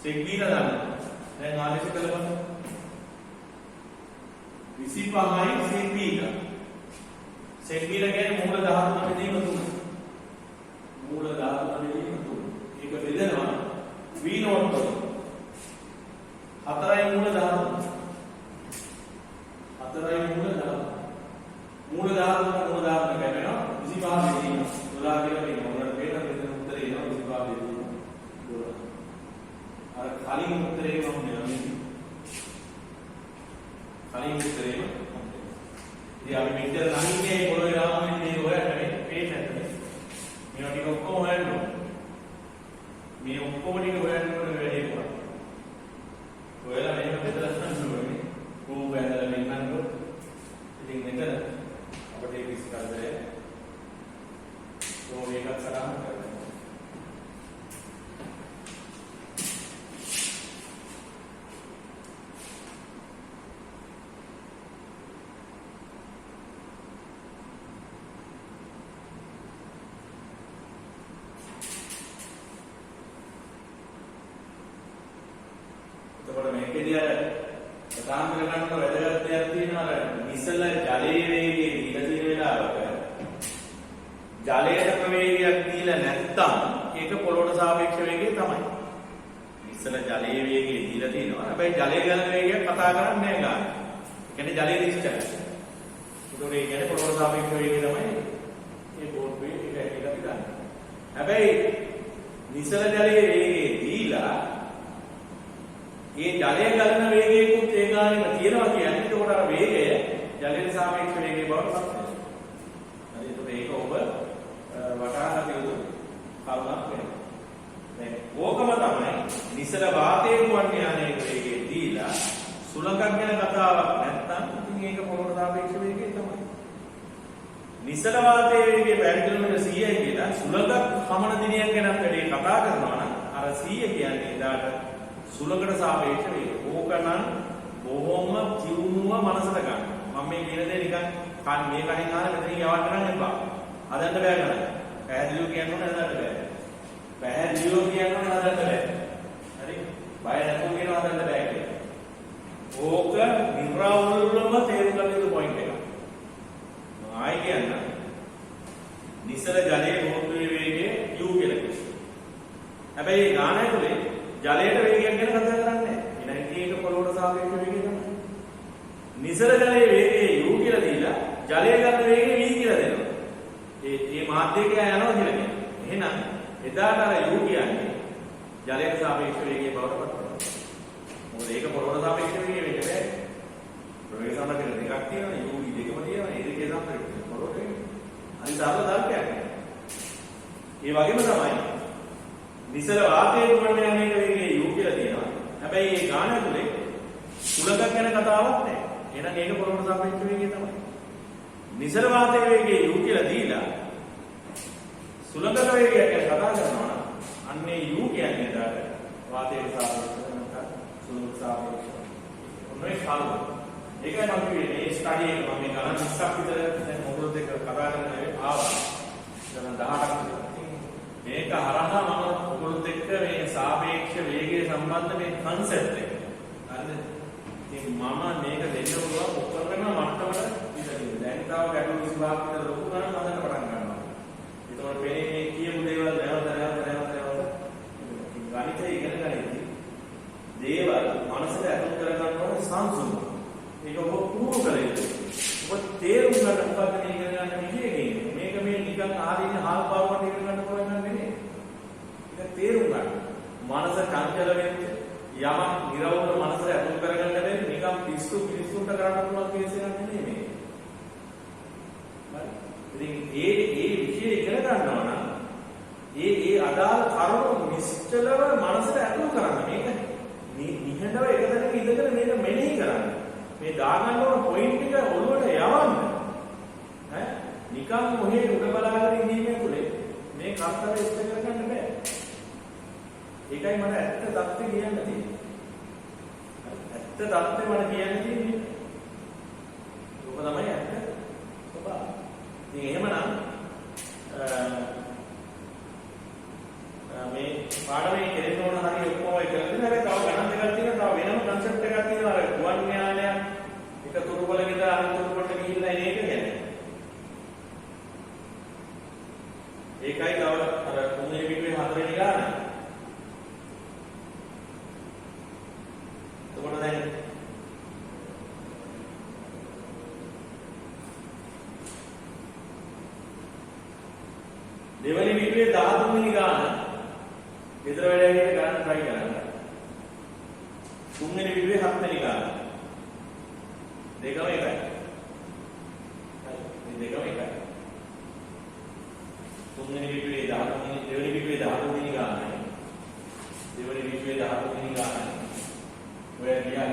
sec b ලා දාන්න. දැන් ආදේශ කළා 25යි sec b එක. sec b ලා කියන්නේ මූල 13 බෙදීම 3. මූල 13 බෙදීම 3. ඒක බෙදනවා v නෝට් වලින්. 4යි මූල 13. 4යි මූල 13. මූල 13 මූල 13 ගන්නවා 25 බෙදීම 12 කියලා මේ මොනවද වේද මෙතන උත්තරේ එනවා 25 බෙදීම 12. අර කලින් උත්තරේ මොන්නේ කලින් උත්තරේ ඉතින් අපි මෙතන නැහින්නේ පොළොවේ රාමයෙන් මේ හොයන්න මේ පේෂන්ට් මේ මේවා ටික ඔක්කොම හොයන්න ඕනේ. මේ ඔක්කොම ටික හොයන්න ඕනේ වැඩේ කරා. හොයලා මේක බෙදලා ගන්න ඕනේ. රූප ඇදලා මෙන්නන්න ඕනේ. ඉතින් මෙතන අපිට ඒක ඉස්සරහට ඕ මේකත් සරහන් කරගන්න. එතකොට මේකේදී අර ප්‍රධාන කරගන්න වැදගත් දෙයක් තියෙනවා අර නිසල ජලයේ වේගයේ දීලා තියෙන වෙලාවක ජලයට ප්‍රවේගයක් දීලා නැත්නම් ඒක පොළොවට සාපේක්ෂ වේගය තමයි. නිසල ජලයේ වේගයේ දීලා තියෙනවා. හැබැයි ජලයේ ගලන වේගයක් කතා කරන්නේ නැහැ ගන්න. ඒ කියන්නේ ජලයේ නිශ්චලයි. ඒතකොට ඒ කියන්නේ පොළොවට සාපේක්ෂ වේගය තමයි මේ බෝඩ් වේගය ඒක අපි ගන්න. හැබැයි නිසල ජලයේ වේගයේ දීලා ඒ ජලය ගලන වේගයකුත් ඒ ගානෙම තියෙනවා කියන්නේ ඒකට අර වේගය ජලයට සාපේක්ෂ වේගය බවට පත් වෙනවා. හරි ඒකට ඒක ඔබ වටහා ගන්න යුතු කරුණක් වෙනවා. දැන් ඕකම තමයි නිසල වාතයේ ගුවන් යානයේ වේගය දීලා සුළඟක් ගැන කතාවක් නැත්නම් ඉතින් ඒක පොළොවට සාපේක්ෂ වේගය තමයි. නිසල වාතයේ වේගය පැය කිලෝමීටර් 100යි කියලා සුළඟක් කමන දිනයක් ගැන වැඩි කතා කරනවා නම් අර 100 කියන්නේ එදාට සුළඟට සාපේක්ෂ වේගය. ඕකනම් බොහොම ජීවුණුව මනසට ගන්න. මම මේ කියන දේ නිකන් මේ කණෙන් ආන මෙතනින් යවන්න නම් එපා. හදන්න බෑ කරන්න. පැහැදිලිව කියන්න ඕනේ හදන්න බෑ. පැහැදිලිව කියන්න ඕනේ හදන්න බෑ. හරි? බය නැතුව කියනවා හදන්න බෑ කියලා. ඕක නිර්වෘල්ලම තේරුම් ගන්න යුතු පොයින්ට් එකක්. මම ආයි කියන්න. නිසල ජලයේ රෝධයේ වේගය u කියලා කියනවා. හැබැයි ඒ ගාන ඇතුලේ ජලයට වේගයක් ගැන කතා කරන්නේ නැහැ. එහෙනම් ඒක පොළොවට සාපේක්ෂ වේගය තමයි. නිසල ජලයේ වේගය u කියලා දීලා ජලය ගන්න වේගය v කියලා දෙනවා. මේ මාධ්‍යක යනවා කියලා කියනවා. එහෙනම් එදාට අර u කියන්නේ ජලයට සාපේක්ෂ වේගය බවට පත් වෙනවා. මොකද ඒක පොළොවට සාපේක්ෂ වේගය වෙන්නේ නැහැ. ප්‍රවේග සමග දෙකක් තියෙනවා. u v දෙකම තියෙනවා. ඒ දෙකේ සාපේක්ෂව පොළොවට වෙන්නේ. අනිත් සරල ධර්මයක්. ඒ වගේම තමයි නිසල වාතයේ ගුවන් යානයේ වේගය u කියලා තියෙනවා. හැබැයි මේ ගාන ඇතුලේ සුළඟක් ගැන කතාවක් නැහැ. එහෙනම් ඒක පොළොවට සාපේක්ෂ වේගය තමයි. නිසල වාතයේ වේගය u කියලා දීලා සුළඟක වේගයක් ගැන කතා කරනවා නම් අන්නේ u කියන්නේ දාට වාතයට සාපේක්ෂව නැත්නම් සුළඟට සාපේක්ෂව. ඔන්නේ කාලු. ඒකයි මම කියන්නේ මේ ස්ටඩි එක මම මේ ගණන් 20ක් විතර දැන් මොකද ඒක කතා කරන්නේ ආවා. ගණන් 18ක් විතර. මේක හරහා මම ඔයගොල්ලොත් එක්ක මේ සාපේක්ෂ වේගය සම්බන්ධ මේ කන්සෙප්ට් එක. හරිද? ඉතින් මම මේක දෙන්න පුළුවන් ඔක්කොම මට්ටමට ඉතින් දැන් තව ගැටලු 25ක් විතර ලොකු ගණන් හදන්න පටන් ගන්නවා. ඒතකොට මේ කියමු දේවල් නැවත ගණිතය ඉගෙන ගනිද්දී දේවල් මනසට ඇතුල් කරගන්න ඕනේ සංසුන්. ඒක ඔබ පුහුණු කළ යුතුයි. ඔබ තේරුම් ගන්න මොකක්ද මේ ඉගෙන ගන්න විදිය කියන්නේ. මේක මේ නිකන් ආදීන හාල් පාරුවට ඉගෙන ගන්න පුළුවන් නම් නෙමෙයි. ඒක තේරුම් ගන්න. මනස චංචල වෙච්ච යමක් නිරවුල් මනසට ඇතුල් කරගන්න බැරි නිකන් පිස්සුන්ට කරන්න පුළුවන් කේස් එකක් නෙමෙයි මේ. හරි. ඉතින් ඒ විෂය ඉගෙන ගන්නවා නම් ඒ අදාළ කරුණු නිශ්චලව මනසට ඇතුල් කරන්න. මේක නිහඬව එකතැනක ඉඳගෙන මේක මෙනෙහි කරන්න. මේ දාගන්න ඕන පොයින්ට් එක ඔළුවට යවන්න. ඈ නිකන් මොහේ උඩ බලාගෙන ඉඳීමේ තුලේ මේ කර්තව්‍ය ඉෂ්ට කරගන්න බෑ. ඒකයි මට ඇත්ත தත්ත්වය කියන්න තියෙන්නේ. ඇත්ත தත්ත්වය මට කියන්න තියෙන්නේ. ඒක තමයි ඇත්ත ස්වභාවය. ඉතින් එහෙමනම් මේ පාඩමේ කෙරෙන්න ඕන හරිය ඔක්කොම එක කරලා තියෙනවා. හැබැයි තව ගණන් දෙකක් තියෙනවා. තව වෙනම concept එකක් තියෙනවා. අර ගුවන් යානයක් එක තුරුවලක ඉඳලා අනිත් තුරුවලට ගිහිල්ලා එන එක කියන්නේ. ඒකයි තව අර 3 වෙනි පිටුවේ 4 වෙනි ගාන. එතකොට දැන් දෙවෙනි පිටුවේ 13 වෙනි ගාන විතර වැඩ ගන්න try කරන්න. 3 වෙනි පිටුවේ 7 වෙනි ගාන. දෙකම එකයි. හරි. මේ දෙකම එකයි. 3 වෙනි පිටුවේ 13 වෙනි දෙවෙනි පිටුවේ 13 වෙනි ගානයි. දෙවෙනි පිටුවේ 13 වෙනි ගානයි. ඔය කියන්නේ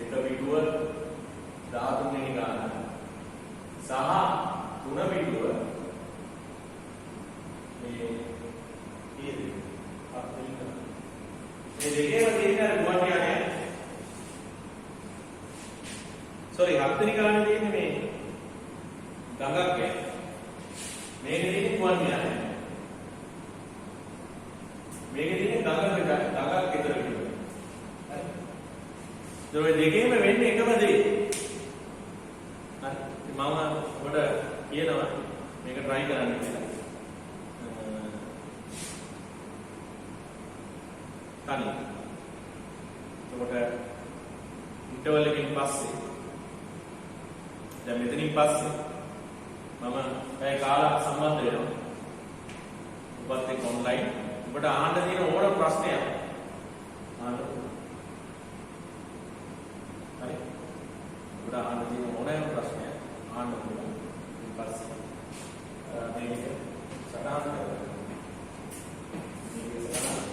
එක පිටුව 13 වෙනි ගානයි. සහ 3 පිටුව මේ දෙකේම තියෙන ගුවන් යානය sorry 7 වෙනි ගානේ තියෙන්නේ මේ ගඟක් ය. මේකේ තියෙන්නේ ගුවන් යානය. මේකේ තියෙන්නේ ගඟක් විතර විතර. හරි. ඒ දෙකේම වෙන්නේ එකම දේ. හරි. මම ඔබට කියනවා මේක try කරන්න කියලා. තනි. එතකොට ඉන්ටර්වල් එකකින් පස්සේ දැන් මෙතනින් පස්සේ මම ඒ කාලයක් සම්බන්ධ වෙනවා. ඔබත් එක්ක ඔන්ලයින් ඔබට අහන්න තියෙන ඕන ප්‍රශ්නයක් අහන්න. හරි. ඔබට අහන්න තියෙන ඕනෑම ප්‍රශ්නයක් අහන්න පුළුවන්. ඊට පස්සේ මේක සටහන් කරගන්න. මේක සටහන්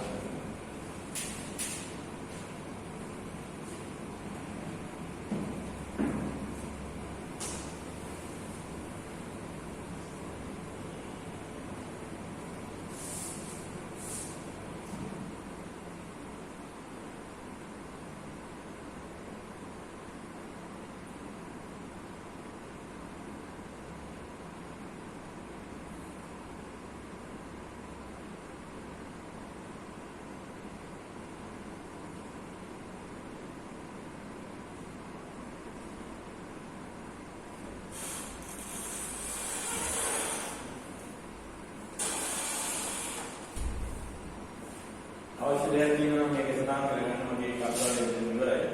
අවශ්‍ය දෙයක් තියෙනවා මේක සඳහන් කරගන්න මගේ කතාවේ ඉවරයි.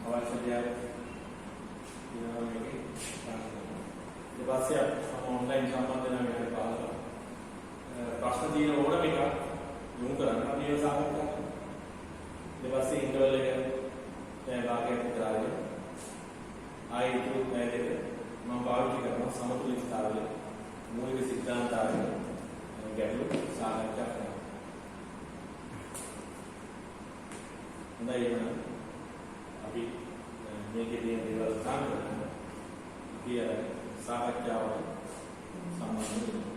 අවශ්‍ය දෙයක් තියෙනවා මේක. ඊට පස්සේ අප ඔන්ලයින් සම්බන්ධ වෙන මේක බලලා ප්‍රශ්න තියෙන ඕනම එකක් යොමු කරන්න අපි ඒක සාකච්ඡා කරමු. ඊට පස්සේ ඉන්ටර්වල් එක දැන් භාගයක් විතර ආවේ. ආයෙත් මේ දෙක මම පාවිච්චි කරනවා සමතුලිතතාවය මූලික සිද්ධාන්තාවය ගැටලු සාකච්ඡා කරනවා. හොඳයි එහෙනම් අපි මේකේ තියෙන දේවල් සාකච්ඡා කරනවා. සාකච්ඡාවට සම්බන්ධ වෙනවා.